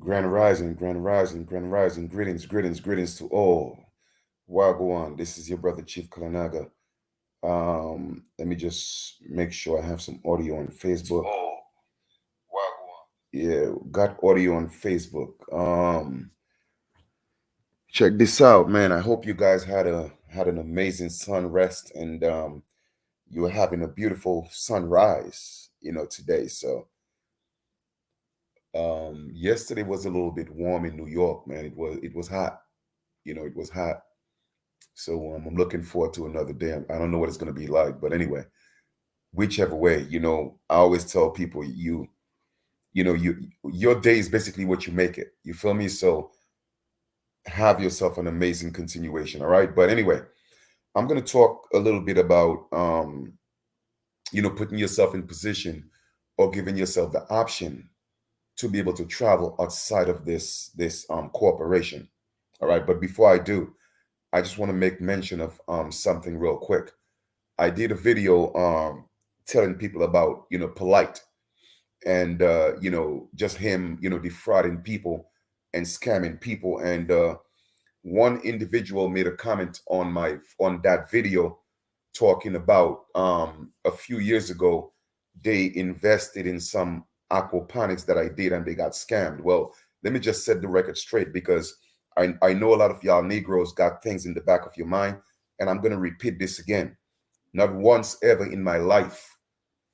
Grand Rising, Grand Rising, Grand Rising. Greetings, greetings, greetings to all. Wagwan, this is your brother Chief Kalanaga. Let me just make sure I have some audio on Facebook. Oh, Wagwan. Yeah, got audio on Facebook. Check this out, man. I hope you guys had an amazing sun rest and you were having a beautiful sunrise, today. So yesterday was a little bit warm in New York, man. It was hot. It was hot. So I'm looking forward to another day. I don't know what it's going to be like, but anyway, whichever way, I always tell people your day is basically what you make it. You feel me? So have yourself an amazing continuation. All right. But anyway, I'm going to talk a little bit about putting yourself in position or giving yourself the option to be able to travel outside of this corporation. All right. But before I do, I just want to make mention of something real quick. I did a video telling people about polite and just him defrauding people and scamming people and one individual made a comment on that video talking about a few years ago they invested in some aquaponics that I did and they got scammed. Well, let me just set the record straight because I know a lot of y'all Negroes got things in the back of your mind, and I'm going to repeat this again. Not once ever in my life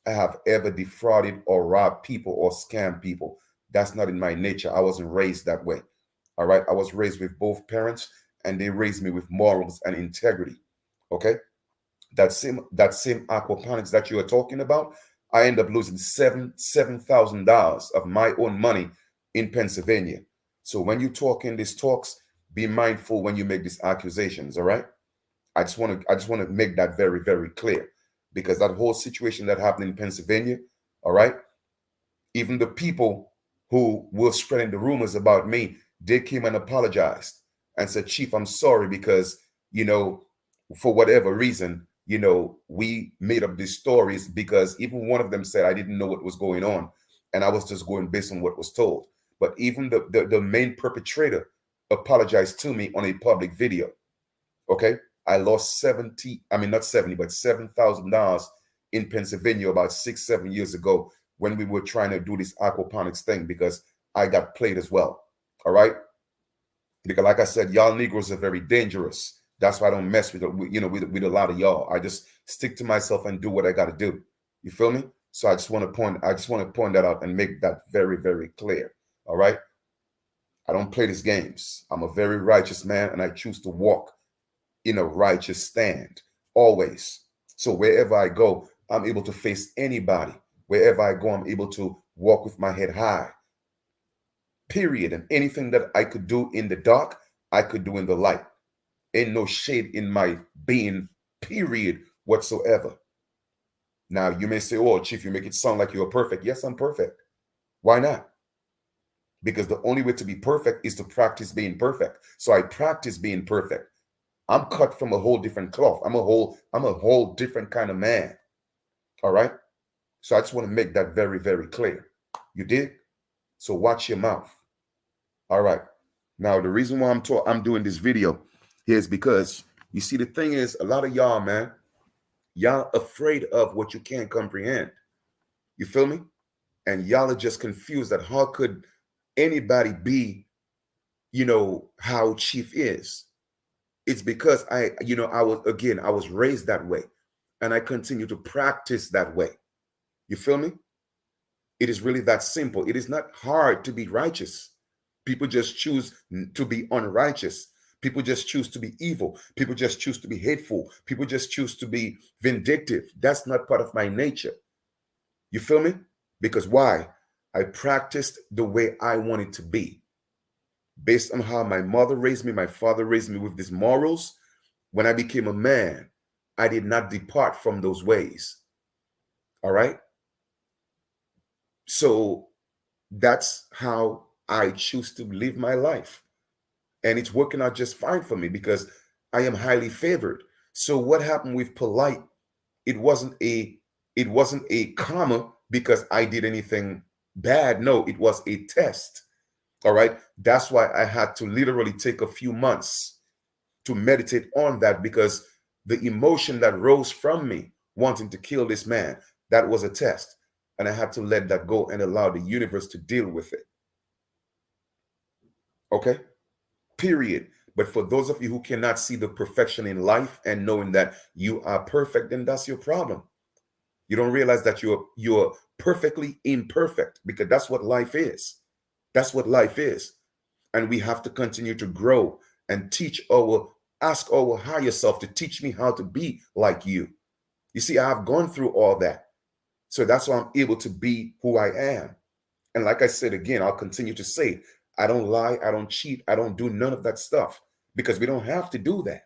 I have ever defrauded or robbed people or scammed people. That's not in my nature. I wasn't raised that way. All right. I was raised with both parents and they raised me with morals and integrity. Okay. That same aquaponics that you are talking about, I end up losing $7,000 of my own money in Pennsylvania. So when you talk in these talks, be mindful when you make these accusations. All right. I just want to make that very, very clear because that whole situation that happened in Pennsylvania, all right, even the people who were spreading the rumors about me, they came and apologized and said, Chief, I'm sorry because, you know, for whatever reason, we made up these stories because even one of them said I didn't know what was going on and I was just going based on what was told. But even the main perpetrator apologized to me on a public video. Okay. I lost 70, I mean, not 70, but $7,000 in Pennsylvania about 6, 7 years ago when we were trying to do this aquaponics thing because I got played as well. All right. Because like I said, y'all Negroes are very dangerous. That's why I don't mess with a lot of y'all. I just stick to myself and do what I got to do. You feel me? So I just want to point that out and make that very, very clear. All right. I don't play these games. I'm a very righteous man and I choose to walk in a righteous stand always. So wherever I go, I'm able to face anybody. Wherever I go, I'm able to walk with my head high. Period. And anything that I could do in the dark, I could do in the light. Ain't no shade in my being, period, whatsoever. Now you may say, oh, Chief, you make it sound like you're perfect. Yes, I'm perfect. Why not? Because the only way to be perfect is to practice being perfect. So I practice being perfect. I'm cut from a whole different cloth. I'm a whole different kind of man. All right. So I just want to make that very, very clear. You did? So watch your mouth. All right. Now the reason why I'm doing this video here is because you see the thing is a lot of y'all, man, y'all afraid of what you can't comprehend. You feel me? And y'all are just confused that how could anybody be, how Chief is. It's because I was raised that way and I continue to practice that way. You feel me? It is really that simple. It is not hard to be righteous. People just choose to be unrighteous. People just choose to be evil. People just choose to be hateful. People just choose to be vindictive. That's not part of my nature. You feel me? Because why? I practiced the way I wanted to be based on how my mother raised me, my father raised me with these morals. When I became a man, I did not depart from those ways. All right. So that's how I choose to live my life. And it's working out just fine for me because I am highly favored. So what happened with polite? It wasn't a it wasn't a comma because I did anything bad. No, it was a test. All right. That's why I had to literally take a few months to meditate on that, because the emotion that rose from me wanting to kill this man, that was a test. And I had to let that go and allow the universe to deal with it. Okay. Period. But for those of you who cannot see the perfection in life and knowing that you are perfect, then that's your problem. You don't realize that you're perfectly imperfect, because that's what life is. That's what life is. And we have to continue to grow and ask our higher self to teach me how to be like you. You see, I have gone through all that. So that's why I'm able to be who I am. And like I said again, I'll continue to say, I don't lie, I don't cheat, I don't do none of that stuff, because we don't have to do that.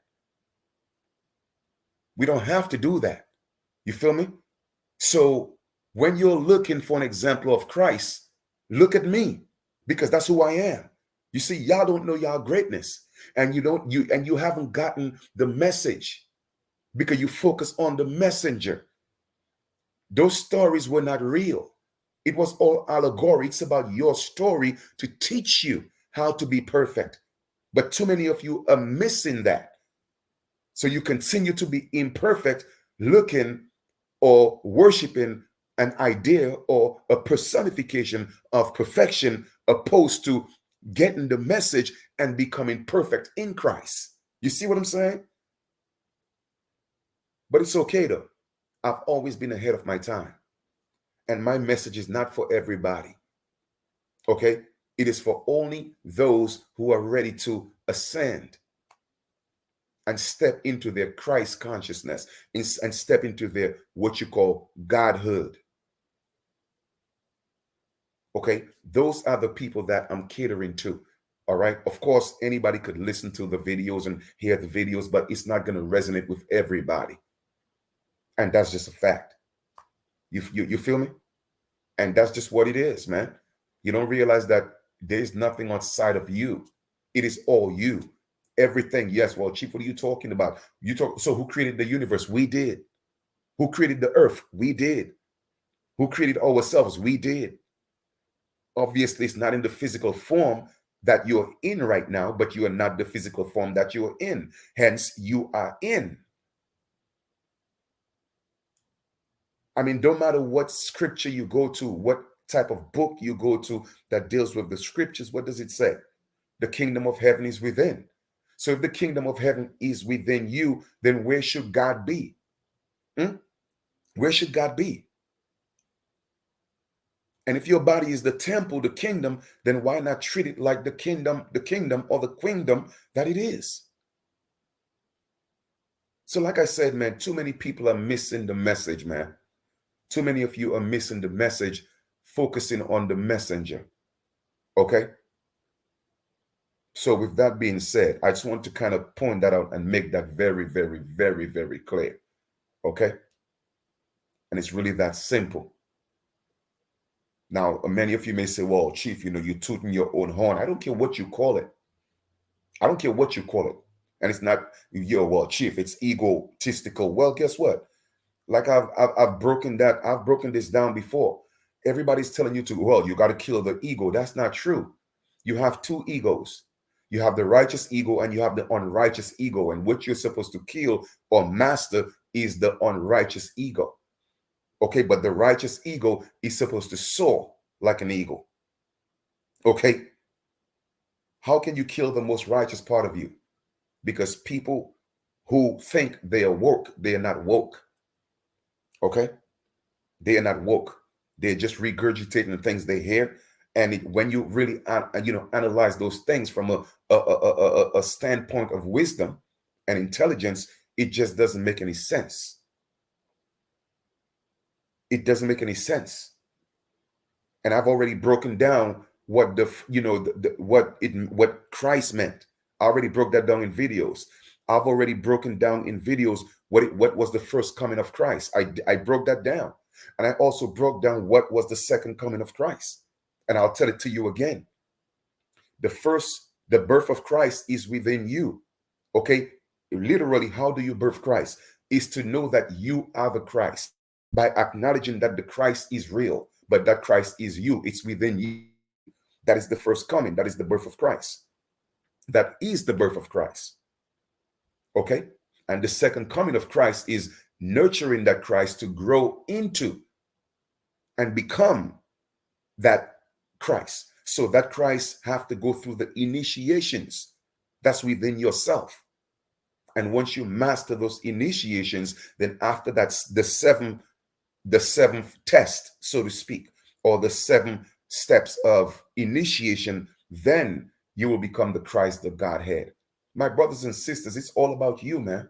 We don't have to do that. You feel me? So when you're looking for an example of Christ, look at me, because that's who I am. You see, y'all don't know y'all greatness, and you haven't gotten the message, because you focus on the messenger. Those stories were not real. It was all allegory. It's about your story to teach you how to be perfect. But too many of you are missing that. So you continue to be imperfect, looking or worshiping an idea or a personification of perfection, opposed to getting the message and becoming perfect in Christ. You see what I'm saying? But it's okay though. I've always been ahead of my time. And my message is not for everybody. Okay? It is for only those who are ready to ascend and step into their Christ consciousness and step into their what you call Godhood. Okay? Those are the people that I'm catering to. All right? Of course, anybody could listen to the videos and hear the videos, but it's not going to resonate with everybody. And that's just a fact. You feel me? And that's just what it is, man. You don't realize that there's nothing outside of you. It is all you. Everything. Yes. Well, Chief, what are you talking about? So who created the universe? We did. Who created the earth? We did. Who created ourselves? We did. Obviously, it's not in the physical form that you're in right now, but you are not the physical form that you're in. Hence, you are in. I mean, don't matter what scripture you go to, what type of book you go to that deals with the scriptures, what does it say? The kingdom of heaven is within. So if the kingdom of heaven is within you, then where should God be? Where should God be? And if your body is the temple, the kingdom, then why not treat it like the kingdom or the queendom that it is? So like I said, man, too many people are missing the message, man. Too many of you are missing the message, focusing on the messenger. Okay? So with that being said, I just want to kind of point that out and make that very, very, very, very clear. Okay? And it's really that simple. Now, many of you may say, well, Chief, you're tooting your own horn. I don't care what you call it. I don't care what you call it. And it's not, well, Chief, it's egotistical. Well, guess what? Like I've broken this down before. Everybody's telling you well, you got to kill the ego. That's not true. You have two egos. You have the righteous ego and you have the unrighteous ego. And what you're supposed to kill or master is the unrighteous ego. Okay, but the righteous ego is supposed to soar like an eagle. Okay. How can you kill the most righteous part of you? Because people who think they are woke, they are not woke. Okay? They are not woke. They're just regurgitating the things they hear. And when you really, analyze those things from a standpoint of wisdom and intelligence, it just doesn't make any sense. It doesn't make any sense. And I've already broken down what what Christ meant. I already broke that down in videos. I've already broken down in videos what was the first coming of Christ. I broke that down. And I also broke down what was the second coming of Christ. And I'll tell it to you again. The birth of Christ is within you. Okay? Literally, how do you birth Christ? Is to know that you are the Christ by acknowledging that the Christ is real, but that Christ is you. It's within you. That is the first coming. That is the birth of Christ. That is the birth of Christ. Okay? And the second coming of Christ is nurturing that Christ to grow into and become that Christ. So that Christ have to go through the initiations that's within yourself. And once you master those initiations, then after that's the seventh test, so to speak, or the 7 steps of initiation, then you will become the Christ, the Godhead. My brothers and sisters, it's all about you, man.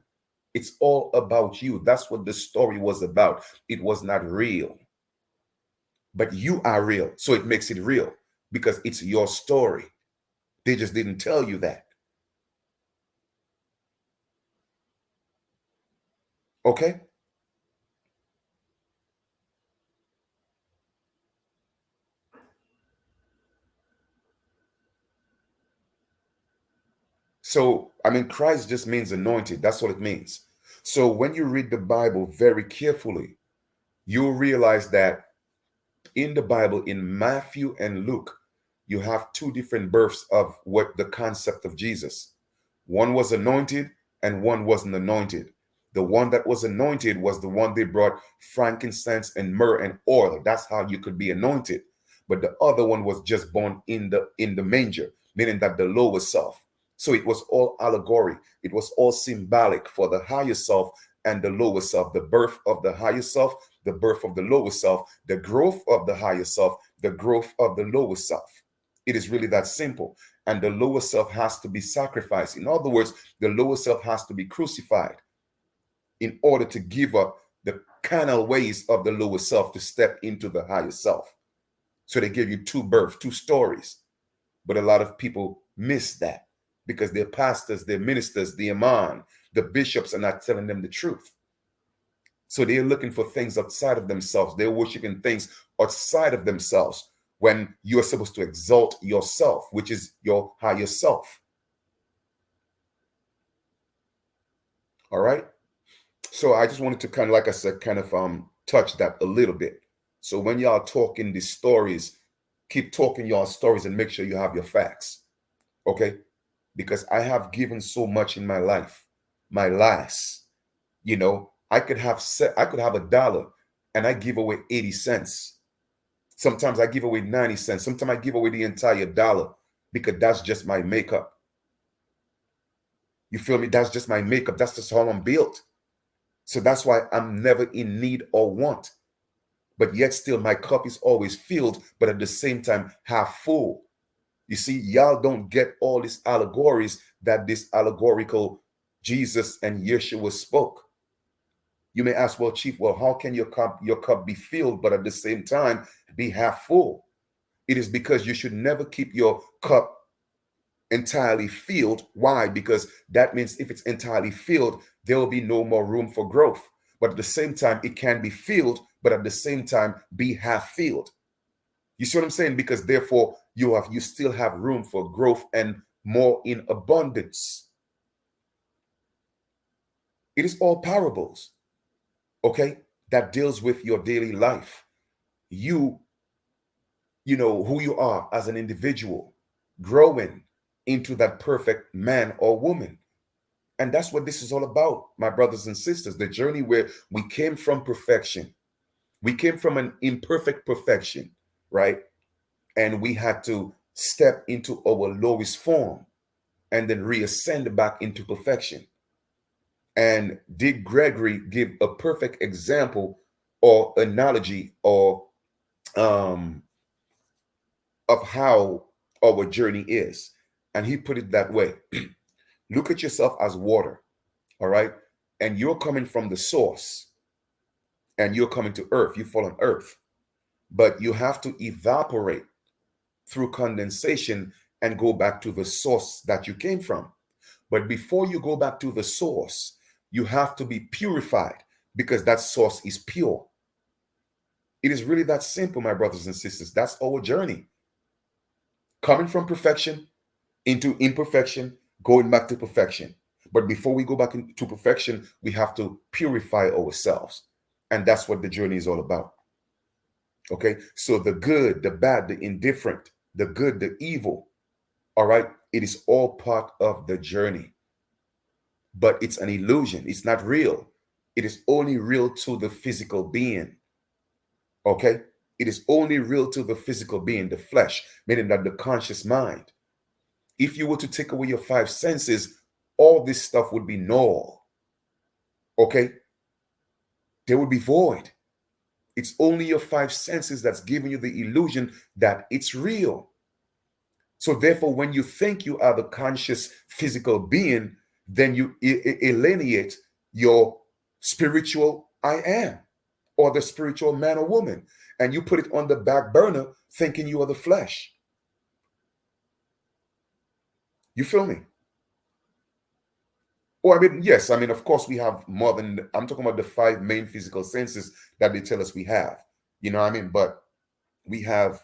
It's all about you. That's what the story was about. It was not real, but you are real. So it makes it real because it's your story. They just didn't tell you that. Okay? So, I mean, Christ just means anointed. That's what it means. So when you read the Bible very carefully, you'll realize that in the Bible, in Matthew and Luke, you have 2 different births of what the concept of Jesus. One was anointed and one wasn't anointed. The one that was anointed was the one they brought frankincense and myrrh and oil. That's how you could be anointed. But the other one was just born in the manger, meaning that the lower self. So it was all allegory. It was all symbolic for the higher self and the lower self, the birth of the higher self, the birth of the lower self, the growth of the higher self, the growth of the lower self. It is really that simple. And the lower self has to be sacrificed. In other words, the lower self has to be crucified in order to give up the carnal ways of the lower self to step into the higher self. So they give you 2 births, 2 stories. But a lot of people miss that because their pastors, their ministers, the imam, the bishops are not telling them the truth. So they're looking for things outside of themselves. They're worshiping things outside of themselves when you are supposed to exalt yourself, which is your higher self. All right. So I just wanted to kind of, like I said, kind of touch that a little bit. So when y'all talking these stories, keep talking your stories and make sure you have your facts. Okay. Because I have given so much in my life. My last, I could have $1 and I give away 80 cents. Sometimes I give away 90 cents. Sometimes I give away the entire dollar because that's just my makeup. You feel me? That's just my makeup. That's just how I'm built. So that's why I'm never in need or want. But yet still my cup is always filled, but at the same time half full. You see, y'all don't get all these allegories that this allegorical Jesus and Yeshua spoke. You may ask, well, Chief, well, how can your cup be filled, but at the same time be half full? It is because you should never keep your cup entirely filled. Why? Because that means if it's entirely filled, there will be no more room for growth. But at the same time, it can be filled, but at the same time be half filled. You see what I'm saying? Because therefore you still have room for growth and more in abundance. It is all parables, okay, that deals with your daily life. You know who you are as an individual, growing into that perfect man or woman. And that's what this is all about, my brothers and sisters. The journey where we came from perfection. We came from an imperfect perfection, right? And we had to step into our lowest form and then reascend back into perfection. And Dick Gregory give a perfect example or analogy or of how our journey is. And he put it that way. Look at yourself as water, all right? And you're coming from the source and you're coming to earth. You fall on earth, but you have to evaporate through condensation and go back to the source that you came from. But before you go back to the source, you have to be purified because that source is pure. It is really that simple, my brothers and sisters. That's our journey. Coming from perfection into imperfection, going back to perfection. But before we go back into perfection, we have to purify ourselves. And that's what the journey is all about. Okay? So the good, the bad, the indifferent, the good, the evil. All right. It is all part of the journey, but it's an illusion. It's not real. It is only real to the physical being. Okay. It is only real to the physical being, the flesh, meaning that the conscious mind. If you were to take away your five senses, all this stuff would be null. Okay. They would be void. It's only your five senses that's giving you the illusion that it's real. So therefore, when you think you are the conscious physical being, then you alienate your spiritual I am, or the spiritual man or woman, and you put it on the back burner thinking you are the flesh. You feel me? Or I mean, yes, I mean, of course, we have more than, I'm talking about the five main physical senses that they tell us we have. You know what I mean? But we have,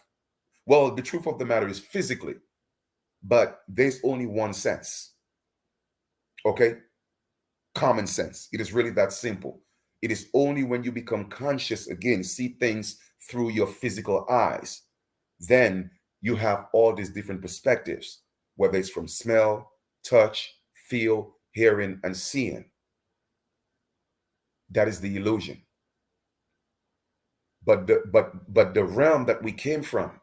well, the truth of the matter is physically, but there's only one sense. Okay? Common sense. It is really that simple. It is only when you become conscious again, see things through your physical eyes, then you have all these different perspectives, whether it's from smell, touch, feel, hearing, and seeing. That is the illusion. But the realm that we came from,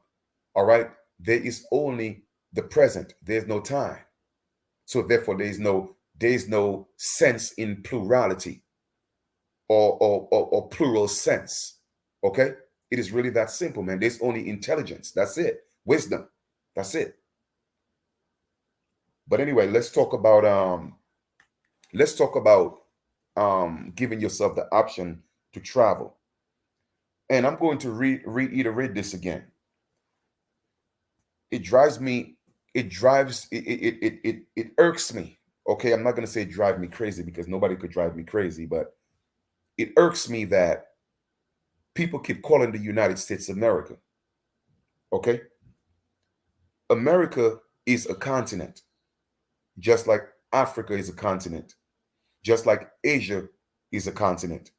all right, there is only the present. There's no time. So therefore, there's no sense in plurality or plural sense. Okay? It is really that simple, man. There's only intelligence. That's it. Wisdom. That's it. But anyway, let's talk about giving yourself the option to travel. And I'm going to reiterate this again. It drives me, it irks me. Okay, I'm not going to say drive me crazy because nobody could drive me crazy, but it irks me that people keep calling the United States America. Okay? America is a continent, just like Africa is a continent, just like Asia is a continent.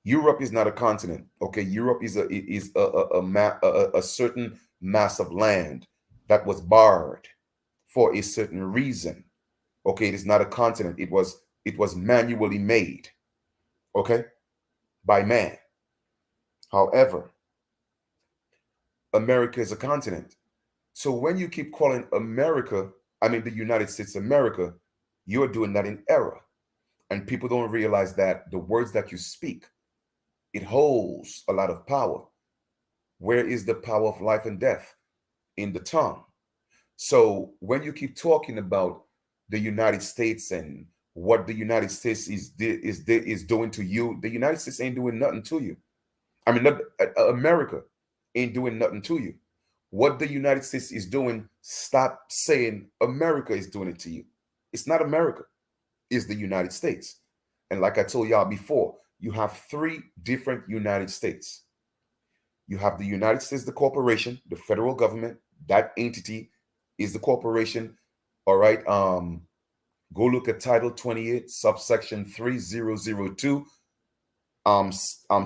Europe is not a continent. Okay, Europe is a certain mass of land that was barred for a certain reason. Okay, it is not a continent. It was manually made. Okay, by man. However, America is a continent. So when you keep calling America, I mean the United States America, you're doing that in error. And people don't realize that the words that you speak, it holds a lot of power. Where is the power of life and death? In the tongue. So when you keep talking about the United States and what the United States is doing to you, the United States ain't doing nothing to you. I mean, not, America ain't doing nothing to you. What the United States is doing, stop saying America is doing it to you. It's not America, it's the United States. And like I told y'all before, you have three different United States. You have the United States, the corporation, the federal government, that entity is the corporation. All right. Go look at Title 28, subsection 3002,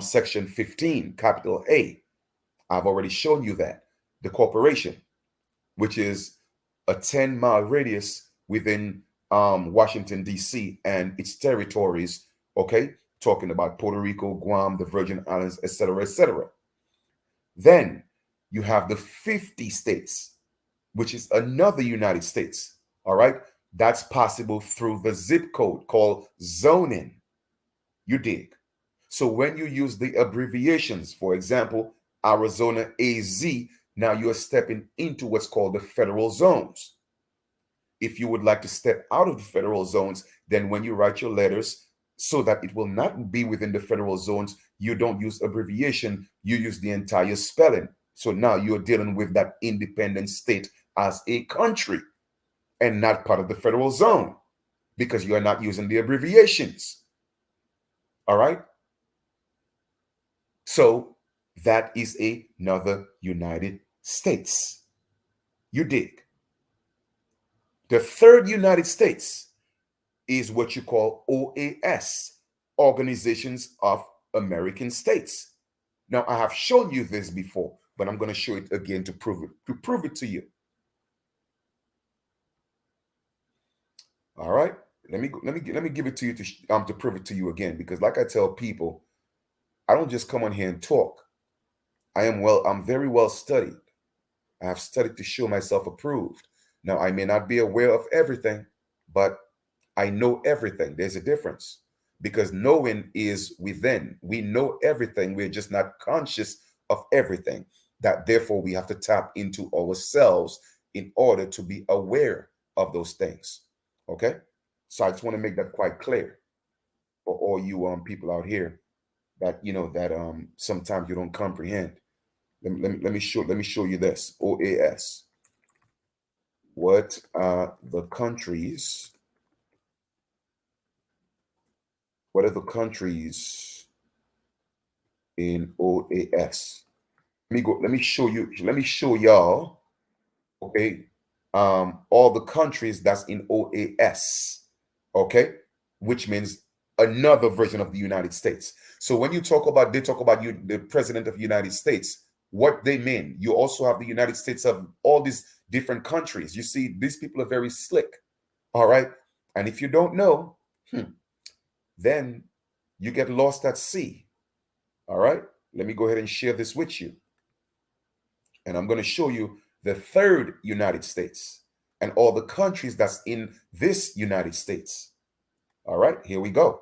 section 15, capital A. I've already shown you that. The corporation, which is a 10-mile radius within Washington, D.C. and its territories, okay? Talking about Puerto Rico, Guam, the Virgin Islands, etc., etc. Then you have the 50 states, which is another United States, all right? That's possible through the zip code called zoning. You dig? So when you use the abbreviations, for example, Arizona AZ, now you are stepping into what's called the federal zones. If you would like to step out of the federal zones, then when you write your letters, so that it will not be within the federal zones, you don't use abbreviation, you use the entire spelling. So now you're dealing with that independent state as a country and not part of the federal zone because you are not using the abbreviations. All right? So that is another United States. You dig? The third United States is what you call OAS, Organizations of American States. Now, I have shown you this before, but I'm going to show it again to prove it to you. All right. Let me give it to you to prove it to you again, because like I tell people, I don't just come on here and talk. I'm very well studied. I have studied to show myself approved. Now, I may not be aware of everything, but I know everything. There's a difference, because knowing is within. We know everything. We're just not conscious of everything. That therefore we have to tap into ourselves in order to be aware of those things. Okay. So I just want to make that quite clear for all you people out here that that sometimes you don't comprehend. Let me show you this. OAS. What are the countries? What are the countries in OAS? Let me show you. Let me show y'all. Okay. All the countries that's in OAS. Okay, which means another version of the United States. So when they talk about you, the president of the United States, what they mean, you also have the United States of all these different countries. You see, these people are very slick. All right. And if you don't know, then you get lost at sea. All right. Let me go ahead and share this with you. And I'm going to show you the third United States and all the countries that's in this United States. All right, here we go.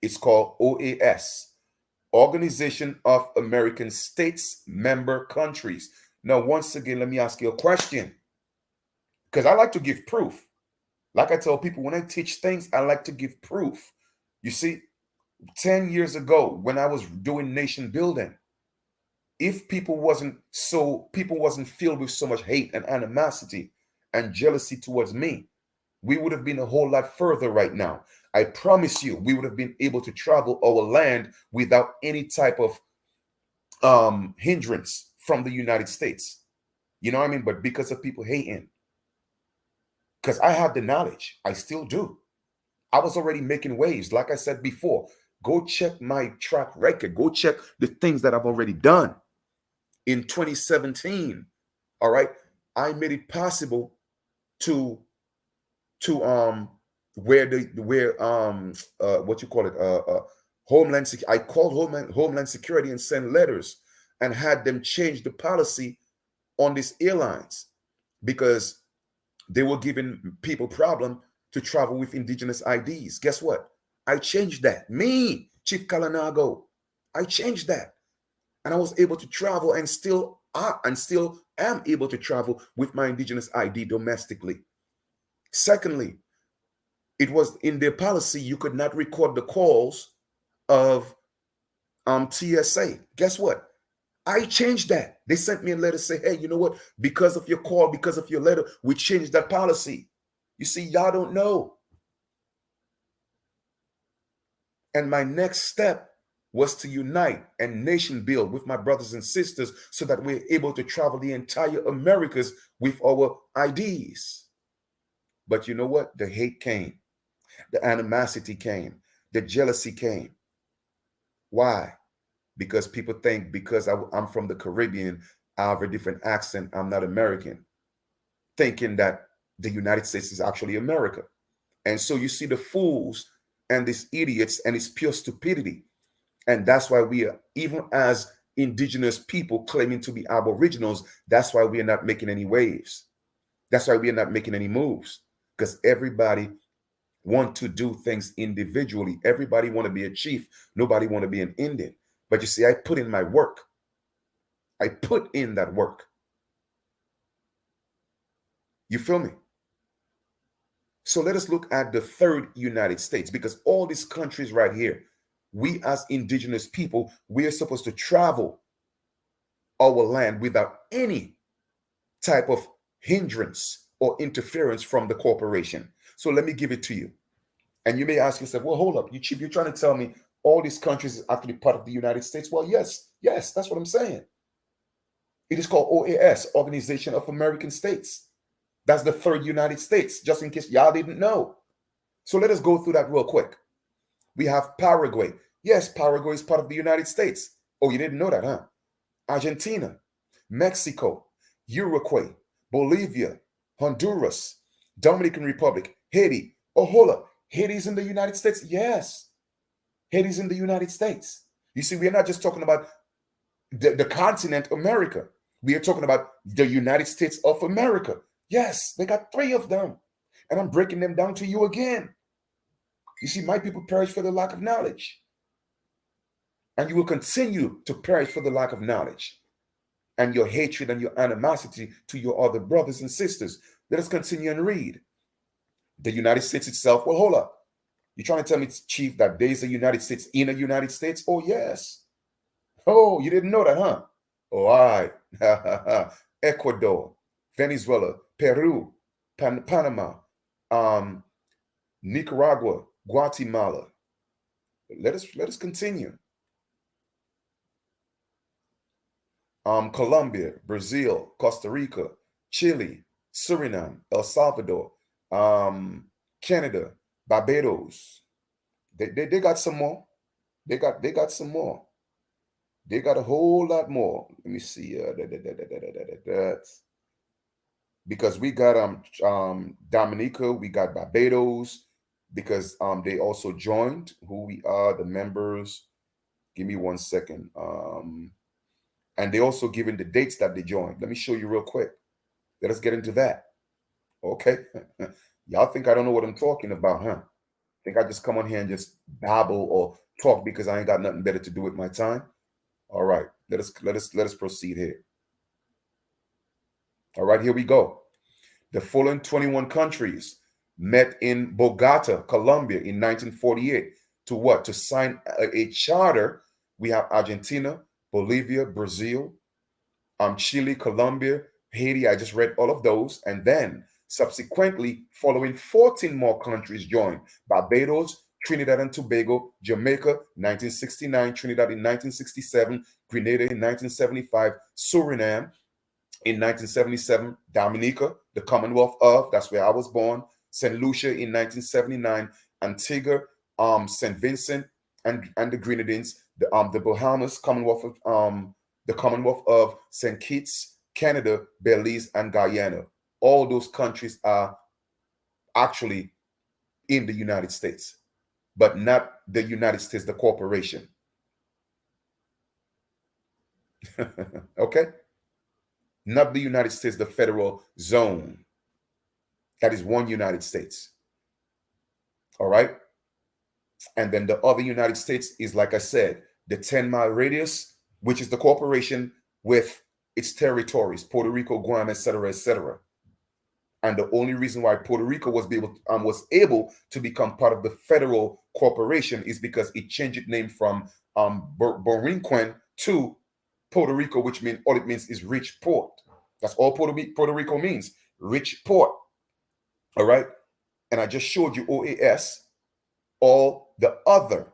It's called OAS, Organization of American States Member Countries. Now, once again, let me ask you a question, because I like to give proof. Like I tell people, when I teach things, I like to give proof. You see, 10 years ago, when I was doing nation building, if people wasn't filled with so much hate and animosity and jealousy towards me, we would have been a whole lot further right now. I promise you, we would have been able to travel our land without any type of hindrance from the United States. You know what I mean? But because of people hating, because I have the knowledge, I still do. I was already making waves. Like I said before, go check my track record. Go check the things that I've already done. In 2017, all right, I made it possible to what you call it, I called Homeland Security and sent letters and had them change the policy on these airlines, because they were giving people problem to travel with indigenous IDs. Guess what? I changed that. Me, Chief Kalanago, I changed that, and I was able to travel and still am able to travel with my indigenous ID domestically. Secondly, it was in their policy you could not record the calls of TSA. Guess what? I changed that. They sent me a letter say, hey, you know what? Because of your call, because of your letter, we changed that policy. You see, y'all don't know. And my next step was to unite and nation build with my brothers and sisters so that we're able to travel the entire Americas with our IDs. But you know what? The hate came. The animosity came. The jealousy came. Why? Because people think because I'm from the Caribbean, I have a different accent, I'm not American, thinking that the United States is actually America. And so you see the fools and these idiots, and it's pure stupidity. And that's why we are, even as indigenous people claiming to be aboriginals, that's why we are not making any waves. That's why we are not making any moves, because everybody want to do things individually. Everybody want to be a chief. Nobody want to be an Indian. But you see, I put in my work. I put in that work. You feel me? So let us look at the third United States, because all these countries right here, we as indigenous people, we are supposed to travel our land without any type of hindrance or interference from the corporation. So let me give it to you. And you may ask yourself, well, hold up, you chief, you're trying to tell me all these countries is actually part of the United States? Well, yes, that's what I'm saying. It is called OAS, Organization of American States. That's the third United States, just in case y'all didn't know. So let us go through that real quick. We have Paraguay. Yes, Paraguay is part of the United States. Oh, you didn't know that, huh? Argentina, Mexico, Uruguay, Bolivia, Honduras, Dominican Republic, Haiti. Oh, hold up. Haiti's in the United States? Yes. Haiti's in the United States. You see, we're not just talking about the continent America. We are talking about the United States of America. Yes, they got three of them. And I'm breaking them down to you again. You see, my people perish for the lack of knowledge. And you will continue to perish for the lack of knowledge and your hatred and your animosity to your other brothers and sisters. Let us continue and read. The United States itself, well, hold up. You're trying to tell me, Chief, that there's a United States in the United States? Oh, yes. Oh, you didn't know that, huh? Oh, all right. Ecuador, Venezuela, Peru, Panama, Nicaragua, Guatemala. Let us continue. Colombia, Brazil, Costa Rica, Chile, Suriname, El Salvador, Canada, Barbados. They got some more. They got some more. They got a whole lot more. Let me see. Because we got Dominica, we got Barbados, because they also joined. Who we are, the members. Give me 1 second. And they also given the dates that they joined. Let me show you real quick. Let us get into that. Okay. Y'all think I don't know what I'm talking about, huh? Think I just come on here and just babble or talk because I ain't got nothing better to do with my time? All right. Let us proceed here. All right, here we go. The following 21 countries met in Bogota, Colombia in 1948 to what? To sign a charter. We have Argentina, Bolivia, Brazil, Chile, Colombia, Haiti. I just read all of those. And then subsequently, following 14 more countries joined: Barbados, Trinidad and Tobago, Jamaica, 1969, Trinidad in 1967, Grenada in 1975, Suriname in 1977, Dominica, the Commonwealth of, that's where I was born, St. Lucia in 1979, Antigua, St. Vincent and the Grenadines, the Bahamas, the Commonwealth of St. Kitts, Canada, Belize, and Guyana. All those countries are actually in the United States, but not the United States, the corporation. Okay? Not the United States, the federal zone. That is one United States. All right? And then the other United States is, like I said, the 10-mile radius, which is the corporation with its territories, Puerto Rico, Guam, etc., etc. And the only reason why Puerto Rico was able to become part of the federal corporation is because it changed its name from Borinquen to Puerto Rico, which means all it means is rich port. That's all Puerto Rico means, rich port. All right. And I just showed you OAS, all the other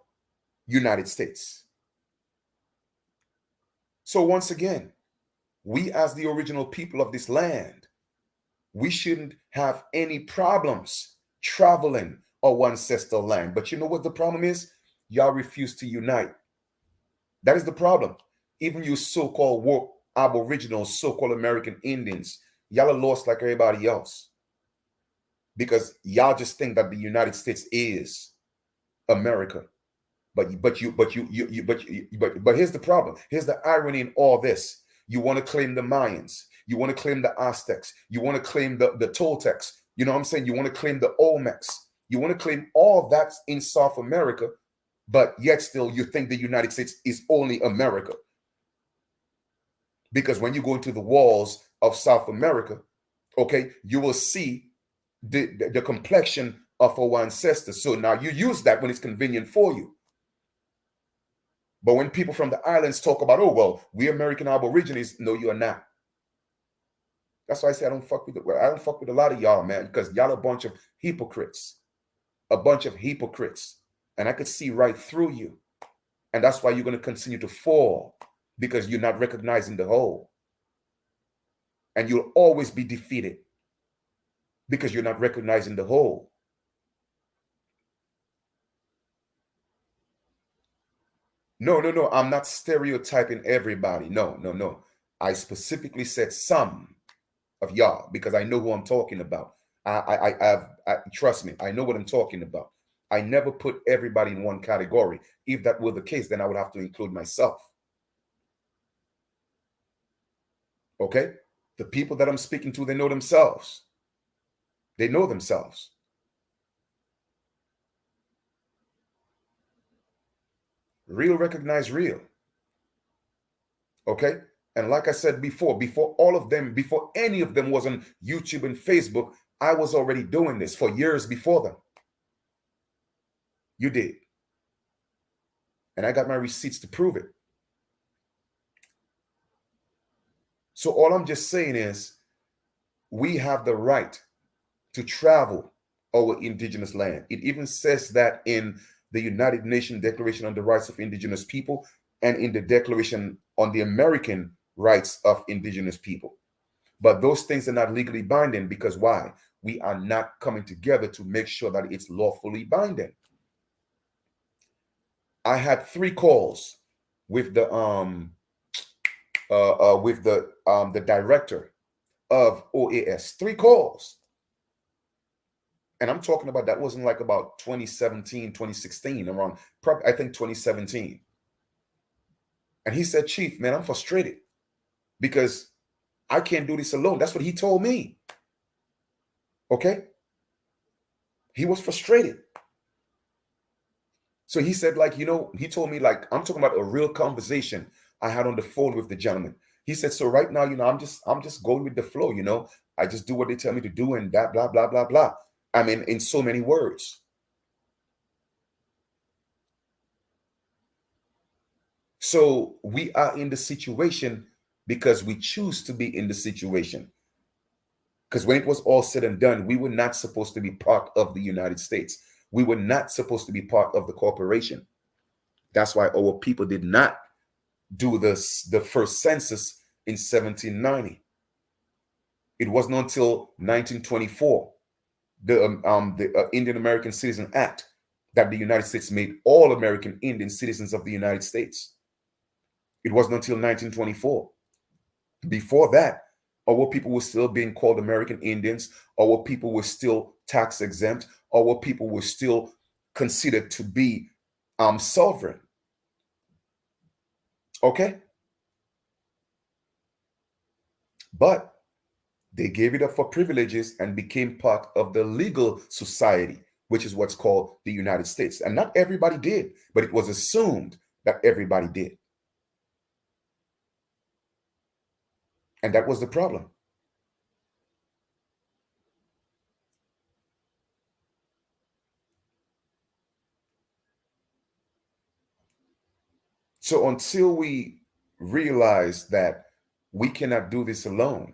United States. So once again, we as the original people of this land, we shouldn't have any problems traveling our ancestral land. But you know what the problem is? Y'all refuse to unite. That is the problem. Even you so-called woke aboriginals, so-called American Indians, y'all are lost like everybody else. Because y'all just think that the United States is America. But here's the problem. Here's the irony in all this. You want to claim the Mayans. You want to claim the Aztecs. You want to claim the Toltecs. You know what I'm saying? You want to claim the Olmecs. You want to claim all that's in South America, but yet still you think the United States is only America. Because when you go into the walls of South America, okay, you will see the complexion of our ancestors. So now you use that when it's convenient for you. But when people from the islands talk about, oh, well, we American Aborigines, no, you are not. That's why I say I don't fuck with a lot of y'all, man, because y'all a bunch of hypocrites. A bunch of hypocrites. And I could see right through you. And that's why you're going to continue to fall, because you're not recognizing the whole. And you'll always be defeated because you're not recognizing the whole. No, no, no. I'm not stereotyping everybody. No, no, no. I specifically said some of y'all because I know who I'm talking about. Trust me, I know what I'm talking about. I never put everybody in one category. If that were the case, then I would have to include myself. Okay? The people that I'm speaking to, they know themselves. They know themselves. Real recognize real. Okay? And like I said before all of them, before any of them was on YouTube and Facebook, I was already doing this for years before them. You did. And I got my receipts to prove it. So all I'm just saying is we have the right to travel our indigenous land. It even says that in the United Nations Declaration on the Rights of Indigenous People and in the Declaration on the American Rights of Indigenous People. But those things are not legally binding because why? We are not coming together to make sure that it's lawfully binding. I had 3 calls with the director of OAS. 3 calls. And I'm talking about that wasn't like about 2017, 2016, around probably I think 2017. And he said, Chief, man, I'm frustrated because I can't do this alone. That's what he told me. Okay? He was frustrated. So he said, like, he told me, like, I'm talking about a real conversation I had on the phone with the gentleman. He said, so right now, I'm just going with the flow, I just do what they tell me to do and that, blah, blah, blah, blah. I mean, in so many words. So we are in the situation because we choose to be in the situation. Because when it was all said and done, we were not supposed to be part of the United States. We were not supposed to be part of the corporation. That's why our people did not do the first census in 1790. It wasn't until 1924, the Indian American Citizen Act, that the United States made all American Indian citizens of the United States. It wasn't until 1924. Before that, our people were still being called American Indians. Our people were still tax exempt. Our people were still considered to be sovereign. Okay? But they gave it up for privileges and became part of the legal society, which is what's called the United States. And not everybody did, but it was assumed that everybody did. And that was the problem. So until we realize that we cannot do this alone,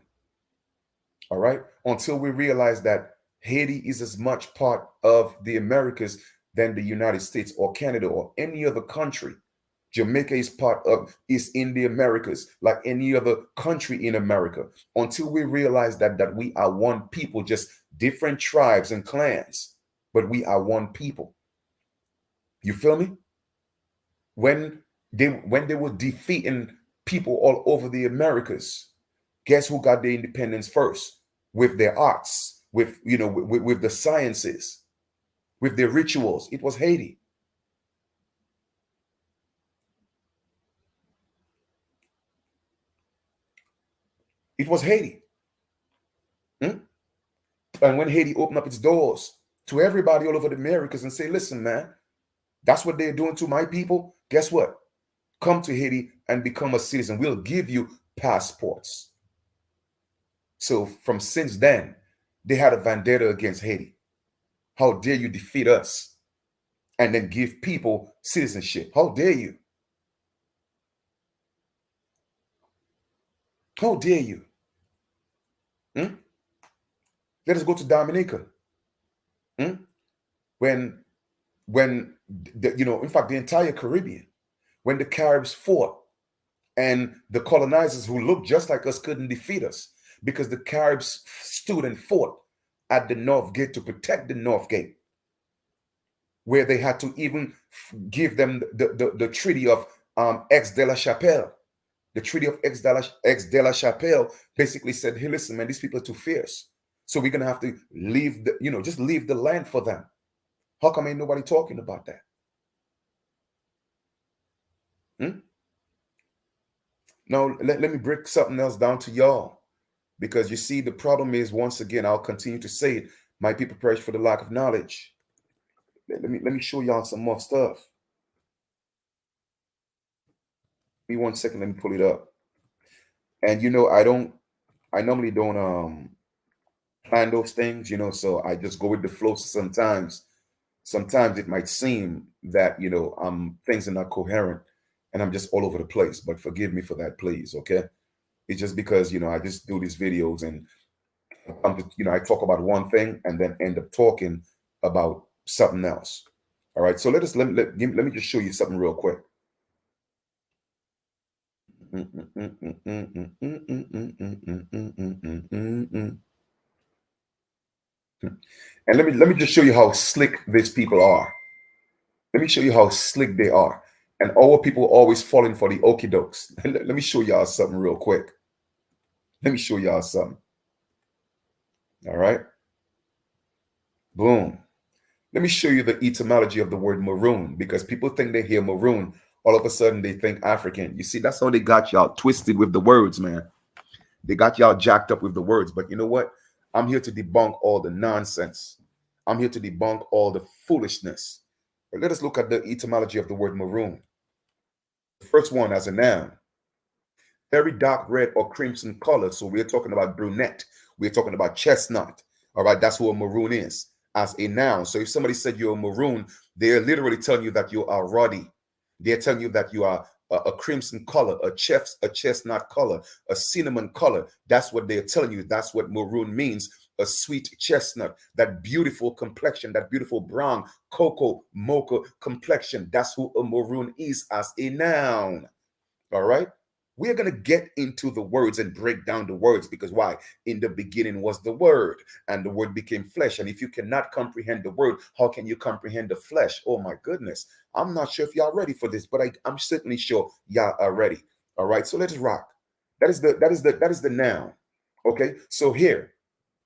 all right, until we realize that Haiti is as much part of the Americas than the United States or Canada or any other country. Jamaica is in the Americas like any other country in America. Until we realize that we are one people, just different tribes and clans, but we are one people. You feel me? When they were defeating people all over the Americas, guess who got their independence first? With their arts, with the sciences, with their rituals. It was Haiti. It was Haiti. Hmm? And when Haiti opened up its doors to everybody all over the Americas and say, listen, man, that's what they're doing to my people. Guess what? Come to Haiti and become a citizen. We'll give you passports. So from since then, they had a vendetta against Haiti. How dare you defeat us and then give people citizenship? How dare you? How dare you? Hmm? Let us go to Dominica. Hmm? When in fact, the entire Caribbean, when the Caribs fought and the colonizers who looked just like us couldn't defeat us because the Caribs stood and fought at the North Gate to protect the North Gate. where they had to even give them the treaty of Aix-de-la-Chapelle. The treaty of Aix-de-la-Chapelle basically said, hey, listen, man, these people are too fierce. So we're going to have to leave just leave the land for them. How come ain't nobody talking about that? Now, let me break something else down to y'all. Because you see, the problem is, once again, I'll continue to say it, my people perish for the lack of knowledge. Let me show y'all some more stuff. Give me 1 second, let me pull it up. And I normally don't plan those things, so I just go with the flow. Sometimes it might seem that things are not coherent and I'm just all over the place, but forgive me for that, please. Okay, it's just because I just do these videos and I talk about one thing and then end up talking about something else. All right, so let me just show you something real quick. And let me just show you how slick these people are. Let me show you how slick they are. And our people always falling for the okie dokes. Let me show y'all something real quick. Let me show y'all something. All right. Boom. Let me show you the etymology of the word maroon, because people think they hear maroon, all of a sudden they think African. You see, that's how they got y'all twisted with the words, man. They got y'all jacked up with the words. But you know what? I'm here to debunk all the nonsense. I'm here to debunk all the foolishness. But let us look at the etymology of the word maroon. The first one as a noun, very dark red or crimson color. So we're talking about brunette. We're talking about chestnut. All right, that's what a maroon is as a noun. So if somebody said you're a maroon, they're literally telling you that you are ruddy. They're telling you that you are a crimson color, a chestnut color, a cinnamon color. That's what they're telling you. That's what maroon means. A sweet chestnut, that beautiful complexion, that beautiful brown cocoa mocha complexion. That's who a maroon is as a noun. All right. We're going to get into the words and break down the words, because why? In the beginning was the word, and the word became flesh. And if you cannot comprehend the word, how can you comprehend the flesh? Oh my goodness. I'm not sure if y'all ready for this, but I'm certainly sure y'all are ready. All right. So let's rock. That is the noun. Okay. So here,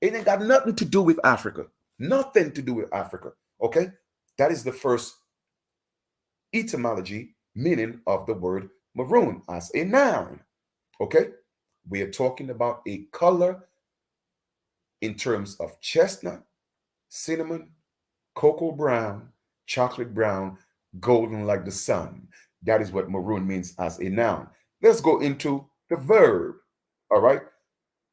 it ain't got nothing to do with Africa. Nothing to do with Africa. Okay. That is the first etymology meaning of the word maroon as a noun. Okay, we are talking about a color in terms of chestnut, cinnamon, cocoa brown, chocolate brown, golden like the sun. That is what maroon means as a noun. Let's go into the verb. All right,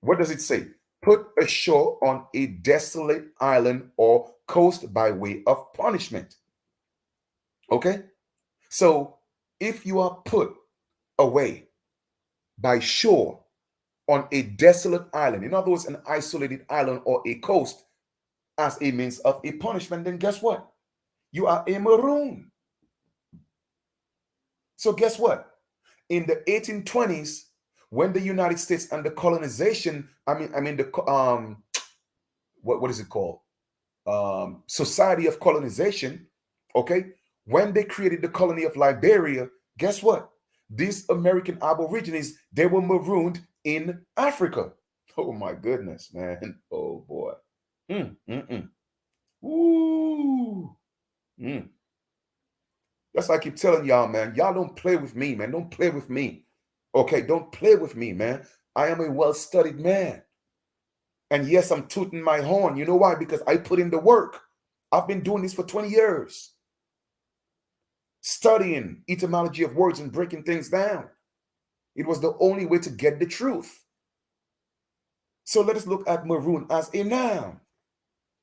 what does it say? Put ashore on a desolate island or coast by way of punishment. Okay, so if you are put away by shore on a desolate island, in other words, an isolated island or a coast, as a means of a punishment, then guess what? You are a maroon. So guess what? In the 1820s, when the United States and the colonization, the what is it called? Society of Colonization, okay? When they created the colony of Liberia, guess what? These American Aborigines, they were marooned in Africa. Oh my goodness, man. Oh boy. Ooh. That's why I keep telling y'all, man. Y'all don't play with me, man. Don't play with me. Okay, don't play with me, man. I am a well-studied man. And yes, I'm tooting my horn. You know why? Because I put in the work. I've been doing this for 20 years. Studying etymology of words and breaking things down. It was the only way to get the truth. So let us look at maroon as a noun.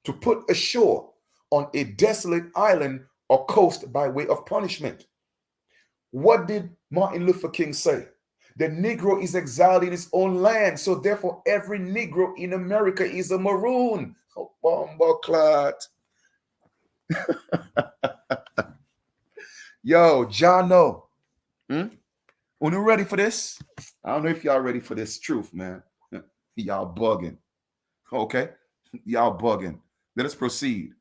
To put ashore on a desolate island or coast by way of punishment. What did Martin Luther King say? The Negro is exiled in his own land, so therefore every Negro in America is a maroon. Oh, bomboclat. Yo, Jano. Are you ready for this? I don't know if y'all ready for this truth, man. Y'all bugging. Okay? Y'all bugging. Let us proceed.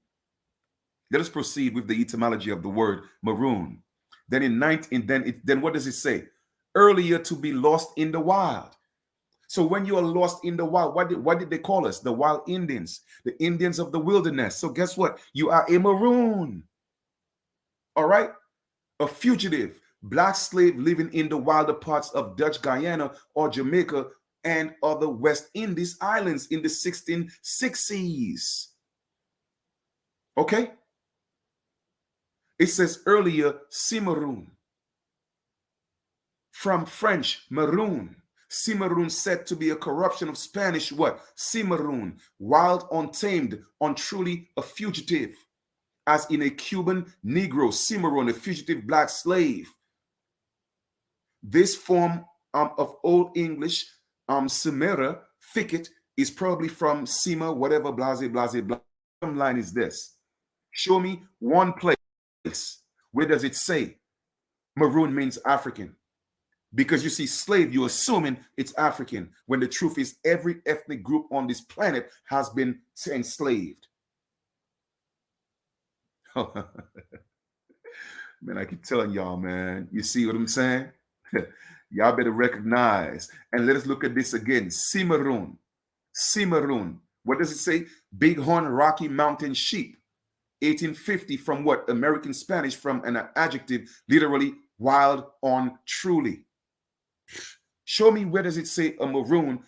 Let us proceed with the etymology of the word maroon. Then in 19, then what does it say? Earlier to be lost in the wild. So when you are lost in the wild, what did they call us? The wild Indians, the Indians of the wilderness. So guess what? You are a maroon. All right? A fugitive, black slave living in the wilder parts of Dutch Guyana or Jamaica and other West Indies islands in the 1660s. Okay? It says earlier, cimarron. From French, maroon. Cimarron said to be a corruption of Spanish what? Cimarron, wild, untamed, untruly a fugitive. As in a Cuban Negro, cimarron, a fugitive black slave. This form of Old English, cimera, thicket, is probably from cima, whatever, blase, blase, blase. Bottom line is this. Show me one place. Where does it say maroon means African? Because you see, slave, you're assuming it's African, when the truth is every ethnic group on this planet has been enslaved. Man, I keep telling y'all, man. You see what I'm saying? Y'all better recognize. And let us look at this again. Cimarron. Cimarron. What does it say? Bighorn Rocky Mountain sheep. 1850 from what? American Spanish, from an adjective, literally wild on truly. Show me where does it say a maroon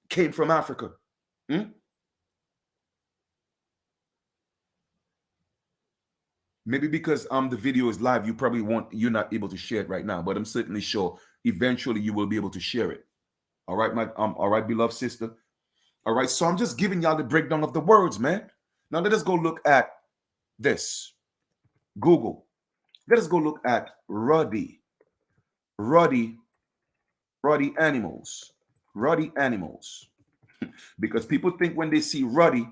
came from Africa? Maybe because the video is live, you're not able to share it right now, but I'm certainly sure eventually you will be able to share it. All right, all right, beloved sister. All right, so I'm just giving y'all the breakdown of the words, man. Now let us go look at this. Google. Let us go look at ruddy. Ruddy animals. Ruddy animals. Because people think when they see ruddy,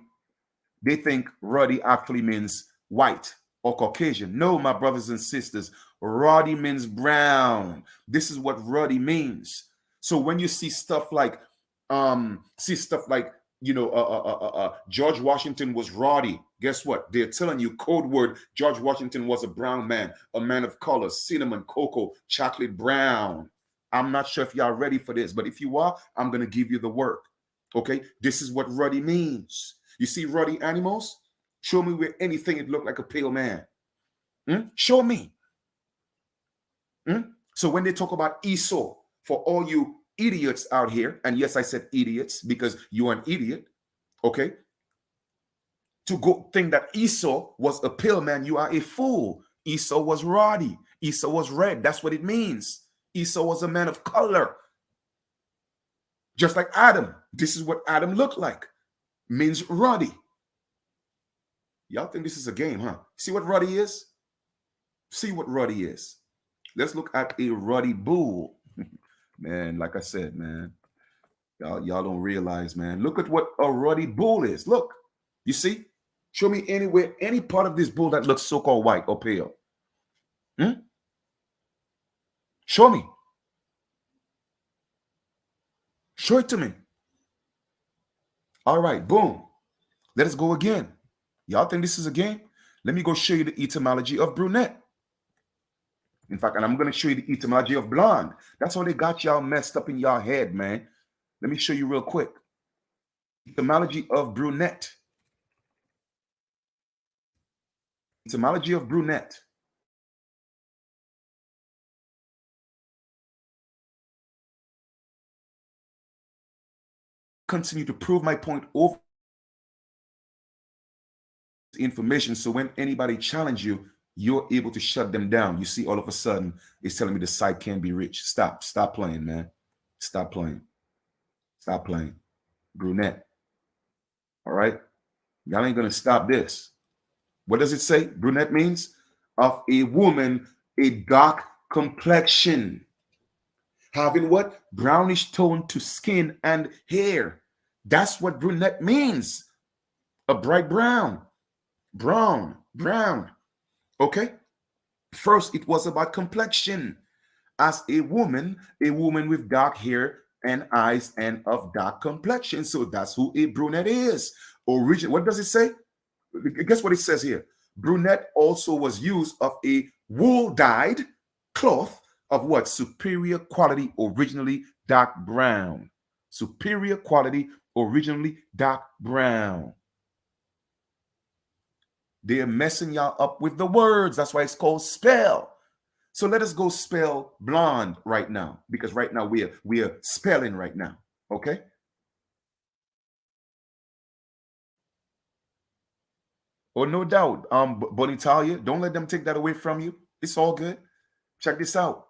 they think ruddy actually means white or Caucasian. No, my brothers and sisters, ruddy means brown. This is what ruddy means. So when you see stuff like, George Washington was ruddy. Guess what? They're telling you code word, George Washington was a brown man, a man of color, cinnamon, cocoa, chocolate brown. I'm not sure if y'all ready for this, but if you are, I'm going to give you the work. Okay? This is what ruddy means. You see ruddy animals? Show me where anything it looked like a pale man. Show me. So when they talk about Esau, for all you idiots out here, and yes, I said idiots because you're an idiot, okay? To go think that Esau was a pale man, you are a fool. Esau was ruddy. Esau was red. That's what it means. Esau was a man of color. Just like Adam. This is what Adam looked like. Means ruddy. Y'all think this is a game, huh? See what ruddy is? See what ruddy is. Let's look at a ruddy bull. Man, like I said, man, y'all don't realize, man. Look at what a ruddy bull is. Look, you see? Show me anywhere, any part of this bull that looks so-called white or pale. Show me. Show it to me. All right, boom. Let us go again. Y'all think this is a game? Let me go show you the etymology of brunette. In fact, and I'm going to show you the etymology of blonde. That's how they got y'all messed up in y'all head, man. Let me show you real quick. Etymology of brunette. Etymology of brunette. Continue to prove my point over information, so when anybody challenge you, you're able to shut them down. You see, all of a sudden, it's telling me the site can't be reached. Stop playing, man. Stop playing. Stop playing. Brunette. All right? Y'all ain't gonna stop this. What does it say? Brunette means of a woman, a dark complexion. Having what? Brownish tone to skin and hair. That's what brunette means. A bright brown. Brown. Okay? First, it was about complexion. As a woman with dark hair and eyes and of dark complexion. So that's who a brunette is. What does it say? Guess what it says here? Brunette also was used of a wool dyed cloth of what? Superior quality, originally dark brown. Superior quality, originally dark brown. They're messing y'all up with the words. That's why it's called spell. So let us go spell blonde right now, because right now we are spelling right now. Okay. Oh, no doubt. Bonitalia, don't let them take that away from you. It's all good. Check this out.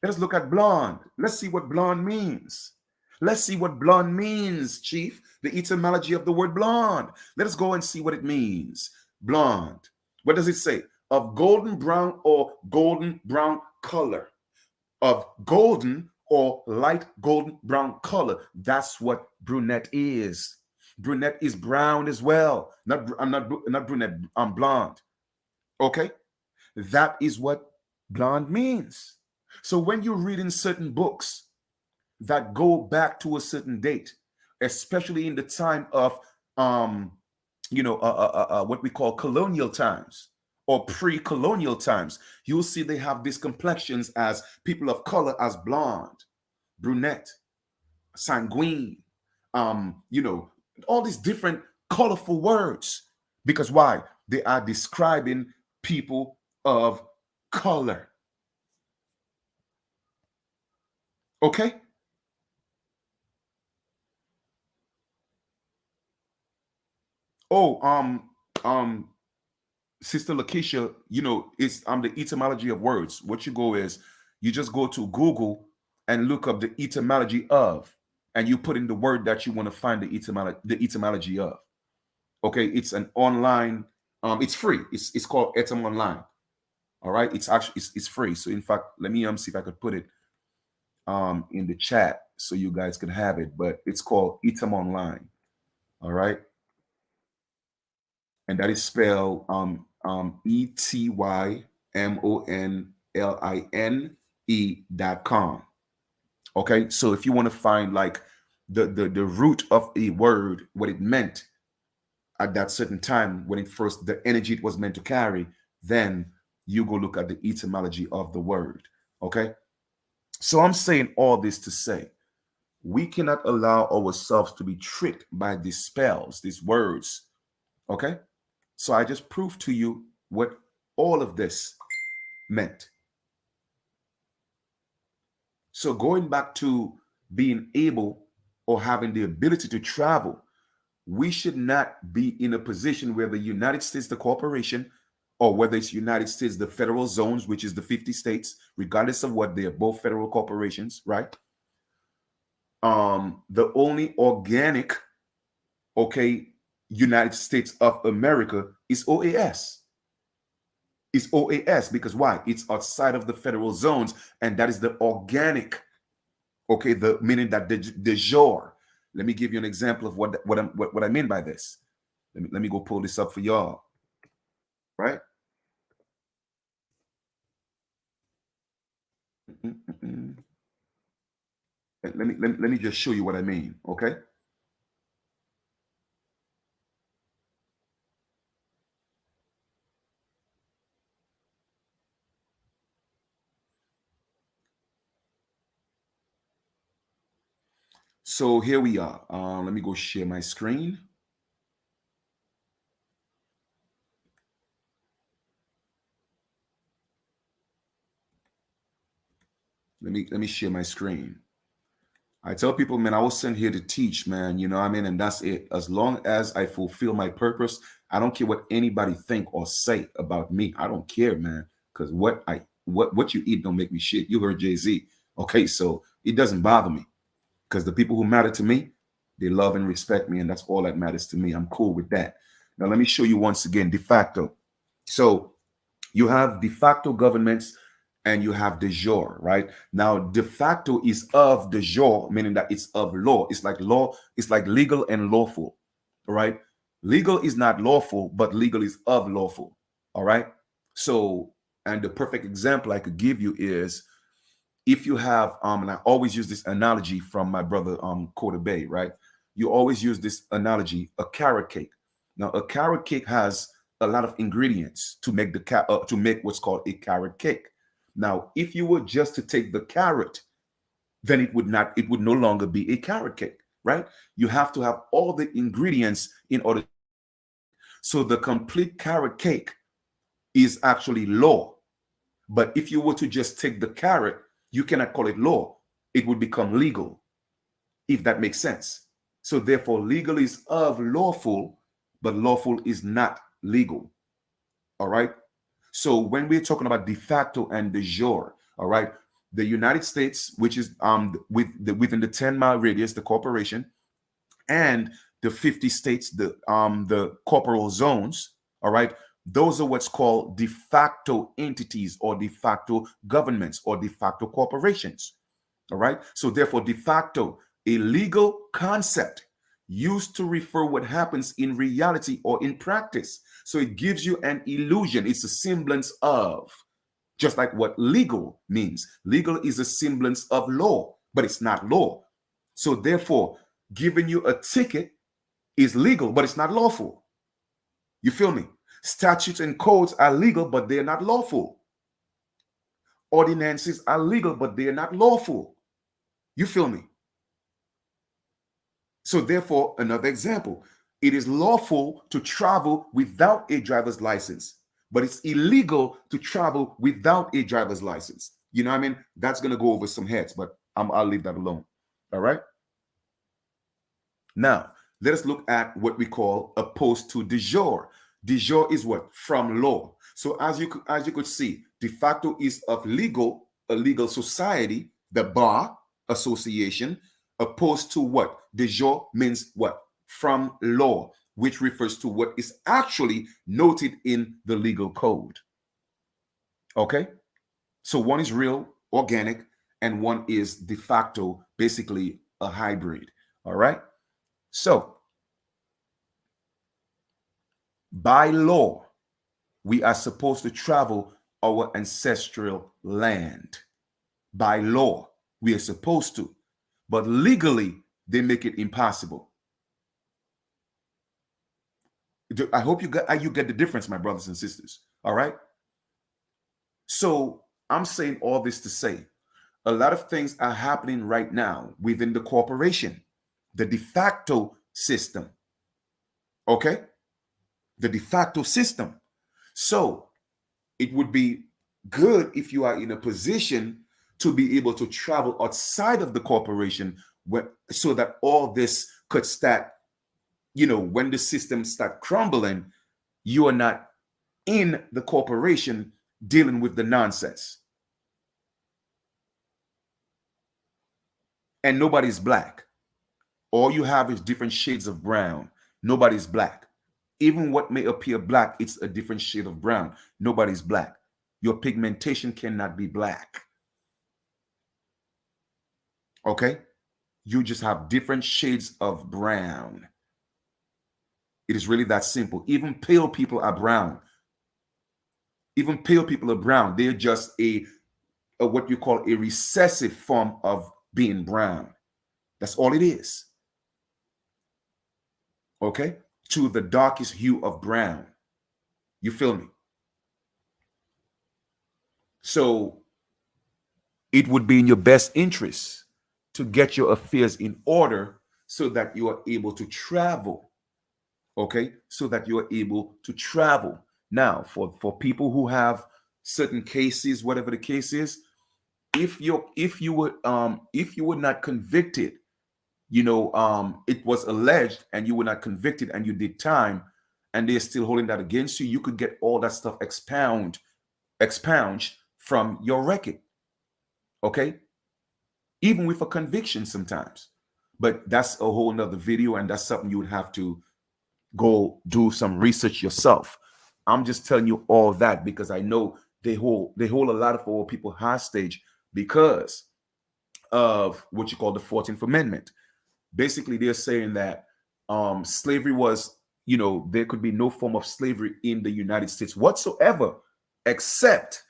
Let us look at blonde. Let's see what blonde means. Let's see what blonde means, Chief. The etymology of the word blonde. Let us go and see what it means. Blonde. What does it say? Of golden brown or golden brown color. Of golden or light golden brown color. That's what brunette is. Brunette is brown as well. I'm not brunette. I'm blonde. Okay, that is what blonde means. So when you read in certain books that go back to a certain date, especially in the time of what we call colonial times or pre-colonial times, you'll see they have these complexions as people of color as blonde, brunette, sanguine, all these different colorful words. Because why? They are describing people of color. Okay? Oh, Sister Lakeisha, it's the etymology of words. What you go is you just go to Google and look up the etymology of, and you put in the word that you want to find the etymology of. Okay, it's an online, it's free. It's called Etym Online. All right, it's actually it's free. So in fact, let me see if I could put it in the chat so you guys can have it. But it's called Etym Online. All right, and that is spelled ETYMONLINE.com. Okay, so if you want to find like the root of a word, what it meant at that certain time when the energy it was meant to carry, then you go look at the etymology of the word. Okay, so I'm saying all this to say we cannot allow ourselves to be tricked by these spells, these words. Okay, so I just proved to you what all of this meant. So going back to being able or having the ability to travel, we should not be in a position where the United States, the corporation, or whether it's United States, the federal zones, which is the 50 states, regardless of what, they are both federal corporations, right? The only organic, okay, United States of America is OAS. It's OAS because why? It's outside of the federal zones, and that is the organic, okay, the meaning that de jure. Let me give you an example of what I mean by this. Let me go pull this up for y'all. Right? Let me just show you what I mean, okay? So here we are. Let me go share my screen. Let me share my screen. I tell people, man, I was sent here to teach, man. You know what I mean? And that's it. As long as I fulfill my purpose, I don't care what anybody think or say about me. I don't care, man. Because what you eat don't make me shit. You heard Jay-Z. Okay, so it doesn't bother me. Because the people who matter to me, they love and respect me, and that's all that matters to me. I'm cool with that. Now let me show you once again de facto. So you have de facto governments and you have de jure, right? Now, de facto is of de jure, meaning that it's of law. It's like law, it's like legal and lawful, right? Legal is not lawful, but legal is of lawful, all right? So, and the perfect example I could give you is if you have, and I always use this analogy from my brother, Koda Bay, right? You always use this analogy, a carrot cake. Now, a carrot cake has a lot of ingredients to make to make what's called a carrot cake. Now, if you were just to take the carrot, then it would no longer be a carrot cake, right? You have to have all the ingredients in order. So the complete carrot cake is actually law. But if you were to just take the carrot, you cannot call it law. It would become legal, if that makes sense. So therefore, legal is of lawful, but lawful is not legal. All right. So when we're talking about de facto and de jure, all right, the United States, which is within the 10-mile radius, the corporation, and the 50 states, the corporal zones, all right, those are what's called de facto entities or de facto governments or de facto corporations. All right. So therefore, de facto, a legal concept used to refer what happens in reality or in practice. So it gives you an illusion. It's a semblance of, just like what legal means. Legal is a semblance of law, but it's not law. So therefore, giving you a ticket is legal, but it's not lawful. You feel me? Statutes and codes are legal, but they're not lawful. Ordinances are legal, but they're not lawful. You feel me? So therefore, another example, it is lawful to travel without a driver's license, but it's illegal to travel without a driver's license. You know what I mean? That's going to go over some heads, but I'll leave that alone. All right. Now, let us look at what we call opposed to de jure. De jure is what? From law. So as you could see, de facto is of legal, a legal society, the bar association, opposed to what? De jure means what? From law, which refers to what is actually noted in the legal code. Okay? So one is real, organic, and one is de facto, basically a hybrid. All right? So, by law, we are supposed to travel our ancestral land. By law, we are supposed to. But legally, they make it impossible. I hope you get the difference, my brothers and sisters. All right? So I'm saying all this to say a lot of things are happening right now within the corporation, the de facto system. Okay? The de facto system. So it would be good if you are in a position to be able to travel outside of the corporation so that all this could start, when the systems start crumbling, you are not in the corporation dealing with the nonsense. And nobody's black. All you have is different shades of brown. Nobody's black. Even what may appear black, it's a different shade of brown. Nobody's black. Your pigmentation cannot be black. Okay? You just have different shades of brown. It is really that simple. Even pale people are brown. Even pale people are brown. They're just a what you call a recessive form of being brown. That's all it is. Okay? To the darkest hue of brown. You feel me? So it would be in your best interest to get your affairs in order so that you are able to travel. Okay? So that you are able to travel. Now, for people who have certain cases, whatever the case is, if you were not convicted, it was alleged and you were not convicted and you did time and they're still holding that against you, you could get all that stuff expunged from your record. Okay? Even with a conviction sometimes. But that's a whole nother video, and that's something you would have to go do some research yourself. I'm just telling you all that because I know they hold a lot of old people hostage because of what you call the 14th Amendment. Basically, they're saying that slavery was, there could be no form of slavery in the United States whatsoever, except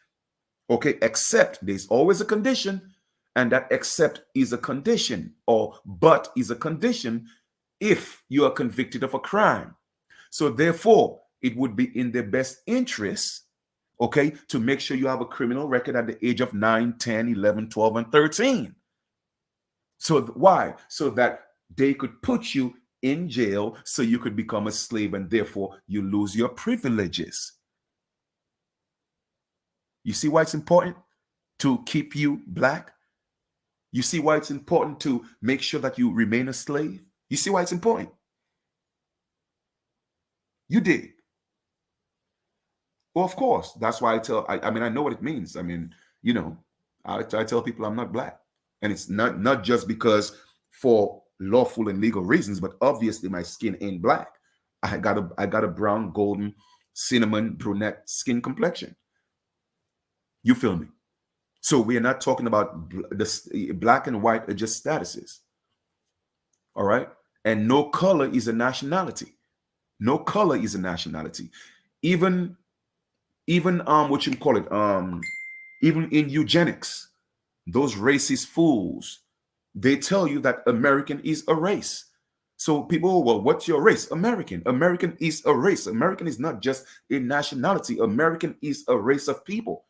there's always a condition, and that except is a condition, or but is a condition if you are convicted of a crime. So therefore, it would be in their best interest, okay, to make sure you have a criminal record at the age of 9, 10, 11, 12, and 13. So why? So that they could put you in jail so you could become a slave and therefore you lose your privileges. You see why it's important to keep you black? You see why it's important to make sure that you remain a slave? You see why it's important? You did. Well, of course. That's why I mean, I know what it means. I mean, you know, I tell people I'm not black. And it's not just because for lawful and legal reasons, but obviously my skin ain't black. I got a brown, golden, cinnamon, brunette skin complexion. You feel me? So we are not talking about the black and white are just statuses. All right. And no color is a nationality. No color is a nationality. Even what you call it, even in eugenics, those racist fools, they tell you that American is a race. So people, well, what's your race? American. American is a race. American is not just a nationality. American is a race of people.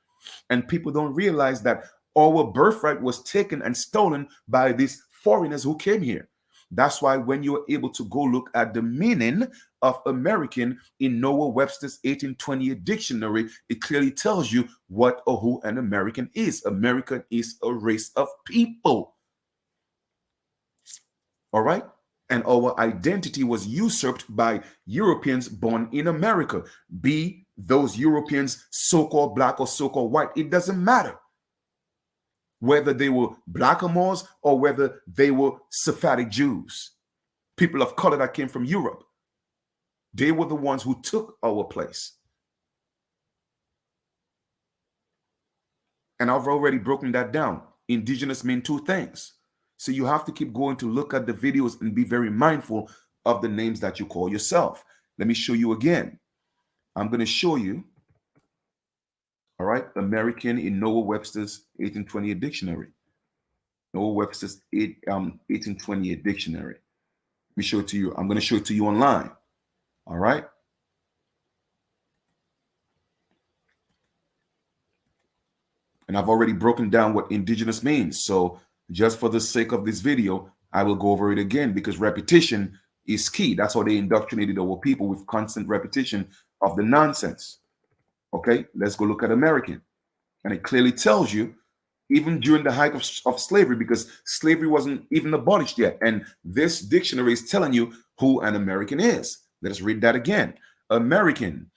And people don't realize that our birthright was taken and stolen by these foreigners who came here. That's why when you're able to go look at the meaning of American in Noah Webster's 1828 dictionary, it clearly tells you what or who an American is. American is a race of people. All right? And our identity was usurped by Europeans born in America. Be those Europeans so-called black or so-called white, it doesn't matter. Whether they were blackamoors or whether they were Sephardic Jews, people of color that came from Europe, they were the ones who took our place. And I've already broken that down. Indigenous mean two things. So you have to keep going to look at the videos and be very mindful of the names that you call yourself. Let me show you again. I'm going to show you, all right, American in Noah Webster's 1828 dictionary. Noah Webster's 1828 dictionary. Let me show it to you. I'm going to show it to you online. All right. And I've already broken down what indigenous means. So just for the sake of this video, I will go over it again because repetition is key. That's how they indoctrinated our people, with constant repetition of the nonsense. Okay, let's go look at American. And it clearly tells you, even during the height of slavery, because slavery wasn't even abolished yet. And this dictionary is telling you who an American is. Let us read that again. American,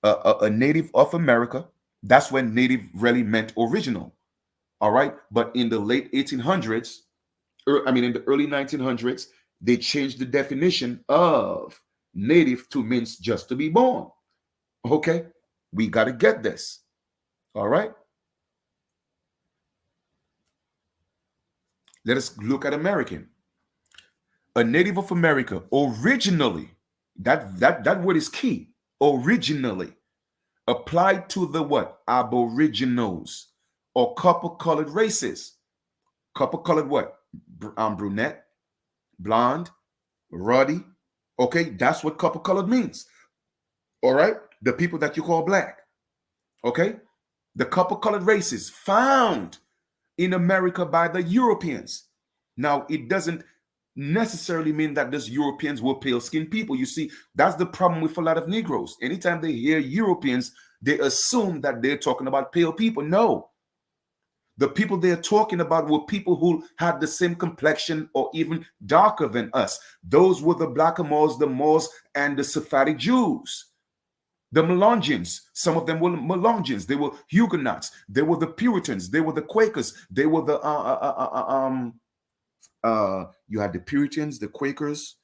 a native of America. That's when native really meant original. All right. But in the late 1800s, in the early 1900s, they changed the definition of native to means just to be born. Okay. We got to get this. All right. Let us look at American. A native of America, originally, that word is key. Originally applied to the what? Aboriginals or copper-colored races. Copper-colored what? Brunette, blonde, ruddy. Okay, that's what copper-colored means. All right, the people that you call black. Okay, the copper-colored races found in America by the Europeans. Now, it doesn't necessarily mean that those Europeans were pale-skinned people. You see, that's the problem with a lot of Negroes. Anytime they hear Europeans, they assume that they're talking about pale people. No. The people they're talking about were people who had the same complexion or even darker than us. Those were the Blackamoors, the Moors, and the Sephardic Jews. The Melungeons, some of them were Melungeons. They were Huguenots. They were the Puritans. They were the Quakers. They were the you had the Puritans, the Quakers,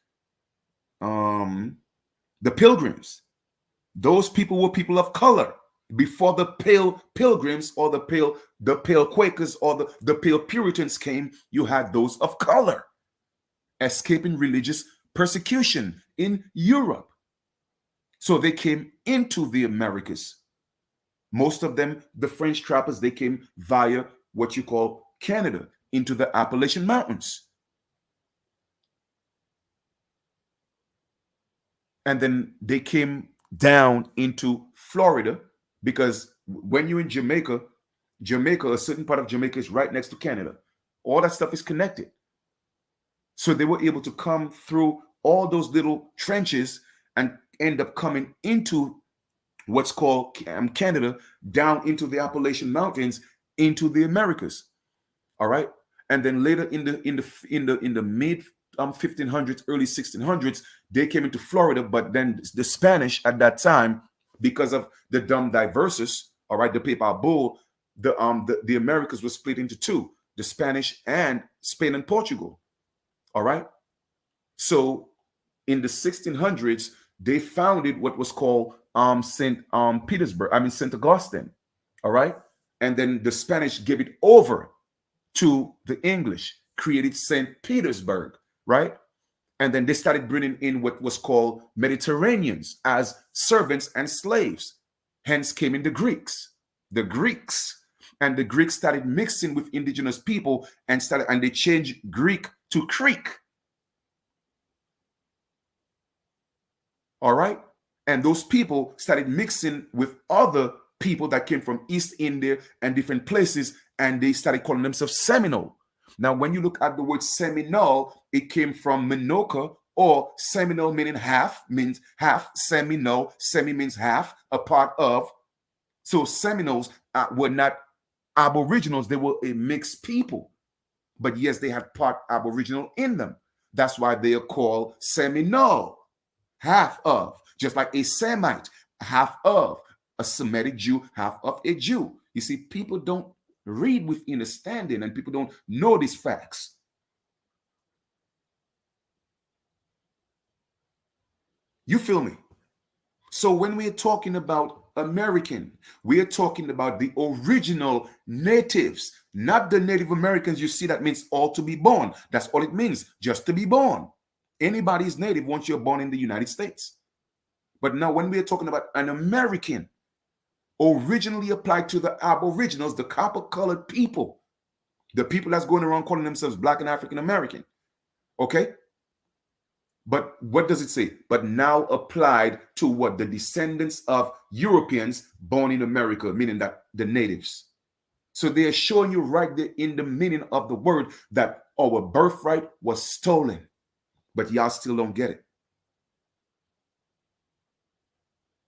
the Pilgrims. Those people were people of color. Before the pale Pilgrims or the pale Quakers or the pale Puritans came, you had those of color escaping religious persecution in Europe. So they came into the Americas. Most of them, the French trappers, they came via what you call Canada, into the Appalachian Mountains. And then they came down into Florida, because when you're in Jamaica, a certain part of Jamaica is right next to Canada. All that stuff is connected. So they were able to come through all those little trenches and end up coming into what's called Canada, down into the Appalachian Mountains, into the Americas. All right, and then later in the mid 1500s, early 1600s, they came into Florida. But then the Spanish at that time, because of the Dum Diversus, all right, the Papal Bull, the Americas were split into two: the Spanish and Spain and Portugal. All right, so in the 1600s, they founded what was called St. Augustine. All right, and then the Spanish gave it over to the English, created St. Petersburg, right? And then they started bringing in what was called Mediterraneans as servants and slaves. Hence came in the Greeks. And the Greeks started mixing with indigenous people and they changed Greek to Creek. All right? And those people started mixing with other people that came from East India and different places, and they started calling themselves Seminole. Now, when you look at the word Seminole, it came from Minoka, or Seminole meaning half, means half. Seminole, semi means half, a part of. So Seminoles were not Aboriginals, they were a mixed people. But yes, they had part Aboriginal in them. That's why they are called Seminole, half of. Just like a Semite, half of. A Semitic Jew, half of a Jew. You see, people don't read with understanding, and people don't know these facts. You feel me? So when we're talking about American, we are talking about the original natives, not the Native Americans. You see, that means all to be born. That's all it means, just to be born. Anybody is native once you're born in the United States. But now when we're talking about an American, originally applied to the Aboriginals, the copper-colored people, the people that's going around calling themselves Black and African American. Okay? But what does it say? But now applied to what? The descendants of Europeans born in America, meaning that the natives. So they are showing you right there in the meaning of the word that our birthright was stolen. But y'all still don't get it.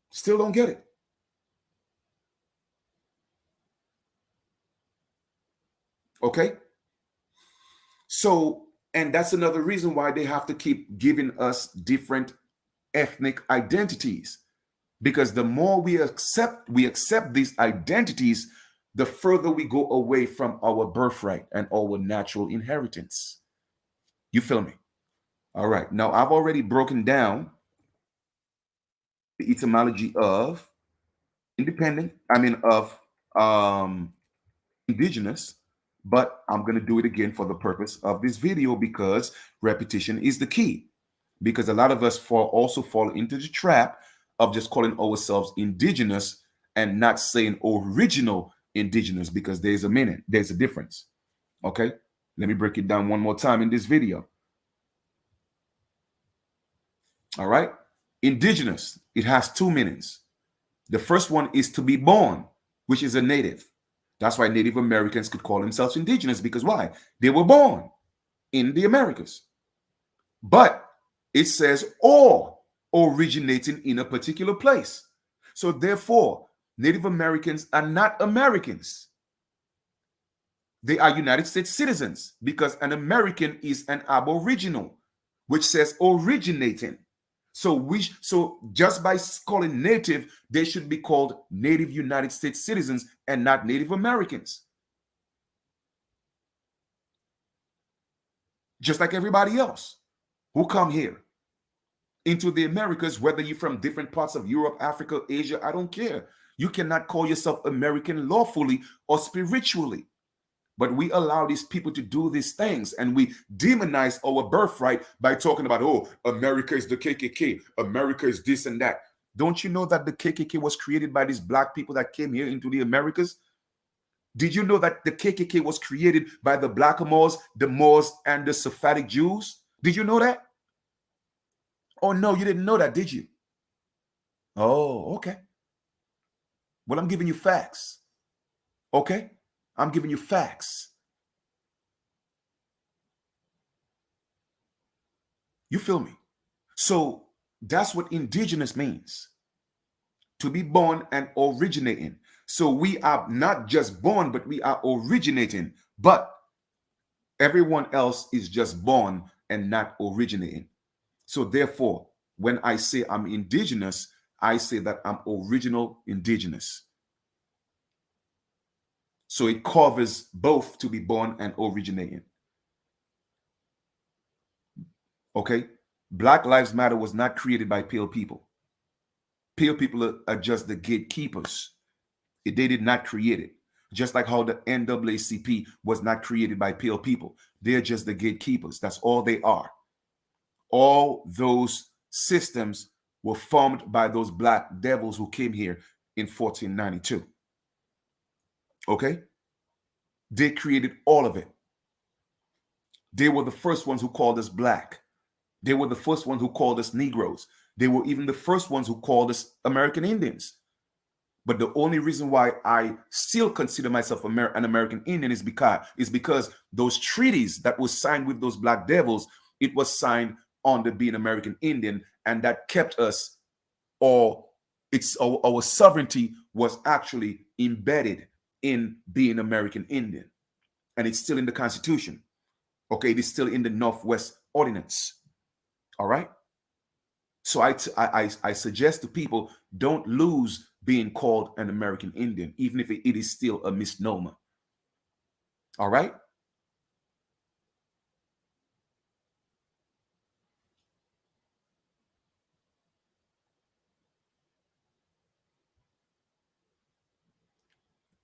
Still don't get it. Okay? So, and that's another reason why they have to keep giving us different ethnic identities. Because the more we accept these identities, the further we go away from our birthright and our natural inheritance. You feel me? All right. Now, I've already broken down the etymology of indigenous, but I'm going to do it again for the purpose of this video, because repetition is the key. Because a lot of us also fall into the trap of just calling ourselves indigenous and not saying original indigenous, because there's a meaning, there's a difference. Okay, let me break it down one more time in this video. All right, indigenous, it has two meanings. The first one is to be born, which is a native. That's why Native Americans could call themselves indigenous, because why? They were born in the Americas. But it says or originating in a particular place. So therefore, Native Americans are not Americans. They are United States citizens, because an American is an Aboriginal, which says originating. So just by calling native, they should be called Native United States citizens and not Native Americans. Just like everybody else who come here into the Americas, whether you're from different parts of Europe, Africa, Asia, I don't care. You cannot call yourself American lawfully or spiritually. But we allow these people to do these things, and we demonize our birthright by talking about, oh, America is the KKK. America is this and that. Don't you know that the KKK was created by these black people that came here into the Americas? Did you know that the KKK was created by the Blackamoors, the Moors, and the Sephardic Jews? Did you know that? Oh, no, you didn't know that, did you? Oh, okay. Well, I'm giving you facts. Okay? I'm giving you facts. You feel me? So that's what indigenous means. To be born and originating. So we are not just born, but we are originating. But everyone else is just born and not originating. So therefore, when I say I'm indigenous, I say that I'm original indigenous. So it covers both to be born and originating. Okay? Black Lives Matter was not created by pale people. Pale people are just the gatekeepers. They did not create it. Just like how the NAACP was not created by pale people. They're just the gatekeepers. That's all they are. All those systems were formed by those black devils who came here in 1492. Okay? They created all of it. They were the first ones who called us black. They were the first ones who called us Negroes. They were even the first ones who called us American Indians. But the only reason why I still consider myself an American Indian is because those treaties that were signed with those black devils, it was signed under being American Indian, and that kept us, or our sovereignty was actually embedded in being American Indian, and it's still in the Constitution. Okay, it is still in the Northwest Ordinance. All right. So I suggest to people, don't lose being called an American Indian, even if it is still a misnomer. All right.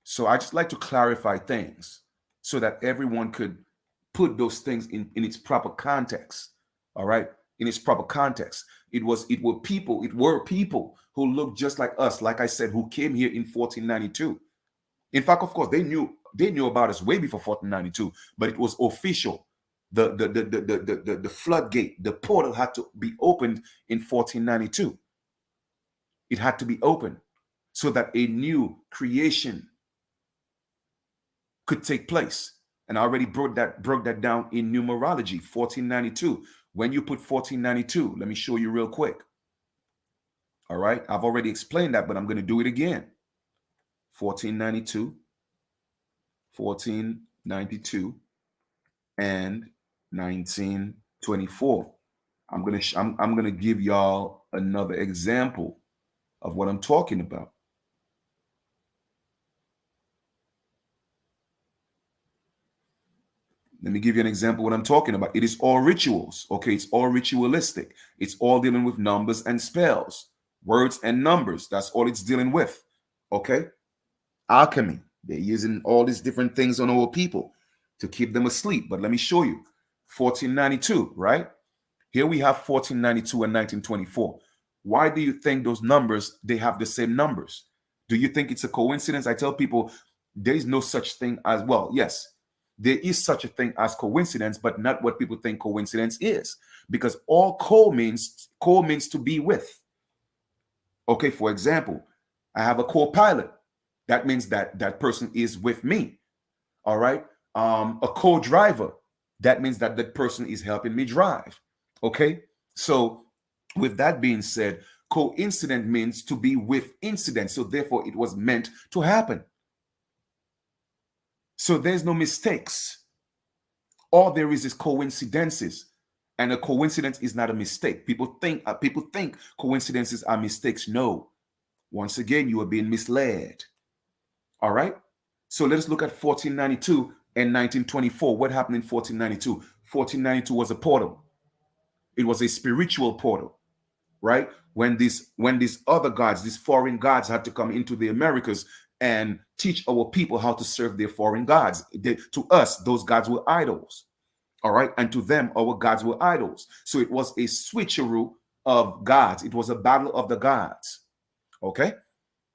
So I just like to clarify things so that everyone could put those things in its proper context. All right. In its proper context. It were people who looked just like us, like I said, who came here in 1492. In fact, of course, they knew about us way before 1492, but it was official. The floodgate, the portal had to be opened in 1492. It had to be opened so that a new creation could take place. And I already broke that down in numerology, 1492. When you put 1492, let me show you real quick. All right. I've already explained that, but I'm going to do it again. 1492, 1492, and 1924. I'm going to give y'all another example of what I'm talking about. Let me give you an example of what I'm talking about. It is all rituals. Okay, it's all ritualistic. It's all dealing with numbers and spells, words and numbers. That's all it's dealing with. Okay, alchemy. They're using all these different things on our people to keep them asleep. But let me show you. 1492, right? Here we have 1492 and 1924. Why do you think those numbers, they have the same numbers? Do you think it's a coincidence? I tell people there is no such thing as, well, yes, there is such a thing as coincidence, but not what people think coincidence is. Because all means to be with. Okay, for example, I have a co-pilot. That means that person is with me. All right. A co-driver. That means that person is helping me drive. Okay. So with that being said, coincident means to be with incident. So therefore it was meant to happen. So there's no mistakes. All there is coincidences. And a coincidence is not a mistake. People think coincidences are mistakes. No. Once again, you are being misled. All right. So let us look at 1492 and 1924. What happened in 1492? 1492 was a portal. It was a spiritual portal, right? When these other gods, these foreign gods, had to come into the Americas and teach our people how to serve their foreign gods. To us, those gods were idols. All right. And to them, our gods were idols. So it was a switcheroo of gods. It was a battle of the gods. Okay.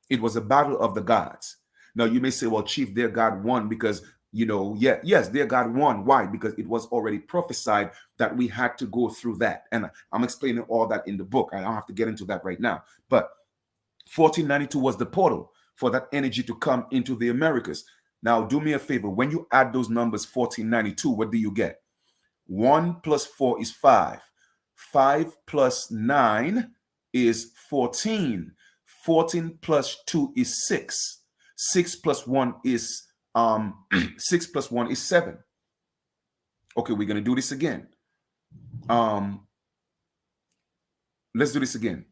It was a battle of the gods. Now you may say, well, Chief, their God won because, yes, their God won. Why? Because it was already prophesied that we had to go through that. And I'm explaining all that in the book. I don't have to get into that right now. But 1492 was the portal for that energy to come into the Americas. Now, do me a favor. When you add those numbers, 1492, what do you get? 1 plus 4 is 5. 5 plus 9 is 14. 14 plus 2 is 6. 6 plus 1 is 6 plus 1 is 7. Okay, we're gonna do this again. Let's do this again.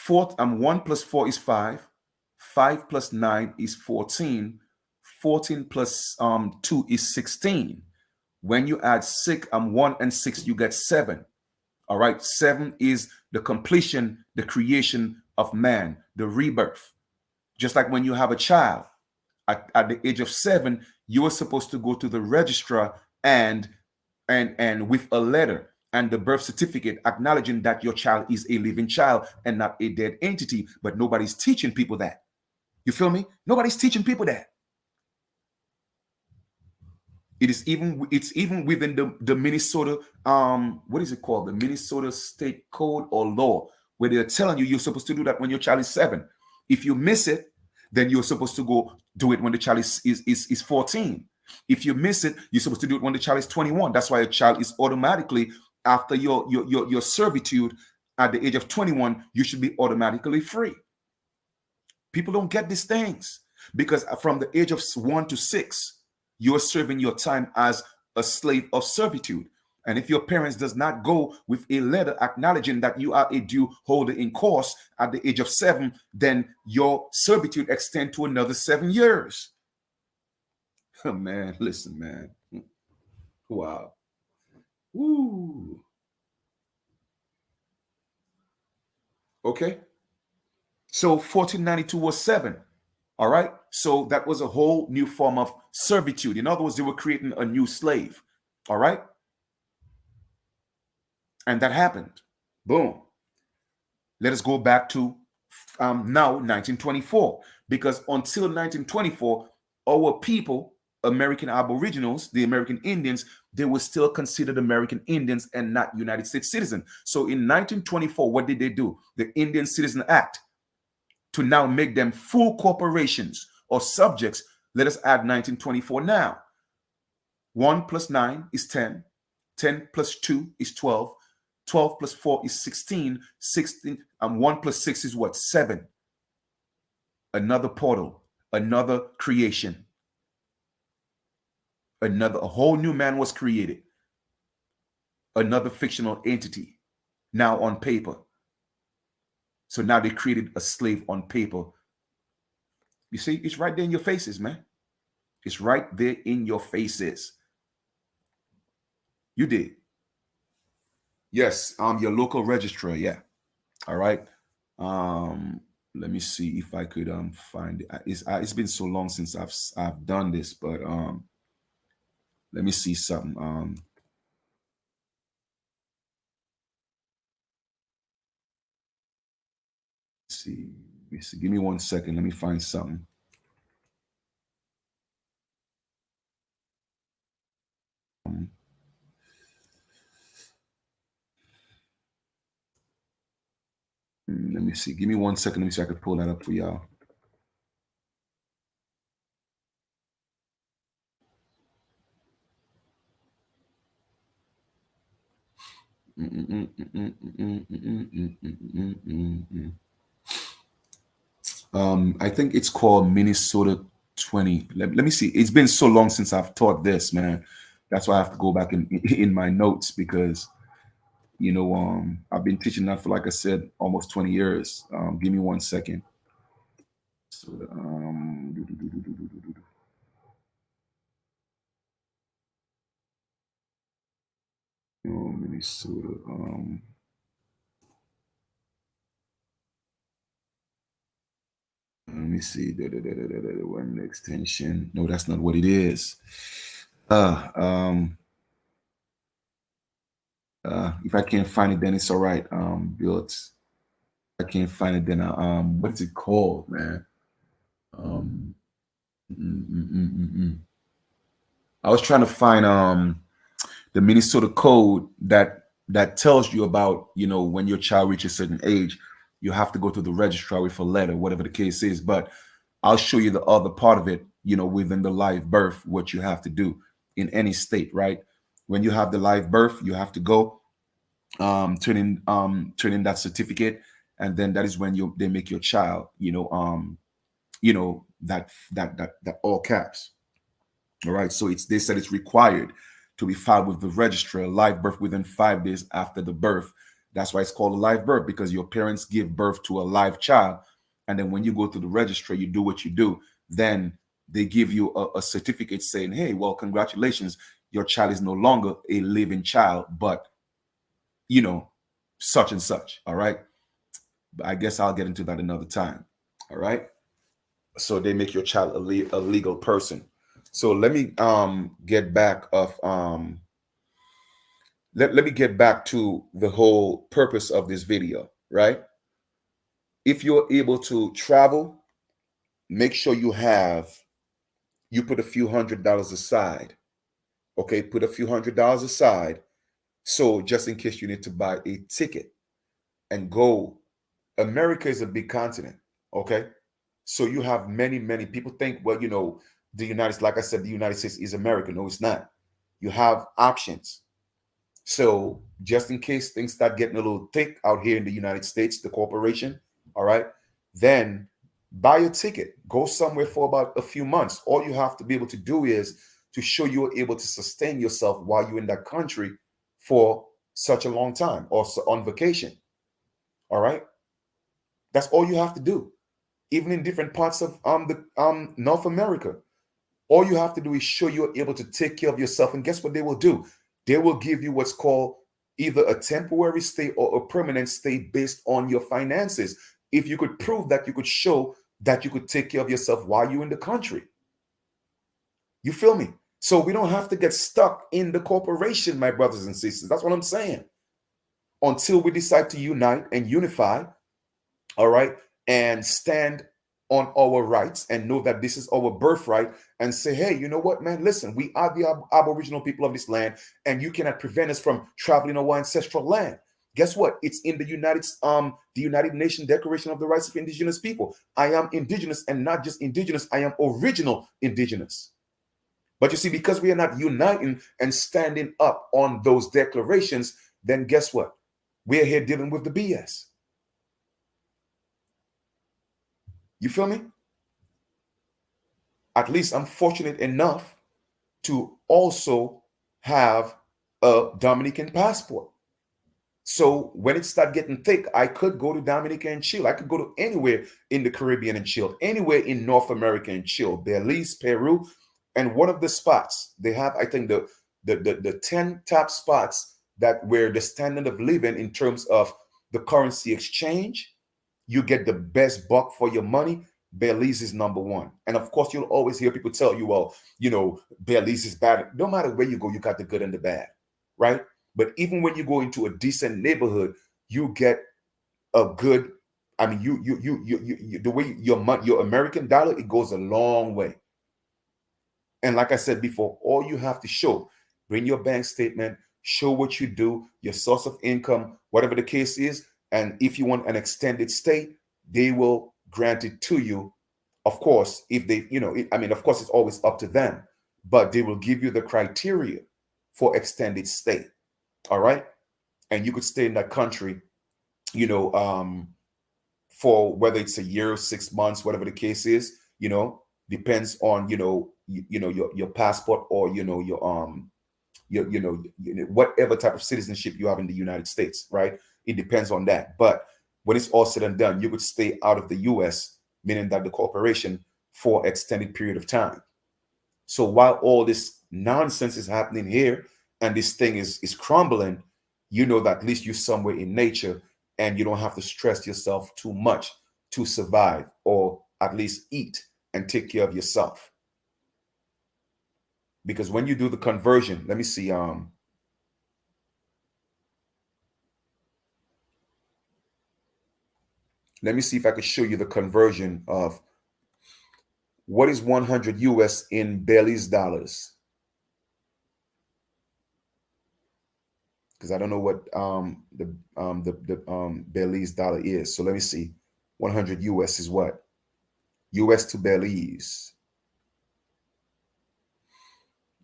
1 plus 4 is 5. 5 plus 9 is 14. 14 plus 2 is 16. When you add 1 and 6, you get 7. All right, 7 is the completion, the creation of man, the rebirth. Just like when you have a child, at the age of 7, you are supposed to go to the registrar and with a letter and the birth certificate acknowledging that your child is a living child and not a dead entity. But nobody's teaching people that. You feel me? Nobody's teaching people that. It's even within the Minnesota, what is it called? The Minnesota State Code or law, where they're telling you you're supposed to do that when your child is 7. If you miss it, then you're supposed to go do it when the child is 14. If you miss it, you're supposed to do it when the child is 21. That's why a child is automatically, after your servitude at the age of 21, you should be automatically free. People don't get these things because from the age of 1 to 6, you're serving your time as a slave of servitude. And if your parents does not go with a letter acknowledging that you are a due holder in course at the age of 7, then your servitude extends to another 7 years. Oh, man, listen, man. Wow. Woo. Okay. So 1492 was 7. All right. So that was a whole new form of servitude. In other words, they were creating a new slave. All right. And that happened. Boom. Let us go back to now 1924, because until 1924, our people, American Aboriginals, the American Indians, they were still considered American Indians and not United States citizens. So in 1924, what did they do? The Indian Citizen Act, to now make them full corporations or subjects. Let us add 1924 now. 1 plus 9 is 10. 10 plus 2 is 12. 12 plus 4 is 16. 16 and 1 plus 6 is what? 7. Another portal, another creation. A whole new man was created. Another fictional entity now on paper. So now they created a slave on paper. You see, it's right there in your faces, man. It's right there in your faces. You did. Yes, your local registrar, yeah. All right. Let me see if I could find it. It's been so long since I've done this, but let me see something. See. Give me 1 second. Let me find something. Let me see. Give me 1 second. Let me see if I can pull that up for y'all. I think it's called Minnesota 20. Let me see. It's been so long since I've taught this, man. That's why I have to go back in my notes, because you know, I've been teaching that for, like I said, almost 20 years. Give me 1 second. So, Minnesota. Let me see. One extension. No, that's not what it is. If I can't find it, then it's all right. Built. If I can't find it, then what's it called, man? I was trying to find the Minnesota code that tells you about, you know, when your child reaches a certain age, you have to go to the registrar with a letter, whatever the case is. But I'll show you the other part of it, within the live birth, what you have to do in any state, right? When you have the live birth, you have to go turn in that certificate, and then that is when they make your child, that all caps. All right. So they said it's required to be filed with the registrar, live birth within 5 days after the birth. That's why it's called a live birth, because your parents give birth to a live child. And then when you go to the registrar, you do what you do. Then they give you a certificate saying, hey, well, congratulations, your child is no longer a living child, but, such and such. All right. But I guess I'll get into that another time. All right. So they make your child a legal person. So let me get back let me get back to the whole purpose of this video, right? If you're able to travel, make sure you put a few $100s aside. Okay, put a few $100s aside. So just in case you need to buy a ticket and go. America is a big continent, okay? So you have many, many people think, well, like I said, the United States is America. No, it's not. You have options. So just in case things start getting a little thick out here in the United States, the corporation, all right, then buy a ticket, go somewhere for about a few months. All you have to be able to do is to show you're able to sustain yourself while you're in that country for such a long time, or on vacation. All right. That's all you have to do. Even in different parts of North America, all you have to do is show you're able to take care of yourself. And guess what they will do? They will give you what's called either a temporary stay or a permanent stay based on your finances. If you could prove that, you could show that you could take care of yourself while you're in the country. You feel me? So we don't have to get stuck in the corporation, my brothers and sisters. That's what I'm saying. Until we decide to unite and unify, all right, and stand on our rights and know that this is our birthright, and say, hey, you know what, man, listen, we are the Aboriginal people of this land, and you cannot prevent us from traveling our ancestral land. Guess what? It's in the United Nations Declaration of the Rights of Indigenous People. I am indigenous, and not just indigenous, I am original indigenous. But you see, because we are not uniting and standing up on those declarations, then guess what? We're here dealing with the BS. You feel me? At least I'm fortunate enough to also have a Dominican passport. So when it started getting thick, I could go to Dominica and chill. I could go to anywhere in the Caribbean and chill, anywhere in North America and chill, Belize, Peru. And one of the spots they have, I think the 10 top spots that where the standard of living in terms of the currency exchange, you get the best buck for your money. Belize is number one. And of course, you'll always hear people tell you, well, Belize is bad. No matter where you go, you got the good and the bad, right? But even when you go into a decent neighborhood, you get a good, I mean, the way your American dollar, it goes a long way. And like I said before, all you have to show, bring your bank statement, show what you do, your source of income, whatever the case is. And if you want an extended stay, they will grant it to you. Of course, if they, of course, it's always up to them, but they will give you the criteria for extended stay. All right. And you could stay in that country, for whether it's a year or 6 months, whatever the case is, depends on, your passport or, whatever type of citizenship you have in the United States, right? It depends on that. But when it's all said and done, you could stay out of the US, meaning that the corporation, for extended period of time. So while all this nonsense is happening here and this thing is crumbling, you know that at least you're somewhere in nature and you don't have to stress yourself too much to survive, or at least eat and take care of yourself. Because when you do the conversion, let me see, let me see if I could show you the conversion of what is 100 US in Belize dollars. because I don't know what Belize dollar is. So let me see. 100 US is what? US to Belize.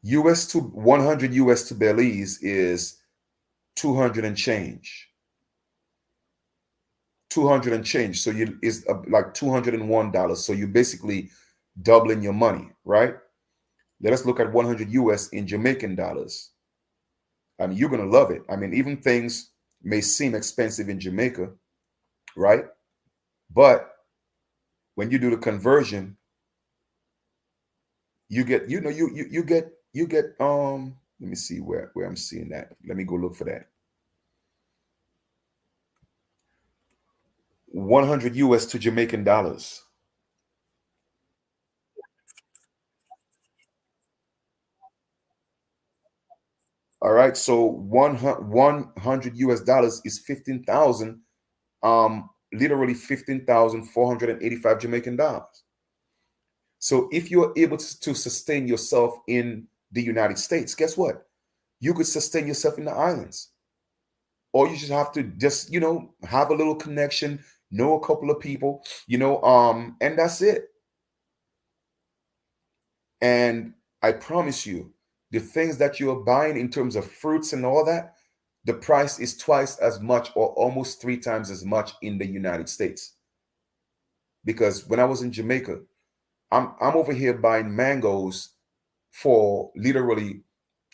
US to 100 US to Belize is 200 and change. 200 and change. So you is like $201. So you basically doubling your money, right? Let us look at 100 US in Jamaican dollars. I mean, you're gonna love it. I mean, even things may seem expensive in Jamaica, right? But when you do the conversion, you get, you get let me see where I'm seeing that. Let me go look for that. 100 US to Jamaican dollars. All right, so 100 US dollars is 15,000, literally 15,485 Jamaican dollars. So if you're able to sustain yourself in the United States, guess what? You could sustain yourself in the islands. Or you just have to just, have a little connection, know a couple of people, and that's it. And I promise you, the things that you're buying in terms of fruits and all that, the price is twice as much or almost 3 times as much in the United States. Because when I was in Jamaica, I'm over here buying mangoes for literally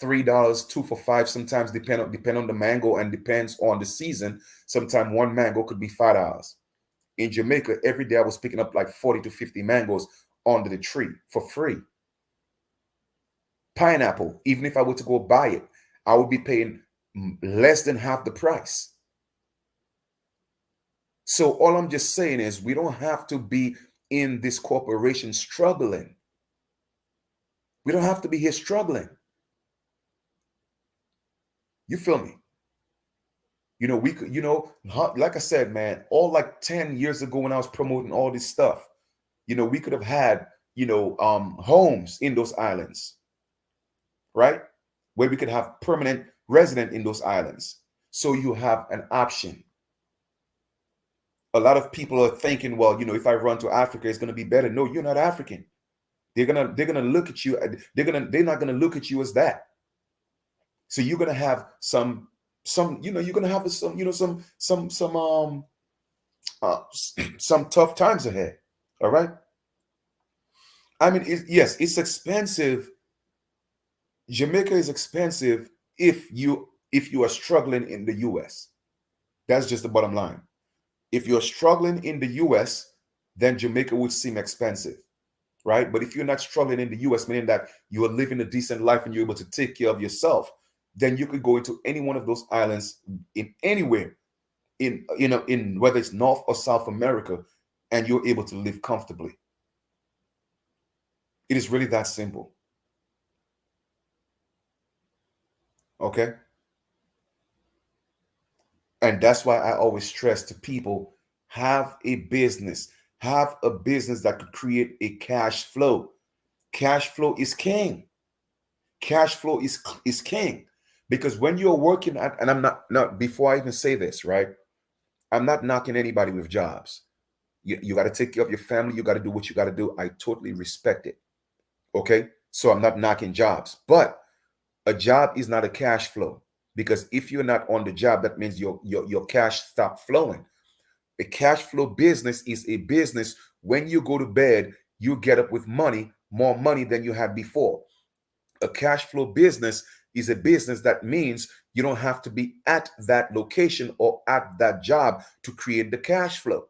$3, 2 for $5. Sometimes depend on the mango and depends on the season. Sometimes one mango could be $5. In Jamaica, every day I was picking up like 40 to 50 mangoes under the tree for free. Pineapple, even if I were to go buy it, I would be paying less than half the price. So all I'm just saying is we don't have to be in this corporation struggling. We don't have to be here struggling. You feel me? We could, like I said, man, all like 10 years ago when I was promoting all this stuff, we could have had, homes in those islands, right? Where we could have permanent resident in those islands. So you have an option. A lot of people are thinking, well, if I run to Africa, it's going to be better. No, you're not African. They're gonna look at you. They're not gonna look at you as that. So you're gonna have some, you're gonna have some tough times ahead. All right. I mean, yes, it's expensive. Jamaica is expensive if you are struggling in the US. That's just the bottom line. If you're struggling in the US, then Jamaica would seem expensive, right? But if you're not struggling in the US, meaning that you are living a decent life and you're able to take care of yourself, then you could go into any one of those islands in anywhere in whether it's North or South America, and you're able to live comfortably. It is really that simple. Okay. And that's why I always stress to people, have a business that could create a cash flow. Cash flow is king. Cash flow is king. Because when you're working at, and I'm not, before I even say this, right? I'm not knocking anybody with jobs. You got to take care of your family. You got to do what you got to do. I totally respect it. Okay. So I'm not knocking jobs, but a job is not a cash flow, because if you're not on the job, that means your cash stop flowing. A cash flow business is a business when you go to bed, you get up with money, more money than you had before. A cash flow business is a business that means you don't have to be at that location or at that job to create the cash flow.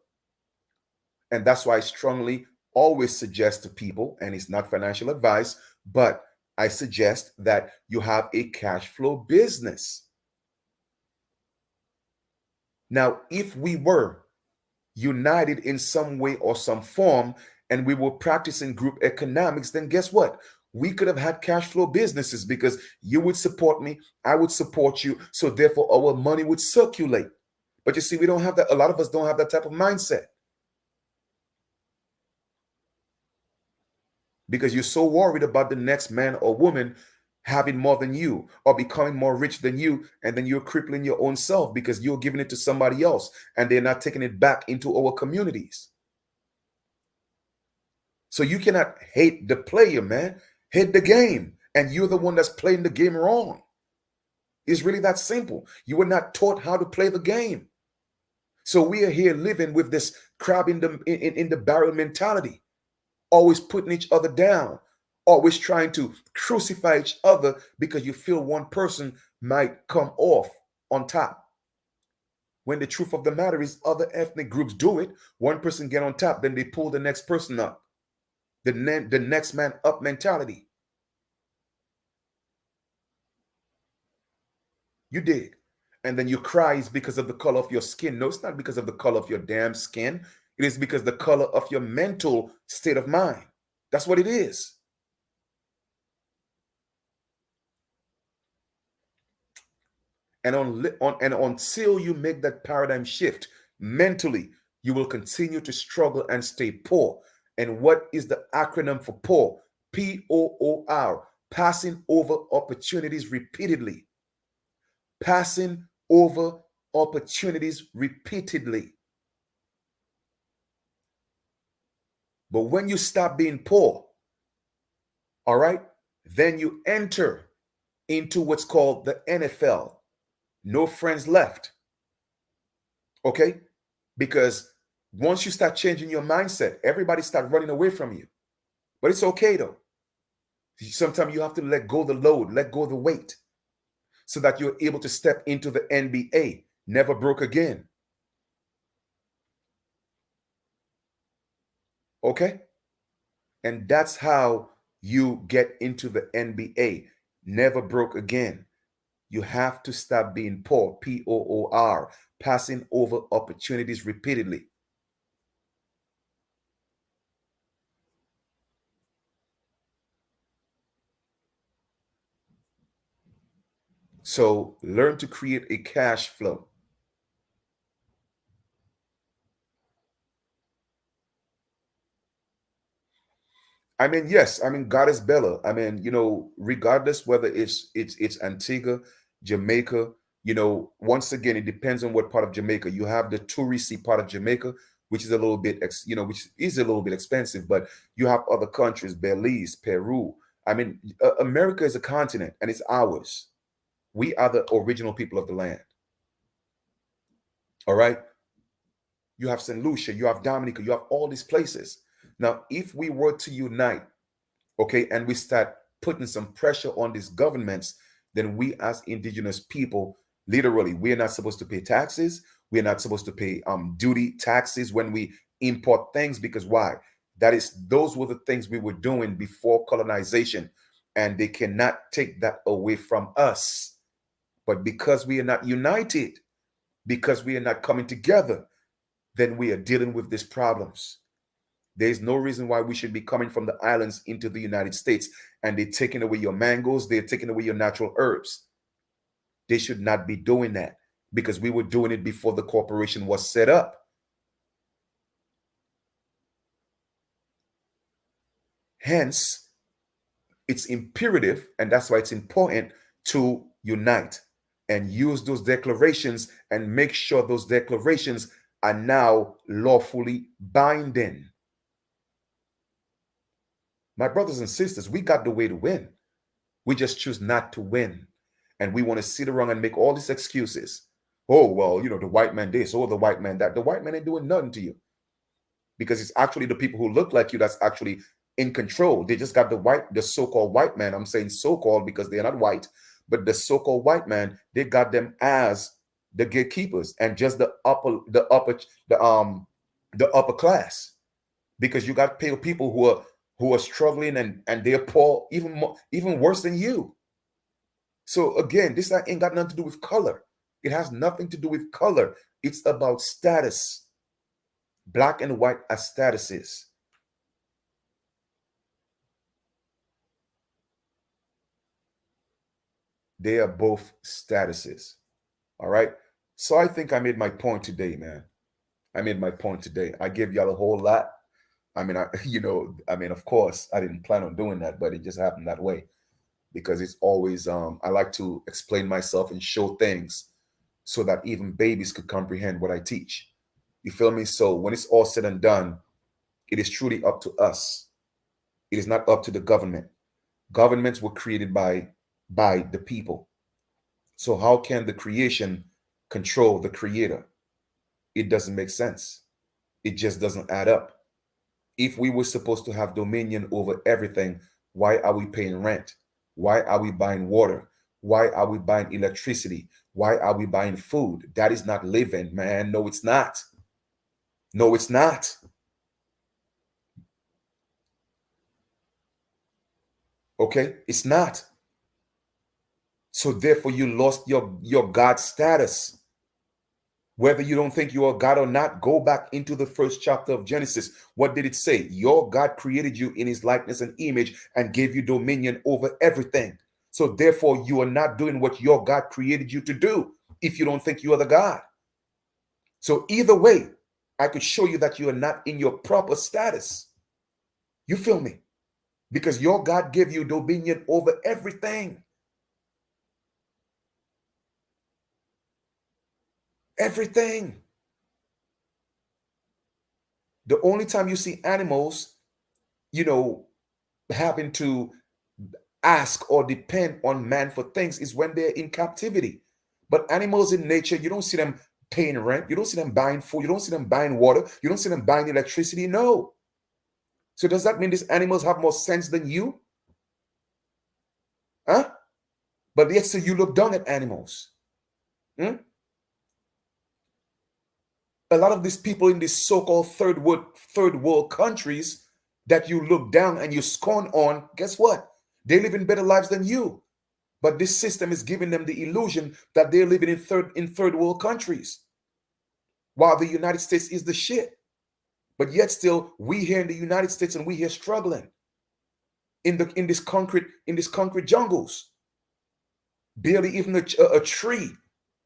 And that's why I strongly always suggest to people, and it's not financial advice, but I suggest that you have a cash flow business. Now, if we were united in some way or some form, and we were practicing group economics, then guess what? We could have had cash flow businesses, because you would support me, I would support you. So therefore, our money would circulate. But you see, we don't have that. A lot of us don't have that type of mindset, because you're so worried about the next man or woman having more than you or becoming more rich than you, and then you're crippling your own self because you're giving it to somebody else and they're not taking it back into our communities. So you cannot hate the player, man. Hate the game. And you're the one that's playing the game wrong. It's really that simple. You were not taught how to play the game. So we are here living with this crab in the barrel mentality, always putting each other down, always trying to crucify each other because you feel one person might come off on top. When the truth of the matter is other ethnic groups do it. One person get on top, then they pull the next person up. The next man up mentality. You dig? And then you cry is because of the color of your skin. No, it's not because of the color of your damn skin. It is because the color of your mental state of mind. That's what it is. And until you make that paradigm shift mentally, you will continue to struggle and stay poor. And what is the acronym for poor? POOR, passing over opportunities repeatedly. Passing over opportunities repeatedly. But when you stop being poor, all right, then you enter into what's called the NFL. No friends left. Okay? Because once you start changing your mindset, everybody start running away from you. But it's okay though. Sometimes you have to let go the load, let go the weight, so that you're able to step into the NBA. Never broke again. Okay? And that's how you get into the NBA. Never broke again. You have to stop being poor, POOR, passing over opportunities repeatedly. So learn to create a cash flow. I mean, yes, I mean, God is Bella. I mean, regardless whether it's Antigua, Jamaica, once again, it depends on what part of Jamaica. You have the touristy part of Jamaica, which is a little bit, which is a little bit expensive, but you have other countries, Belize, Peru. I mean, America is a continent and it's ours. We are the original people of the land. All right. You have St. Lucia, you have Dominica, you have all these places. Now, if we were to unite, okay, and we start putting some pressure on these governments, then we as indigenous people, literally, we're not supposed to pay taxes. We're not supposed to pay duty taxes when we import things, because why? Those were the things we were doing before colonization, and they cannot take that away from us. But because we are not united, because we are not coming together, then we are dealing with these problems. There's no reason why we should be coming from the islands into the United States and they're taking away your mangoes, they're taking away your natural herbs. They should not be doing that because we were doing it before the corporation was set up. Hence, it's imperative, and that's why it's important to unite and use those declarations and make sure those declarations are now lawfully binding. My brothers and sisters, we got the way to win. We just choose not to win. And we want to sit around and make all these excuses. Oh, well, the white man this, or the white man that. The white man ain't doing nothing to you. Because it's actually the people who look like you that's actually in control. They just got the so-called white man. I'm saying so-called because they're not white, but the so-called white man, they got them as the gatekeepers and just the upper class. Because you got people who are struggling and they're poor, even worse than you. So again, this ain't got nothing to do with color. It has nothing to do with color. It's about status. Black and white are statuses. They are both statuses. All right. So I think I made my point today, man. I made my point today. I gave y'all a whole lot. I mean, of course, I didn't plan on doing that, but it just happened that way. because it's always I like to explain myself and show things so that even babies could comprehend what I teach. You feel me? So when it's all said and done, it is truly up to us. It is not up to the government. Governments were created by the people. So how can the creation control the creator? It doesn't make sense. It just doesn't add up. If we were supposed to have dominion over everything, why are we paying rent? Why are we buying water? Why are we buying electricity? Why are we buying food? That is not living, man. No, it's not. No, it's not. Okay? It's not. So therefore, you lost your God status. Whether you don't think you are God or not, go back into the first chapter of Genesis. What did it say? Your God created you in his likeness and image and gave you dominion over everything. So therefore, you are not doing what your God created you to do if you don't think you are the God. So either way, I could show you that you are not in your proper status. You feel me? Because your God gave you dominion over everything. Everything. The only time you see animals, having to ask or depend on man for things is when they're in captivity. But animals in nature, you don't see them paying rent. You don't see them buying food. You don't see them buying water. You don't see them buying electricity. No. So does that mean these animals have more sense than you? Huh? But yet, so you look down at animals. Hmm? A lot of these people in these so-called third world countries that you look down and you scorn on, guess what? They live in better lives than you. But this system is giving them the illusion that they're living in third world countries, while the United States is the shit. But yet still, we here in the United States and we here struggling in this concrete jungles. Barely even a tree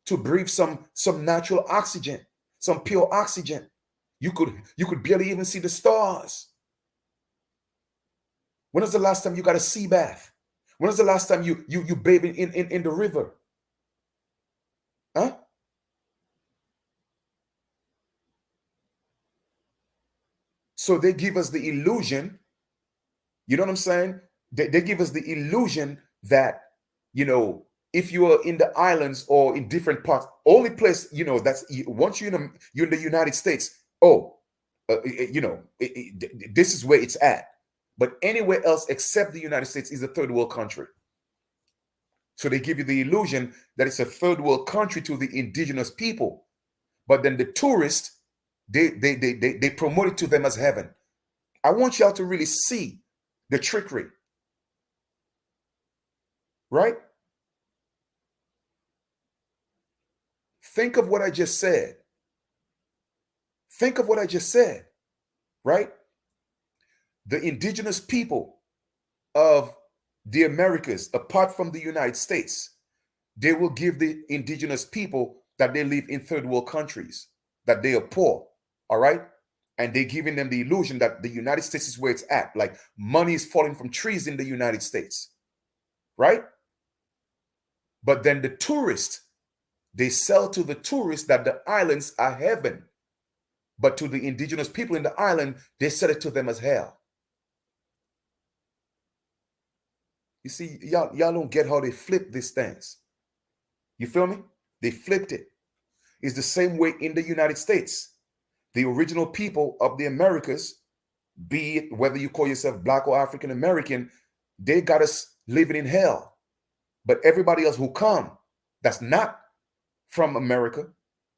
to breathe some natural oxygen, some pure oxygen. You could barely even see the stars. When was the last time you got a sea bath? When was the last time you bathed in the river? Huh? So they give us the illusion, you know what I'm saying? They give us the illusion that, if you are in the islands or in different parts, only place, that's once you're in the United States, this is where it's at. But anywhere else except the United States is a third world country. So they give you the illusion that it's a third world country to the indigenous people. But then the tourists, they promote it to them as heaven. I want y'all to really see the trickery. Right? Think of what I just said. Think of what I just said. Right? The indigenous people of the Americas, apart from the United States, they will give the indigenous people that they live in third world countries, that they are poor, all right? And they're giving them the illusion that the United States is where it's at, like money is falling from trees in the United States, right? But then the tourists, they sell to the tourists that the islands are heaven. But to the indigenous people in the island, they sell it to them as hell. You see, y'all don't get how they flip these things. You feel me? They flipped it. It's the same way in the United States. The original people of the Americas, be it whether you call yourself Black or African American, they got us living in hell. But everybody else who come, that's not from America,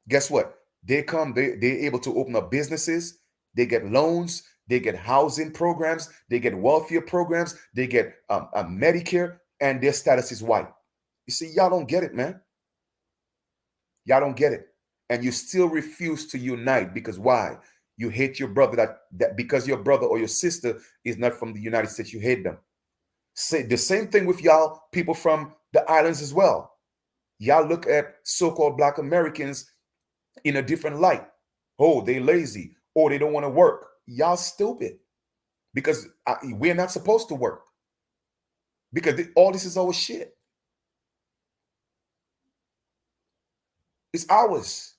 guess what? They come, they're able to open up businesses, they get loans, they get housing programs, they get welfare programs, they get Medicare, and their status is white. You see, y'all don't get it, man. Y'all don't get it. And you still refuse to unite because why? You hate your brother, that because your brother or your sister is not from the United States, you hate them. Say the same thing with y'all people from the islands as well. Y'all look at so-called Black Americans in a different light. Oh, they lazy. Or they don't want to work. Y'all stupid because we're not supposed to work. because all this is our shit. It's ours.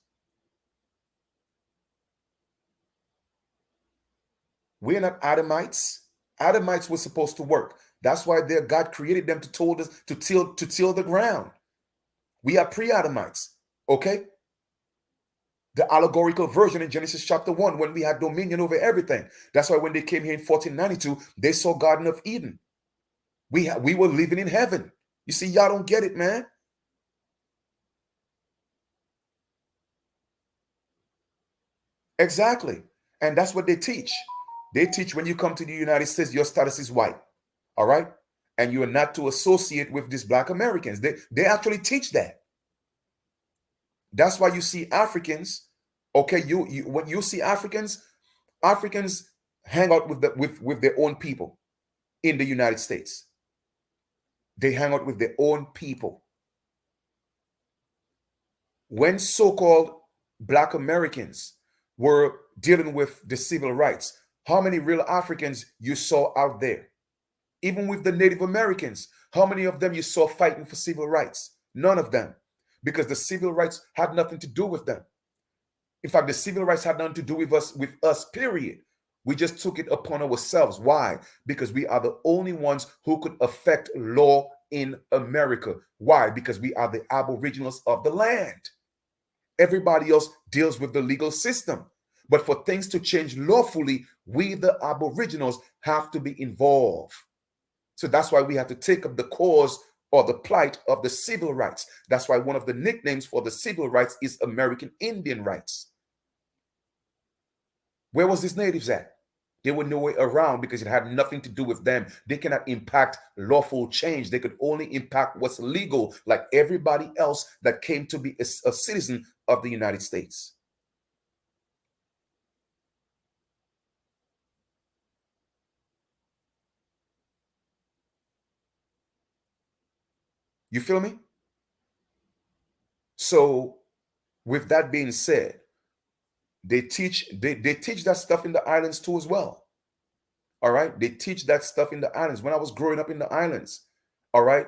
We're not Adamites. Adamites were supposed to work. That's why God created them to told us to till the ground. We are pre-Adamites. Okay? The allegorical version in Genesis chapter 1, when we had dominion over everything. That's why when they came here in 1492, they saw Garden of Eden. We were living in heaven. You see, y'all don't get it, man. Exactly. And that's what they teach. They teach when you come to the United States, your status is white. All right? And you are not to associate with these black Americans. They actually teach that. That's why you see Africans, okay, when you see Africans hang out with their own people in the United States. They hang out with their own people. When so-called black Americans were dealing with the civil rights, how many real Africans you saw out there? Even with the Native Americans, how many of them you saw fighting for civil rights? None of them, because the civil rights had nothing to do with them. In fact, the civil rights had nothing to do with us, period. We just took it upon ourselves. Why? Because we are the only ones who could affect law in America. Why? Because we are the aboriginals of the land. Everybody else deals with the legal system. But for things to change lawfully, we, the aboriginals, have to be involved. So that's why we have to take up the cause or the plight of the civil rights. That's why one of the nicknames for the civil rights is American Indian rights. Where was these natives at? They were nowhere around because it had nothing to do with them. They cannot impact lawful change. They could only impact what's legal, like everybody else that came to be a citizen of the United States. You feel me? So with that being said, they teach that stuff in the islands too as well. All right. They teach that stuff in the islands. When I was growing up in the islands, all right,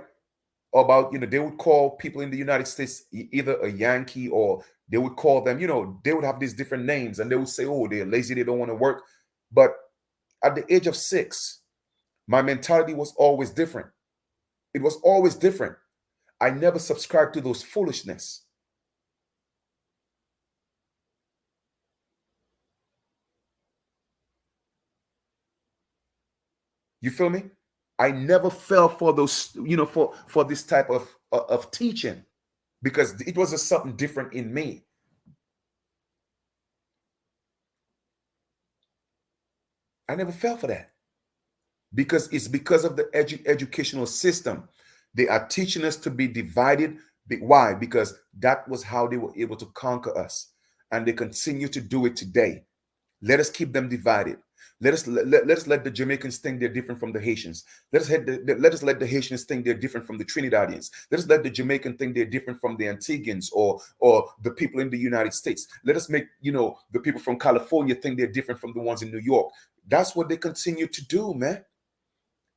about, they would call people in the United States either a Yankee, or they would call them, they would have these different names, and they would say, oh, they're lazy, they don't want to work. But at the age of 6, my mentality was always different. It was always different. I never subscribed to those foolishness. You feel me? I never fell for those, for this type of teaching, because it was something different in me. I never fell for that, because it's because of the educational system. They are teaching us to be divided. Why? Because that was how they were able to conquer us, and they continue to do it today. Let us keep them divided. Let us let the Jamaicans think they're different from the Haitians. Let us let the Haitians think they're different from the Trinidadians. Let us let the Jamaican think they're different from the Antiguans or the people in the United States. Let us make the people from California think they're different from the ones in New York. That's what they continue to do, man.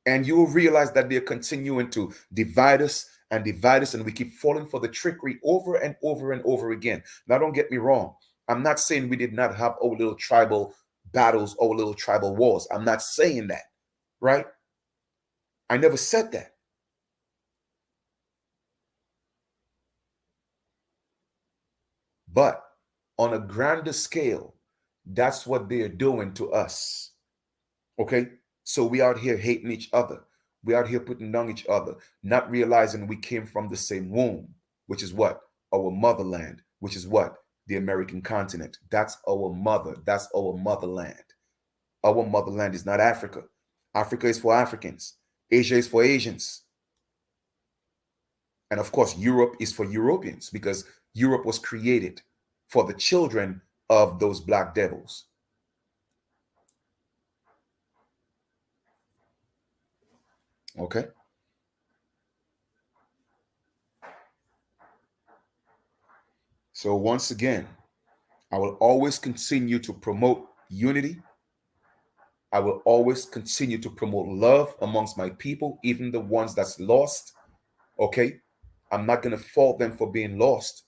And you will realize that they're continuing to divide us, and we keep falling for the trickery over and over and over again. Now, don't get me wrong. I'm not saying we did not have our little tribal battles, our little tribal wars. I'm not saying that, right? I never said that. But on a grander scale, that's what they're doing to us. Okay? So we out here hating each other. We out here putting down each other, not realizing we came from the same womb, which is what? Our motherland, which is what? The American continent. That's our mother. That's our motherland. Our motherland is not Africa. Africa is for Africans. Asia is for Asians. And of course, Europe is for Europeans, because Europe was created for the children of those black devils. Okay? So once again, I will always continue to promote unity. I will always continue to promote love amongst my people, even the ones that's lost. Okay. I'm not going to fault them for being lost.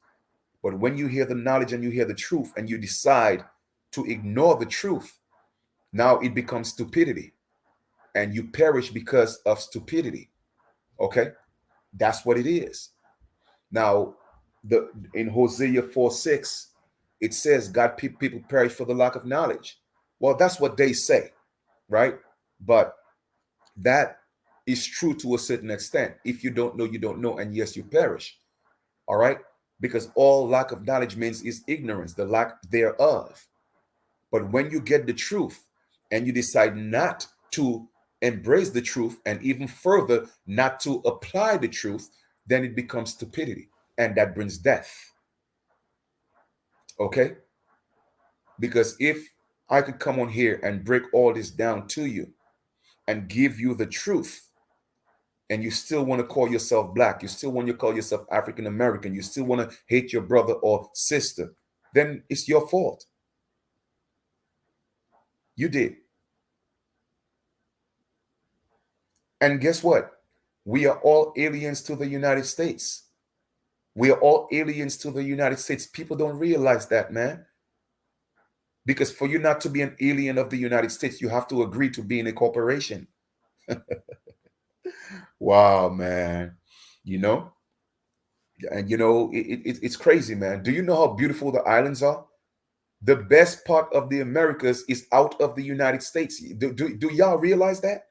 But when you hear the knowledge and you hear the truth and you decide to ignore the truth, now it becomes stupidity and you perish because of stupidity. Okay. That's what it is. Now, in Hosea 4:6, it says, God, people perish for the lack of knowledge. Well, that's what they say, right? But that is true to a certain extent. If you don't know, you don't know. And yes, you perish. All right. Because all lack of knowledge means is ignorance, the lack thereof. But when you get the truth and you decide not to embrace the truth and even further not to apply the truth, then it becomes stupidity and that brings death. Okay? Because if I could come on here and break all this down to you and give you the truth, and you still want to call yourself black, you still want to call yourself African American, you still want to hate your brother or sister, then it's your fault. You did. And guess what? We are all aliens to the United States. We are all aliens to the United States. People don't realize that, man. Because for you not to be an alien of the United States, you have to agree to be in a corporation. Wow, man. You know? And you know, it's crazy, man. Do you know how beautiful the islands are? The best part of the Americas is out of the United States. Do y'all realize that?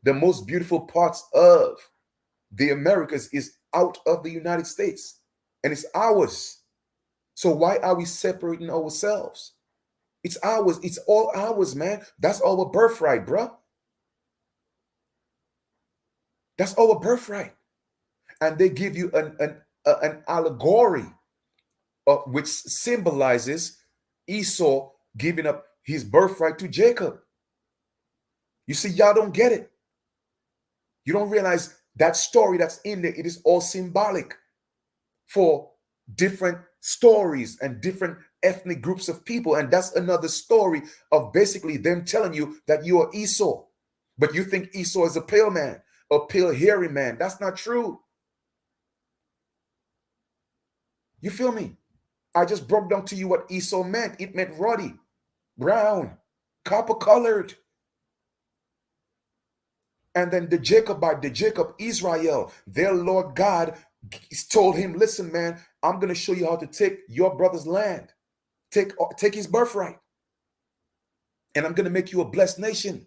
The most beautiful parts of the Americas is out of the United States. And it's ours. So why are we separating ourselves? It's ours. It's all ours, man. That's our birthright, bro. That's our birthright. And they give you an allegory of which symbolizes Esau giving up his birthright to Jacob. You see, y'all don't get it. You don't realize that story that's in there. It is all symbolic for different stories and different ethnic groups of people. And that's another story of basically them telling you that you are Esau. But you think Esau is a pale man, a pale hairy man. That's not true. You feel me? I just broke down to you what Esau meant. It meant ruddy, brown, copper colored. And then the Jacob, Israel, their Lord God told him, listen, man, I'm going to show you how to take your brother's land. Take his birthright. And I'm going to make you a blessed nation.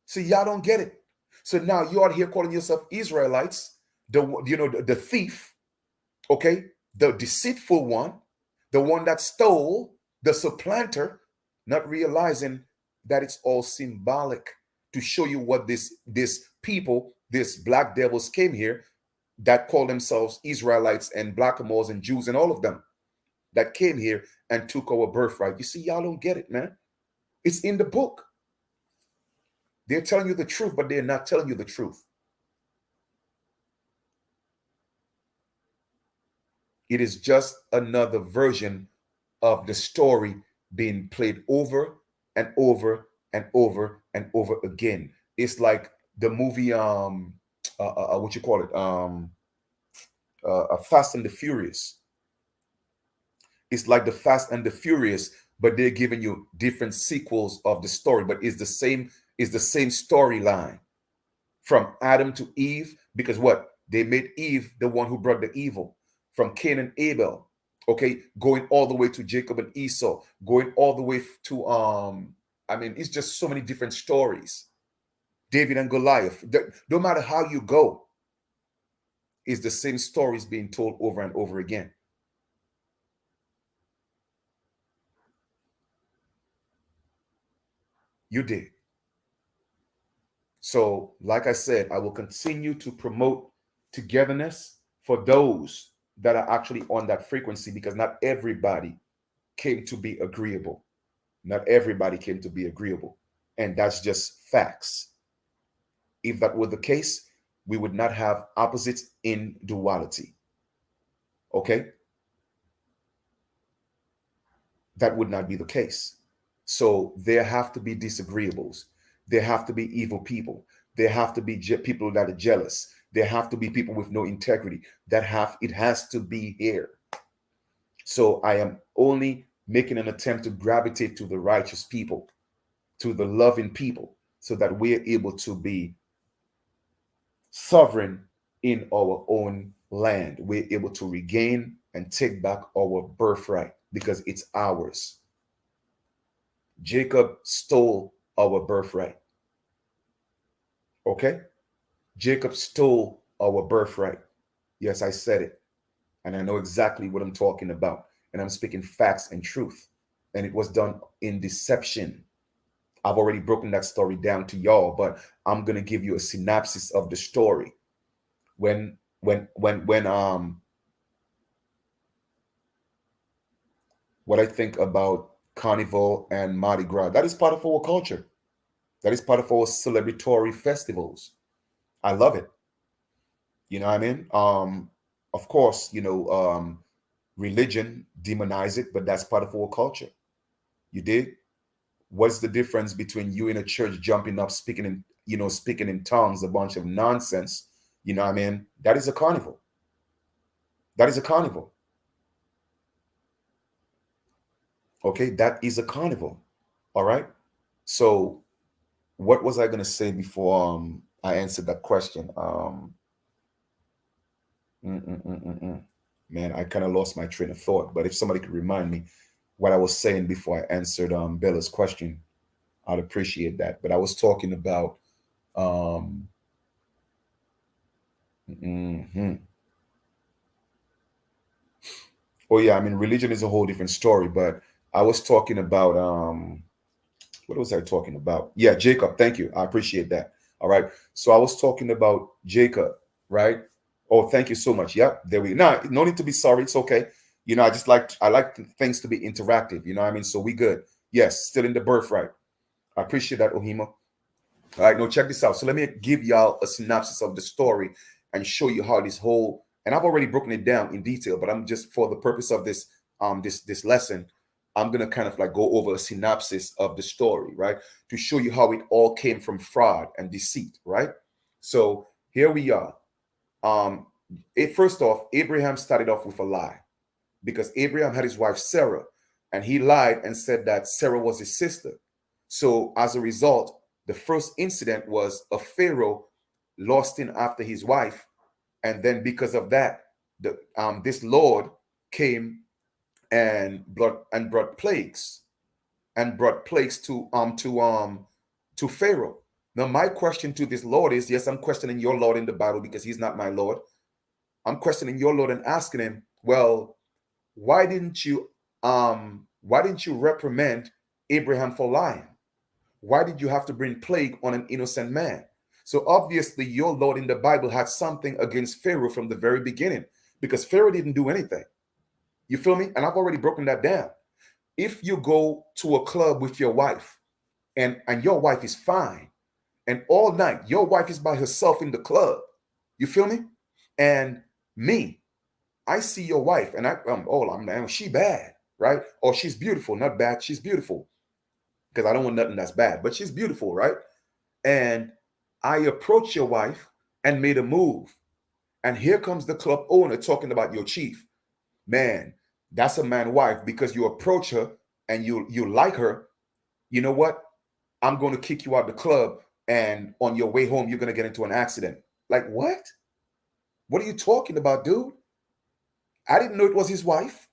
See, y'all don't get it. So now you're out here calling yourself Israelites, the thief, okay, the deceitful one, the one that stole, the supplanter, not realizing that it's all symbolic to show you what this people, this black devils came here that call themselves Israelites and blackamoors and Jews and all of them that came here and took our birthright. You see, y'all don't get it, man. It's in the book. They're telling you the truth, but they're not telling you the truth. It is just another version of the story being played over and over and over and over again. It's like the movie, what you call it, Fast and the Furious. It's like the Fast and the Furious, but they're giving you different sequels of the story, but it's the same storyline from Adam to Eve, because what? They made Eve the one who brought the evil. From Cain and Abel, okay, going all the way to Jacob and Esau, going all the way to it's just so many different stories. David and Goliath. No matter how you go, it's the same stories being told over and over again. You did. So, like I said, I will continue to promote togetherness for those that are actually on that frequency, because not everybody came to be agreeable. Not everybody came to be agreeable. And that's just facts. If that were the case, we would not have opposites in duality. Okay? That would not be the case. So there have to be disagreeables. There have to be evil people. There have to be people that are jealous. There have to be people with no integrity. It has to be here. So I am only making an attempt to gravitate to the righteous people, to the loving people, so that we're able to be sovereign in our own land. We're able to regain and take back our birthright because it's ours. Jacob stole our birthright. Okay? Jacob stole our birthright. Yes, I said it. And I know exactly what I'm talking about. And I'm speaking facts and truth. And it was done in deception. I've already broken that story down to y'all, but I'm gonna give you a synopsis of the story. When what I think about Carnival and Mardi Gras, that is part of our culture. That is part of our celebratory festivals. I love it. You know what I mean? Of course, religion demonize it, but that's part of our culture. You did? What's the difference between you in a church jumping up, speaking in tongues, a bunch of nonsense? You know what I mean? That is a carnival. That is a carnival. Okay, that is a carnival. All right. So what was I going to say before I answered that question? Man, I kind of lost my train of thought. But if somebody could remind me what I was saying before I answered Bella's question, I'd appreciate that. But I was talking about oh yeah, I mean religion is a whole different story, but I was talking about what was I talking about? Yeah, Jacob. Thank you. I appreciate that. All right. So I was talking about Jacob, right? Oh, thank you so much. Yep, there we go. No need to be sorry. It's okay. I like things to be interactive. You know what I mean? So we good. Yes, still in the birthright. I appreciate that, Ohima. All right, now check this out. So let me give y'all a synopsis of the story and show you how this whole, and I've already broken it down in detail, but I'm just for the purpose of this lesson, I'm gonna kind of like go over a synopsis of the story, right? To show you how it all came from fraud and deceit, right? So here we are. First off, Abraham started off with a lie because Abraham had his wife Sarah, and he lied and said that Sarah was his sister. So as a result, the first incident was a Pharaoh lusting after his wife, and then because of that, this Lord came and brought plagues to Pharaoh. Now, my question to this Lord is, yes, I'm questioning your Lord in the Bible because he's not my Lord. I'm questioning your Lord and asking him, well, why didn't you reprimand Abraham for lying? Why did you have to bring plague on an innocent man? So obviously your Lord in the Bible had something against Pharaoh from the very beginning because Pharaoh didn't do anything. You feel me? And I've already broken that down. If you go to a club with your wife and your wife is fine, and all night your wife is by herself in the club, you feel me? And me, I see your wife and she bad, right? Or she's beautiful, not bad, she's beautiful. Because I don't want nothing that's bad, but she's beautiful, right? And I approach your wife and made a move. And here comes the club owner talking about your chief. Man, that's a man wife because you approach her and you like her. You know what? I'm going to kick you out the club, and on your way home, you're going to get into an accident. Like, what? What are you talking about, dude? I didn't know it was his wife.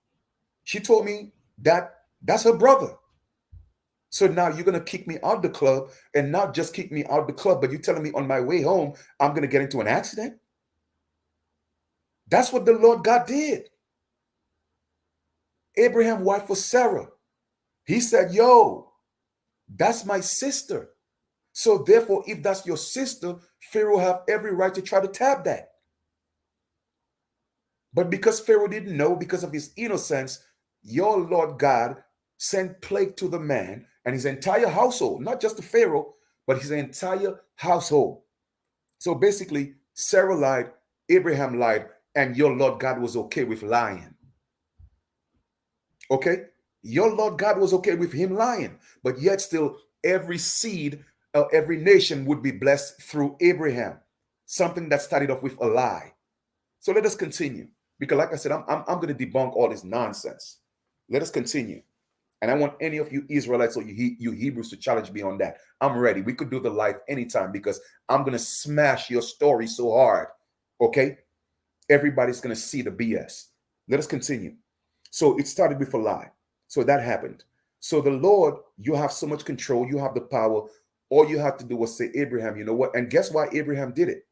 She told me that that's her brother. So now you're going to kick me out the club, and not just kick me out the club, but you're telling me on my way home, I'm going to get into an accident? That's what the Lord God did. Abraham's wife was Sarah. He said, yo, that's my sister. So therefore, if that's your sister, Pharaoh have every right to try to tap that. But because Pharaoh didn't know, because of his innocence, your Lord God sent plague to the man and his entire household, not just the Pharaoh, but his entire household. So basically, Sarah lied, Abraham lied, and your Lord God was okay with lying. Okay? Your Lord God was okay with him lying, but yet still every seed, every nation would be blessed through Abraham. Something that started off with a lie. So let us continue. Because like I said, I'm going to debunk all this nonsense. Let us continue. And I want any of you Israelites or you Hebrews to challenge me on that. I'm ready. We could do the live anytime because I'm going to smash your story so hard. Okay? Everybody's going to see the BS. Let us continue. So it started with a lie. So that happened. So the Lord, you have so much control. You have the power. All you have to do was say, Abraham, you know what? And guess why Abraham did it?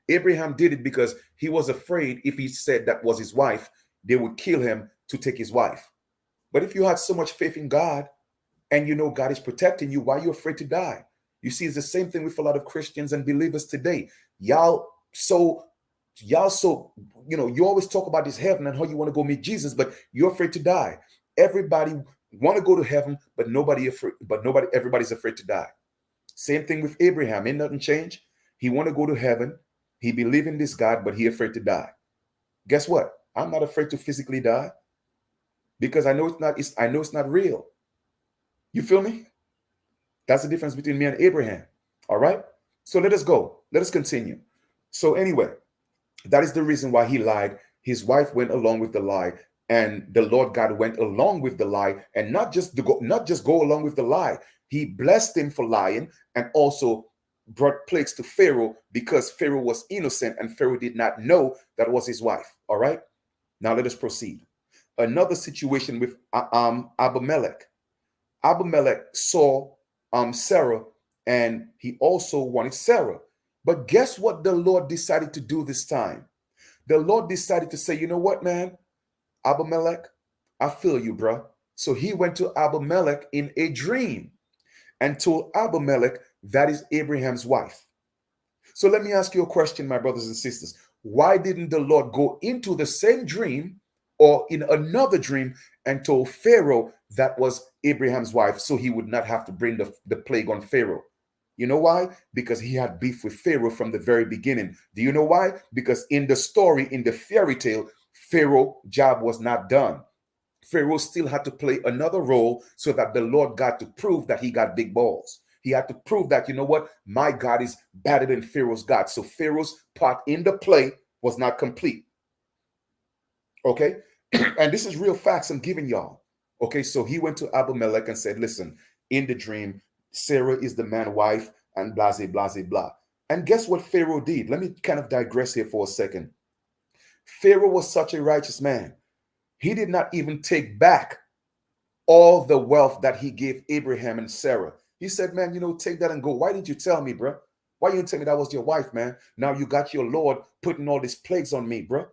Abraham did it because he was afraid if he said that was his wife, they would kill him to take his wife. But if you had so much faith in God and you know God is protecting you, why are you afraid to die? You see, it's the same thing with a lot of Christians and believers today. Y'all so, you always talk about this heaven and how you want to go meet Jesus, but you're afraid to die. Everybody want to go to heaven, but everybody's afraid to die. Same thing with Abraham. Ain't nothing changed. He want to go to heaven. He believe in this God, but he afraid to die. Guess what? I'm not afraid to physically die because I know it's not real. You feel me? That's the difference between me and Abraham. All right. So let us go. Let us continue. So anyway, that is the reason why he lied. His wife went along with the lie, and the Lord God went along with the lie, and not just go along with the lie. He blessed him for lying, and also brought plagues to Pharaoh because Pharaoh was innocent and Pharaoh did not know that was his wife. All right. Now let us proceed. Another situation with Abimelech. Abimelech saw Sarah, and he also wanted Sarah. But guess what the Lord decided to do this time? The Lord decided to say, you know what, man? Abimelech, I feel you, bro. So he went to Abimelech in a dream and told Abimelech that is Abraham's wife. So let me ask you a question, my brothers and sisters. Why didn't the Lord go into the same dream or in another dream and told Pharaoh that was Abraham's wife so he would not have to bring the plague on Pharaoh? You know why? Because he had beef with Pharaoh from the very beginning. Do you know why? Because in the story, in the fairy tale, Pharaoh's job was not done. Pharaoh still had to play another role so that the Lord got to prove that he got big balls. He had to prove that, you know what, my God is better than Pharaoh's God. So Pharaoh's part in the play was not complete. Okay? And this is real facts I'm giving y'all. Okay, so he went to Abimelech and said, listen, in the dream, Sarah is the man's wife and blah, blah, blah, blah. And guess what Pharaoh did? Let me kind of digress here for a second. Pharaoh was such a righteous man. He did not even take back all the wealth that he gave Abraham and Sarah. He said, man, take that and go. Why didn't you tell me, bro? Why you didn't tell me that was your wife, man? Now you got your Lord putting all these plagues on me, bro.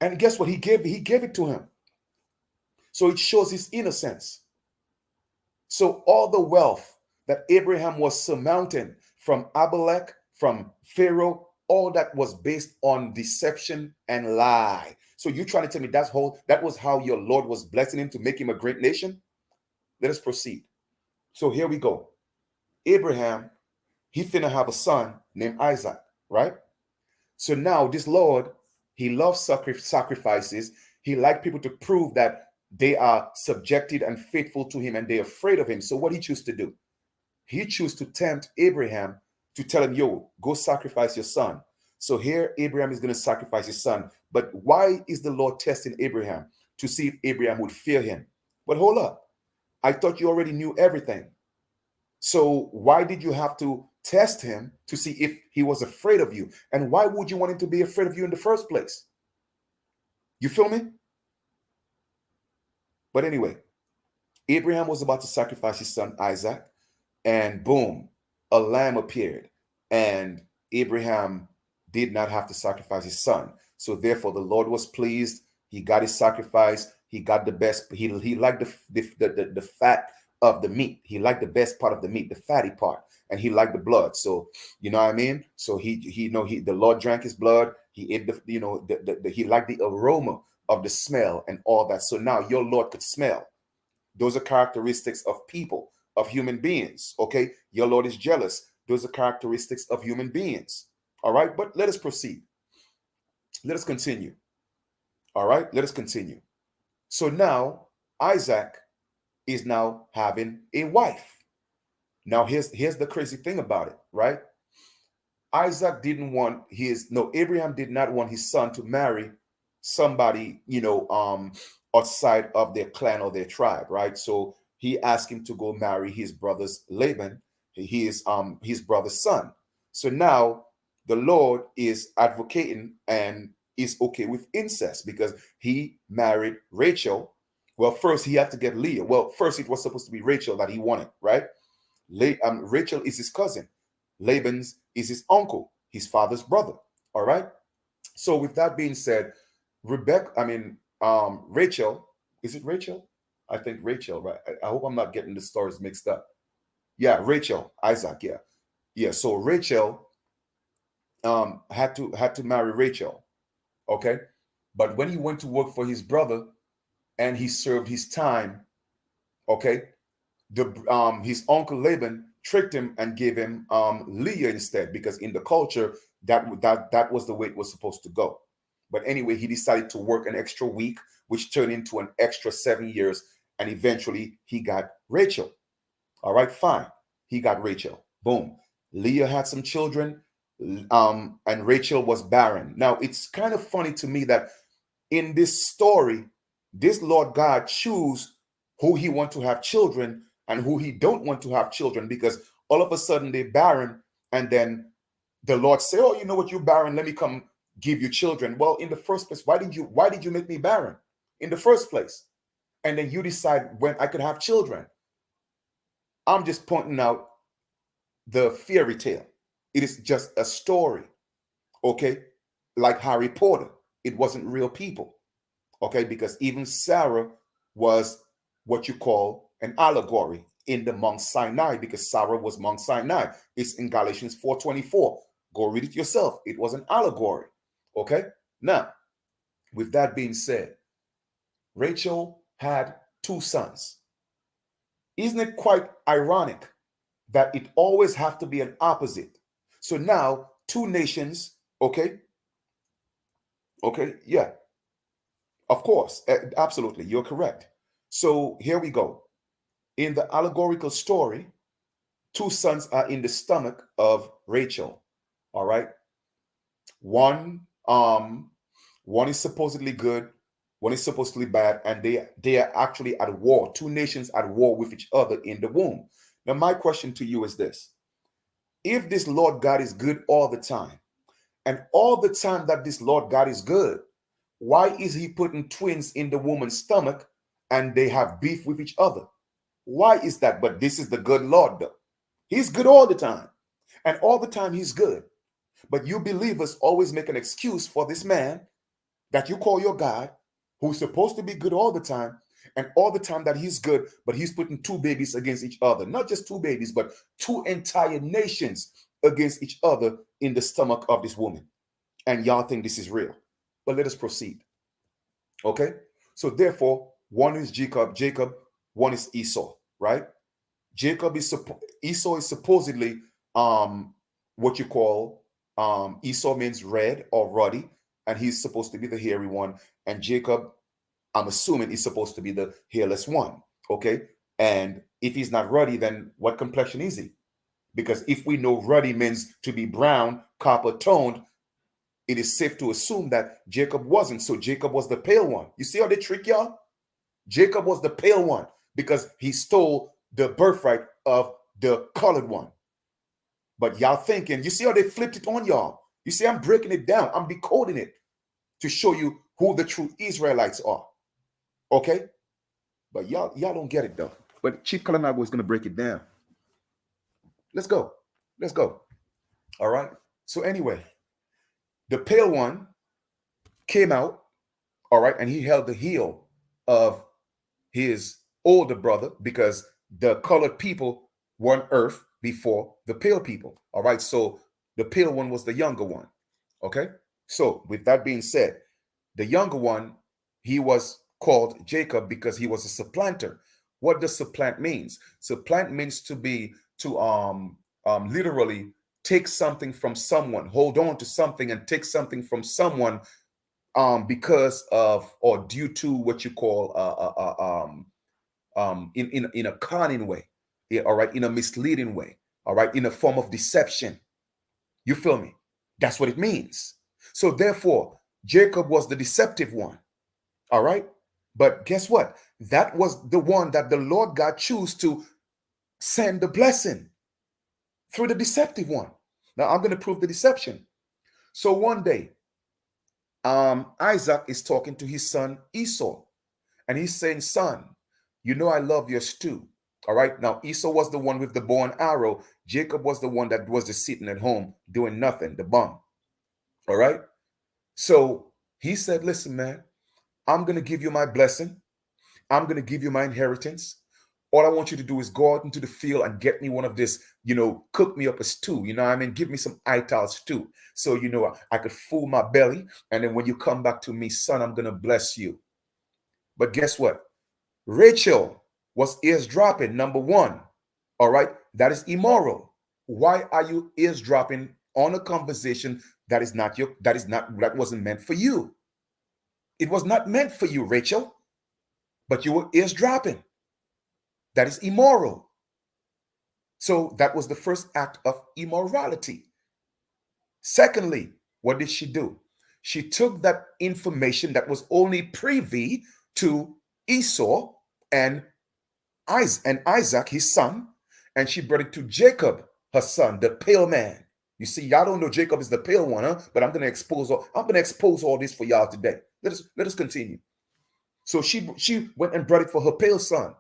And guess what? He gave it to him. So it shows his innocence. So all the wealth that Abraham was surmounting from Abimelech, from Pharaoh, all that was based on deception and lie. So you trying to tell me that was how your Lord was blessing him to make him a great nation? Let us proceed. So here we go. Abraham, he finna have a son named Isaac, right? So now this Lord, he loves sacrifices. He likes people to prove that they are subjected and faithful to him and they're afraid of him. So what he chose to do? He chose to tempt Abraham to tell him, yo, go sacrifice your son. So here Abraham is going to sacrifice his son. But why is the Lord testing Abraham? To see if Abraham would fear him. But hold up. I thought you already knew everything. So why did you have to test him to see if he was afraid of you? And why would you want him to be afraid of you in the first place? You feel me? But anyway, Abraham was about to sacrifice his son Isaac, and boom, a lamb appeared, and Abraham did not have to sacrifice his son. So therefore, the Lord was pleased. He got his sacrifice. He got the best. He liked the fat of the meat. He liked the best part of the meat, the fatty part, and he liked the blood. So you know what I mean. So the Lord drank his blood. He ate he liked the aroma of the smell and all that. So now your Lord could smell. Those are characteristics of people, of human beings. Okay, your Lord is jealous. Those are characteristics of human beings. All right, but let us proceed. Let us continue. All right, let us continue. So now Isaac is now having a wife. Now here's the crazy thing about it, right? Isaac didn't want his no Abraham did not want his son to marry somebody, outside of their clan or their tribe, right? So he asked him to go marry his brother's Laban, his brother's son. So now the Lord is advocating and is okay with incest because he married Rachel. Well, first he had to get Leah. Well, first it was supposed to be Rachel that he wanted, right? Rachel is his cousin. Laban's is his uncle, his father's brother. All right. So with that being said, Rachel, is it Rachel? I think Rachel, right? I hope I'm not getting the stories mixed up. Yeah, Rachel, Isaac, yeah. Yeah. So Rachel had to marry Rachel. Okay. But when he went to work for his brother and he served his time, okay, his uncle Laban tricked him and gave him Leah instead, because in the culture that was the way it was supposed to go. But anyway, he decided to work an extra week, which turned into an extra 7 years, and eventually he got Rachel. All right, fine. He got Rachel. Boom. Leah had some children, and Rachel was barren. Now it's kind of funny to me that in this story, this Lord God choose who he want to have children and who he don't want to have children, because all of a sudden they're barren, and then the Lord say, oh, you know what, you're barren, let me come give you children. Well, in the first place, why did you make me barren in the first place? And then you decide when I could have children. I'm just pointing out the fairy tale. It is just a story, okay? Like Harry Potter, it wasn't real people, okay? Because even Sarah was what you call an allegory in the Mount Sinai, because Sarah was Mount Sinai. It's in Galatians 4:24. Go read it yourself. It was an allegory, okay? Now, with that being said, Rachel had 2 sons. Isn't it quite ironic that it always have to be an opposite? So now 2 nations, okay? Okay, yeah, of course, absolutely, you're correct. So here we go. In the allegorical story, 2 sons are in the stomach of Rachel. All right. One, one is supposedly good, one is supposedly bad, and they are actually at war. 2 nations at war with each other in the womb. Now, my question to you is this: if this Lord God is good all the time, and all the time that this Lord God is good, why is he putting twins in the woman's stomach and they have beef with each other? Why is that? But this is the good Lord, though. He's good all the time. And all the time he's good. But you believers always make an excuse for this man that you call your God, who's supposed to be good all the time, and all the time that he's good, but he's putting 2 babies against each other. Not just 2 babies, but 2 entire nations against each other in the stomach of this woman. And y'all think this is real. But let us proceed. Okay? So therefore, one is Jacob, one is Esau, right? Esau is supposedly what you call Esau means red or ruddy, and he's supposed to be the hairy one. And Jacob, I'm assuming, is supposed to be the hairless one. Okay. And if he's not ruddy, then what complexion is he? Because if we know ruddy means to be brown, copper toned, it is safe to assume that Jacob wasn't. So Jacob was the pale one. You see how they trick y'all? Jacob was the pale one because he stole the birthright of the colored one. But y'all thinking, you see how they flipped it on y'all? You see, I'm breaking it down. I'm decoding it to show you who the true Israelites are. Okay? But y'all don't get it though. But Chief Kalanago is going to break it down. Let's go. Let's go. All right. So anyway, the pale one came out, all right, and he held the heel of his older brother because the colored people were on earth before the pale people. All right. So the pale one was the younger one. Okay. So with that being said, the younger one, he was called Jacob because he was a supplanter. What does supplant means? Supplant means to literally take something from someone, hold on to something and take something from someone because of or due to what you call in a cunning way, yeah, all right, in a misleading way, all right, in a form of deception. You feel me? That's what it means. So therefore, Jacob was the deceptive one, all right. But guess what? That was the one that the Lord God chose to send the blessing through the deceptive one. Now I'm going to prove the deception. So one day, Isaac is talking to his son Esau, and he's saying, "Son, you know I love your stew." All right. Now Esau was the one with the bow and arrow. Jacob was the one that was just sitting at home doing nothing, the bum. All right. So he said, "Listen, man, I'm going to give you my blessing. I'm going to give you my inheritance. All I want you to do is go out into the field and get me one of this, cook me up a stew. You know what I mean? Give me some ital stew. So, I could fool my belly. And then when you come back to me, son, I'm going to bless you." But guess what? Rachel was eavesdropping, number one. All right. That is immoral. Why are you eavesdropping on a conversation that wasn't meant for you? It was not meant for you, Rachel, but you were eavesdropping. That is immoral. So that was the first act of immorality. Secondly, what did she do? She took that information that was only privy to Esau and Isaac, his son, and she brought it to Jacob, her son, the pale man. You see, y'all don't know Jacob is the pale one, huh? But I'm gonna expose all this for y'all today. Let us continue. So she went and brought it for her pale son,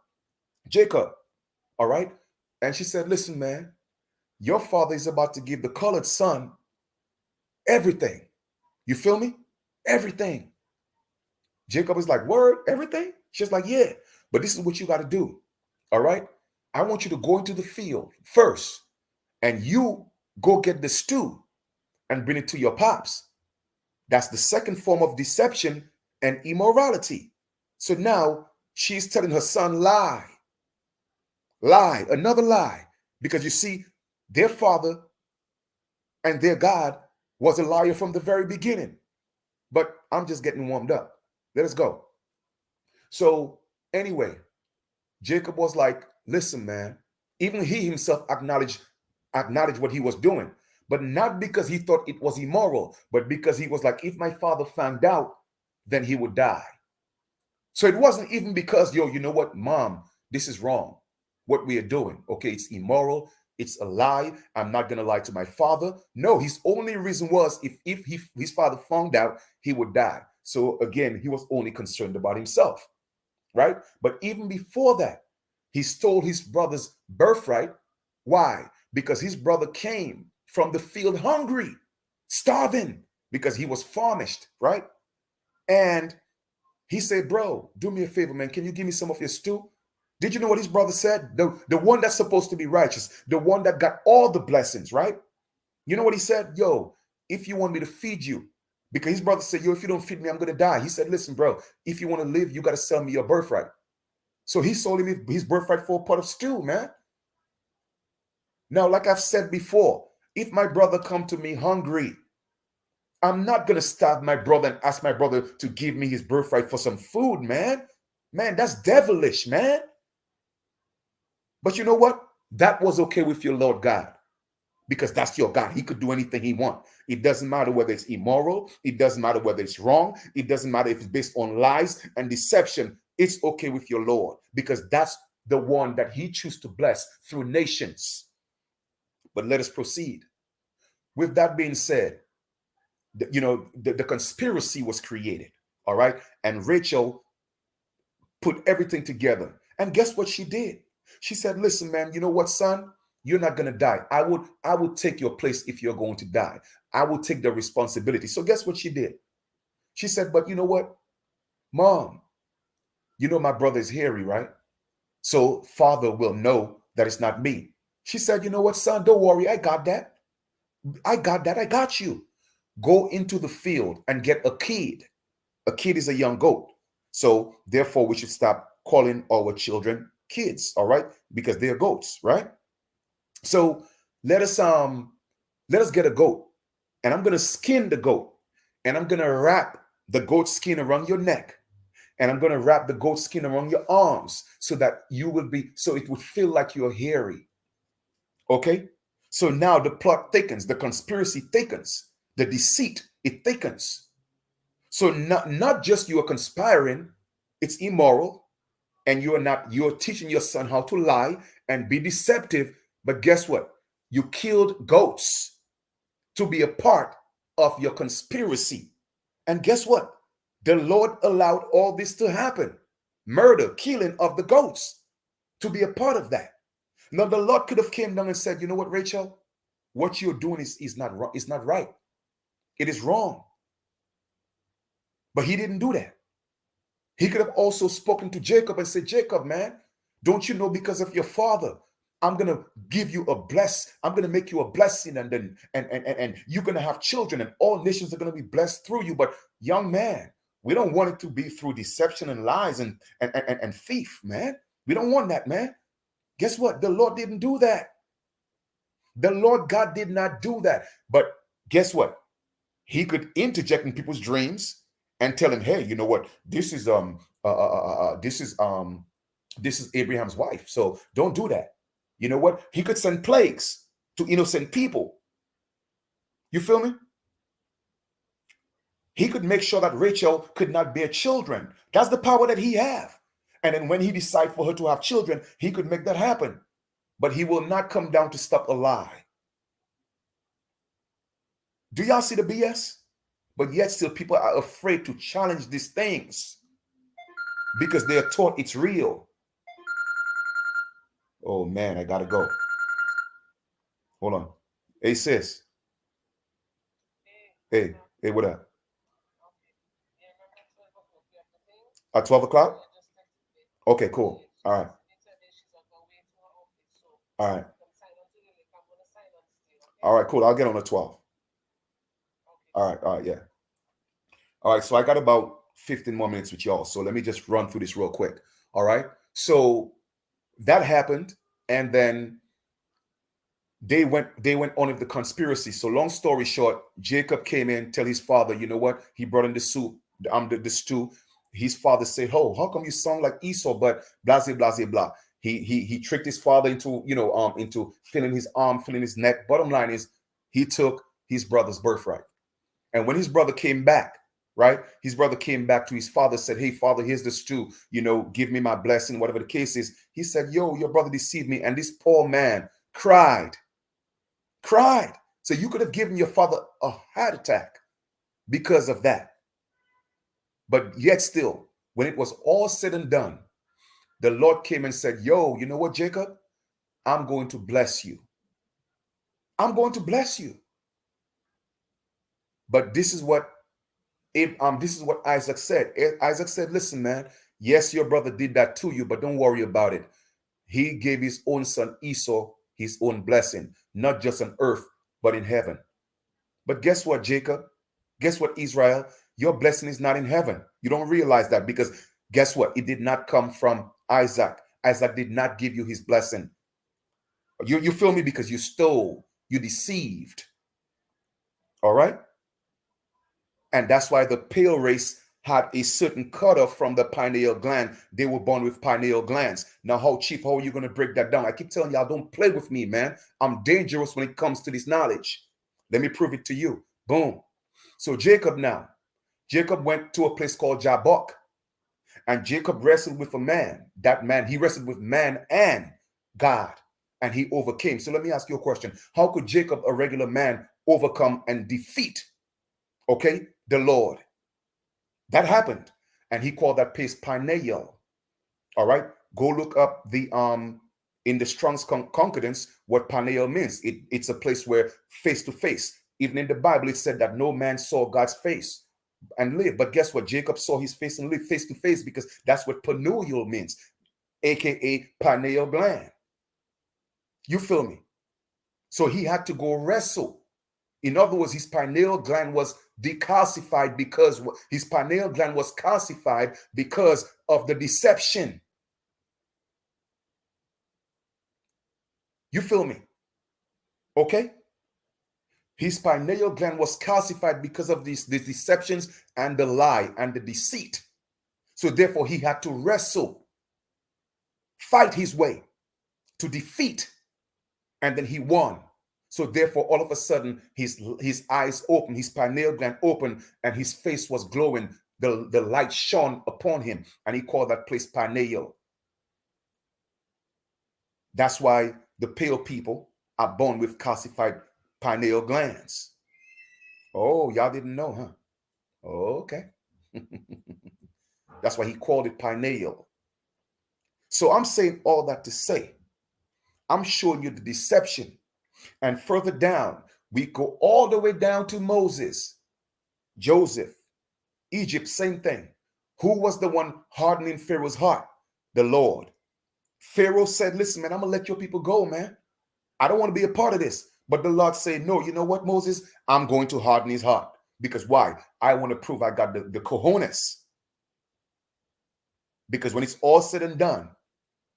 Jacob. All right. And she said, "Listen, man, your father is about to give the colored son everything." You feel me? Everything. Jacob is like, "Word, everything?" She's like, "Yeah, but this is what you got to do. All right. I want you to go into the field first and you go get the stew and bring it to your pops." That's the second form of deception and immorality. So now she's telling her son, lie, another lie. Because you see, their father and their God was a liar from the very beginning. But I'm just getting warmed up. Let us go. So anyway, Jacob was like, "Listen, man," even he himself acknowledged what he was doing, but not because he thought it was immoral, but because he was like, if my father found out, then he would die. So it wasn't even because, you know what, mom, this is wrong, what we are doing. Okay, it's immoral. It's a lie. I'm not going to lie to my father. No, his only reason was if his father found out, he would die. So again, he was only concerned about himself, right? But even before that, he stole his brother's birthright. Why? Because his brother came from the field hungry, starving, because he was famished, right? And he said, "Bro, do me a favor, man. Can you give me some of your stew?" Did you know what his brother said? The one that's supposed to be righteous, the one that got all the blessings, right? You know what he said? "Yo, if you want me to feed you," because his brother said, "Yo, if you don't feed me, I'm going to die." He said, "Listen, bro, if you want to live, you got to sell me your birthright." So he sold him his birthright for a pot of stew, man. Now, like I've said before, if my brother come to me hungry, I'm not going to starve my brother and ask my brother to give me his birthright for some food, man. Man, that's devilish, man. But you know what? That was okay with your Lord God, because that's your God. He could do anything he wants. It doesn't matter whether it's immoral. It doesn't matter whether it's wrong. It doesn't matter if it's based on lies and deception. It's okay with your Lord, because that's the one that he chose to bless through nations. But let us proceed. With that being said, the conspiracy was created, all right? And Rachel put everything together. And guess what she did? She said, "Listen, man, you know what, son? You're not going to die. I would take your place if you're going to die. I will take the responsibility." So guess what she did? She said, "But you know what, mom, you know my brother is hairy, right? So father will know that it's not me." She said, "You know what, son? Don't worry. I got that. I got you. Go into the field and get a kid." A kid is a young goat. So therefore, we should stop calling our children kids, all right? Because they're goats, right? So let us get a goat, and I'm gonna skin the goat, and I'm gonna wrap the goat skin around your neck, and I'm going to wrap the goat skin around your arms so that so it would feel like you're hairy. Okay? So now the plot thickens, the conspiracy thickens, the deceit, it thickens. So not just you are conspiring, it's immoral, and you're teaching your son how to lie and be deceptive. But guess what? You killed goats to be a part of your conspiracy. And guess what? The Lord allowed all this to happen. Murder, killing of the goats, to be a part of that. Now the Lord could have came down and said, you know what, Rachel? What you're doing is not wrong. It's not right. It is wrong. But he didn't do that. He could have also spoken to Jacob and said, Jacob, man, don't you know because of your father, I'm going to give you I'm going to make you a blessing, and then and you're going to have children, and all nations are going to be blessed through you. But young man, we don't want it to be through deception and lies and thief, man. We don't want that, man. Guess what? The Lord didn't do that. The Lord God did not do that. But guess what? He could interject in people's dreams and tell him, hey, you know what? This is Abraham's wife. So don't do that. You know what? He could send plagues to innocent people. You feel me? He could make sure that Rachel could not bear children. That's the power that he have. And then when he decides for her to have children, he could make that happen. But he will not come down to stop a lie. Do y'all see the BS? But yet still people are afraid to challenge these things because they are taught it's real. Oh man, I gotta go. Hold on. Hey sis. Hey, what up? At 12 o'clock? Okay, cool. All right. All right. All right, cool. I'll get on the 12. All right, yeah. All right, so I got about 15 more minutes with y'all. So let me just run through this real quick. All right. So that happened, and then they went on with the conspiracy. So long story short, Jacob came in, tell his father, you know what? He brought in the soup, the stew. His father said, oh, how come you sound like Esau, but blah, blah, blah, blah. He tricked his father into, into feeling his arm, feeling his neck. Bottom line is he took his brother's birthright. And when his brother came back, right? His brother came back to his father, said, hey, father, here's the stew, give me my blessing, whatever the case is. He said, yo, your brother deceived me. And this poor man cried. So you could have given your father a heart attack because of that. But yet still, when it was all said and done, the Lord came and said, yo, you know what, Jacob? I'm going to bless you. I'm going to bless you. But this is what Isaac said. Isaac said, listen, man, yes, your brother did that to you, but don't worry about it. He gave his own son Esau his own blessing, not just on earth, but in heaven. But guess what, Jacob? Guess what, Israel? Your blessing is not in heaven. You don't realize that because guess what? It did not come from Isaac. Isaac did not give you his blessing. You feel me? Because you stole, you deceived. All right? And that's why the pale race had a certain cutoff from the pineal gland. They were born with pineal glands. Now, Chief, how are you going to break that down? I keep telling y'all, don't play with me, man. I'm dangerous when it comes to this knowledge. Let me prove it to you. Boom. So Jacob went to a place called Jabbok. And Jacob wrestled with a man. That man, he wrestled with man and God. And he overcame. So let me ask you a question. How could Jacob, a regular man, overcome and defeat, the Lord? That happened. And he called that place Peniel. All right. Go look up in the Strong's Concordance what Peniel means. It's a place where face to face. Even in the Bible, it said that no man saw God's face and live. But guess what? Jacob saw his face and lived face to face because that's what Peniel means, aka pineal gland. You feel me? So he had to go wrestle. In other words, his pineal gland was decalcified because his pineal gland was calcified because of the deception. You feel me? Okay? His pineal gland was calcified because of these deceptions and the lie and the deceit. So therefore, he had to wrestle, fight his way to defeat, and then he won. So therefore, all of a sudden, his eyes opened, his pineal gland opened, and his face was glowing. The light shone upon him, and he called that place pineal. That's why the pale people are born with calcified pineal glands. Oh, y'all didn't know, huh? Oh, okay. That's why he called it pineal. So I'm saying all that to say, I'm showing you the deception. And further down, we go all the way down to Moses, Joseph, Egypt, same thing. Who was the one hardening Pharaoh's heart? The Lord. Pharaoh said, listen, man, I'm going to let your people go, man. I don't want to be a part of this. But the Lord said, no, you know what, Moses? I'm going to harden his heart. Because why? I want to prove I got the cojones. Because when it's all said and done,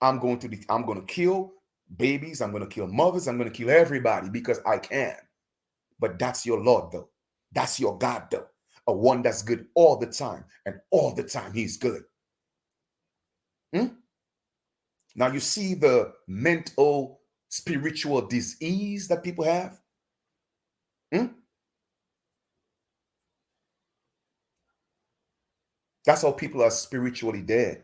I'm going to kill babies. I'm going to kill mothers. I'm going to kill everybody because I can. But that's your Lord, though. That's your God, though. A one that's good all the time. And all the time he's good. Now you see the mental, spiritual disease that people have. That's how people are spiritually dead.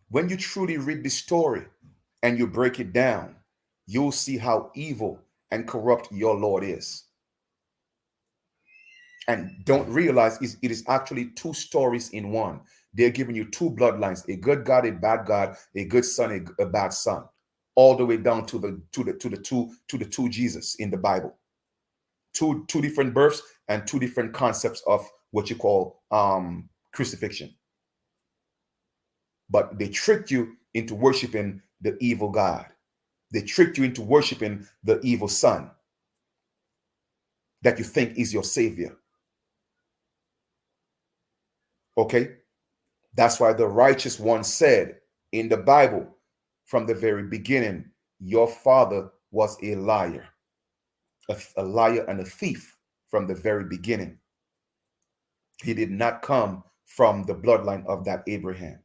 When you truly read the story and you break it down, you'll see how evil and corrupt your Lord is. And don't realize it is actually two stories in one. They're giving you two bloodlines: a good God, a bad God, a good son, a bad son, all the way down to the two Jesus in the Bible. Two different births and two different concepts of what you call crucifixion. But they tricked you into worshiping the evil God. They tricked you into worshiping the evil son that you think is your savior. Okay? That's why the righteous one said in the Bible from the very beginning, your father was a liar. A liar and a thief from the very beginning. He did not come from the bloodline of that Abraham.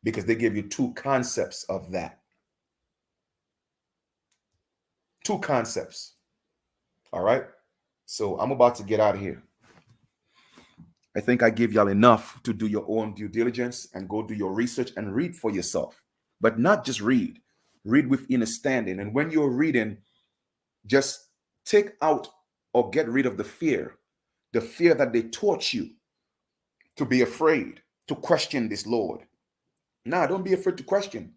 Because they give you two concepts of that. Two concepts. All right? So I'm about to get out of here. I think I give y'all enough to do your own due diligence and go do your research and read for yourself. But not just read. Read with understanding. And when you're reading, just take out or get rid of the fear that they taught you to be afraid, to question this Lord. Nah, don't be afraid to question.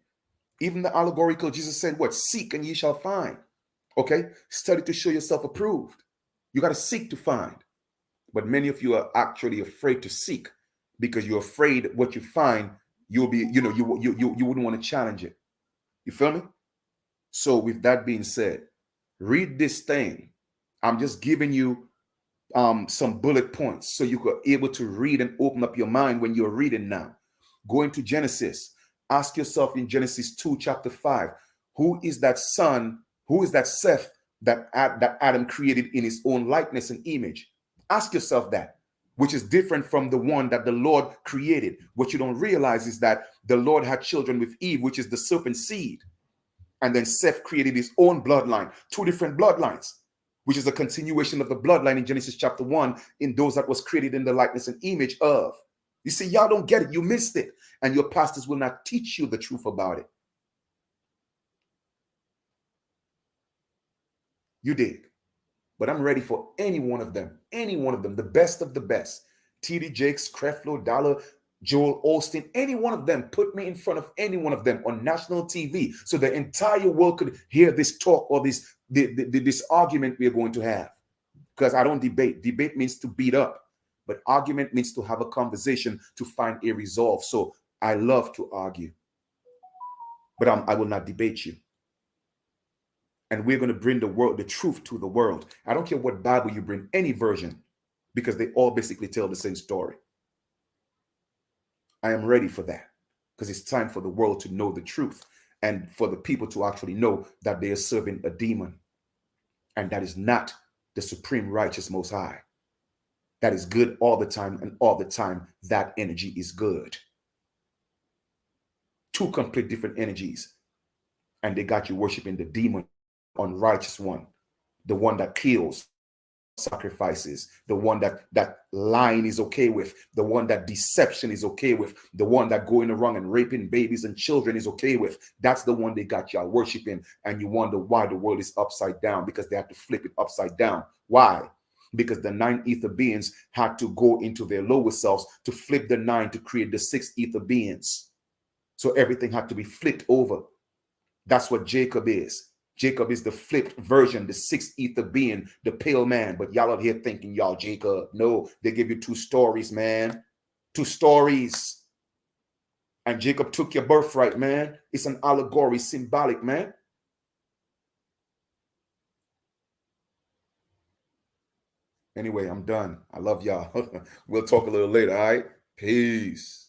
Even the allegorical, Jesus said, what? Seek and ye shall find. Okay? Study to show yourself approved. You got to seek to find. But many of you are actually afraid to seek because you're afraid what you find, you'll be, you wouldn't want to challenge it. You feel me? So with that being said, read this thing. I'm just giving you some bullet points so you are able to read and open up your mind when you're reading now. Go into Genesis. Ask yourself in Genesis 2, chapter 5, who is that son? Who is that Seth that Adam created in his own likeness and image? Ask yourself that, which is different from the one that the Lord created. What you don't realize is that the Lord had children with Eve, which is the serpent seed. And then Seth created his own bloodline, two different bloodlines, which is a continuation of the bloodline in Genesis chapter 1 in those that was created in the likeness and image of. You see, y'all don't get it. You missed it. And your pastors will not teach you the truth about it. You did. But I'm ready for any one of them, the best of the best. T.D. Jakes, Creflo Dollar, Joel Osteen, any one of them. Put me in front of any one of them on national TV so the entire world could hear this talk or this argument we are going to have. Because I don't debate. Debate means to beat up. But argument means to have a conversation to find a resolve. So I love to argue. But I will not debate you. And we're going to bring the truth to the world. I don't care what Bible you bring, any version, because they all basically tell the same story. I am ready for that because it's time for the world to know the truth and for the people to actually know that they are serving a demon, and that is not the supreme righteous most high. That is good all the time, and all the time that energy is good. Two complete different energies, and they got you worshiping the demon, unrighteous one, the one that kills, sacrifices, the one that lying is okay with, the one that deception is okay with, the one that going around and raping babies and children is okay with. That's the one they got y'all worshiping, and you wonder why the world is upside down, because they have to flip it upside down. Why? Because the 9 ether beings had to go into their lower selves to flip the 9 to create the 6 ether beings. So everything had to be flipped over. That's what Jacob is. Jacob is the flipped version, the 6th ether being, the pale man. But y'all out here thinking y'all Jacob. No, they give you 2 stories, man. 2 stories. And Jacob took your birthright, man. It's an allegory, symbolic, man. Anyway, I'm done. I love y'all. We'll talk a little later, all right? Peace.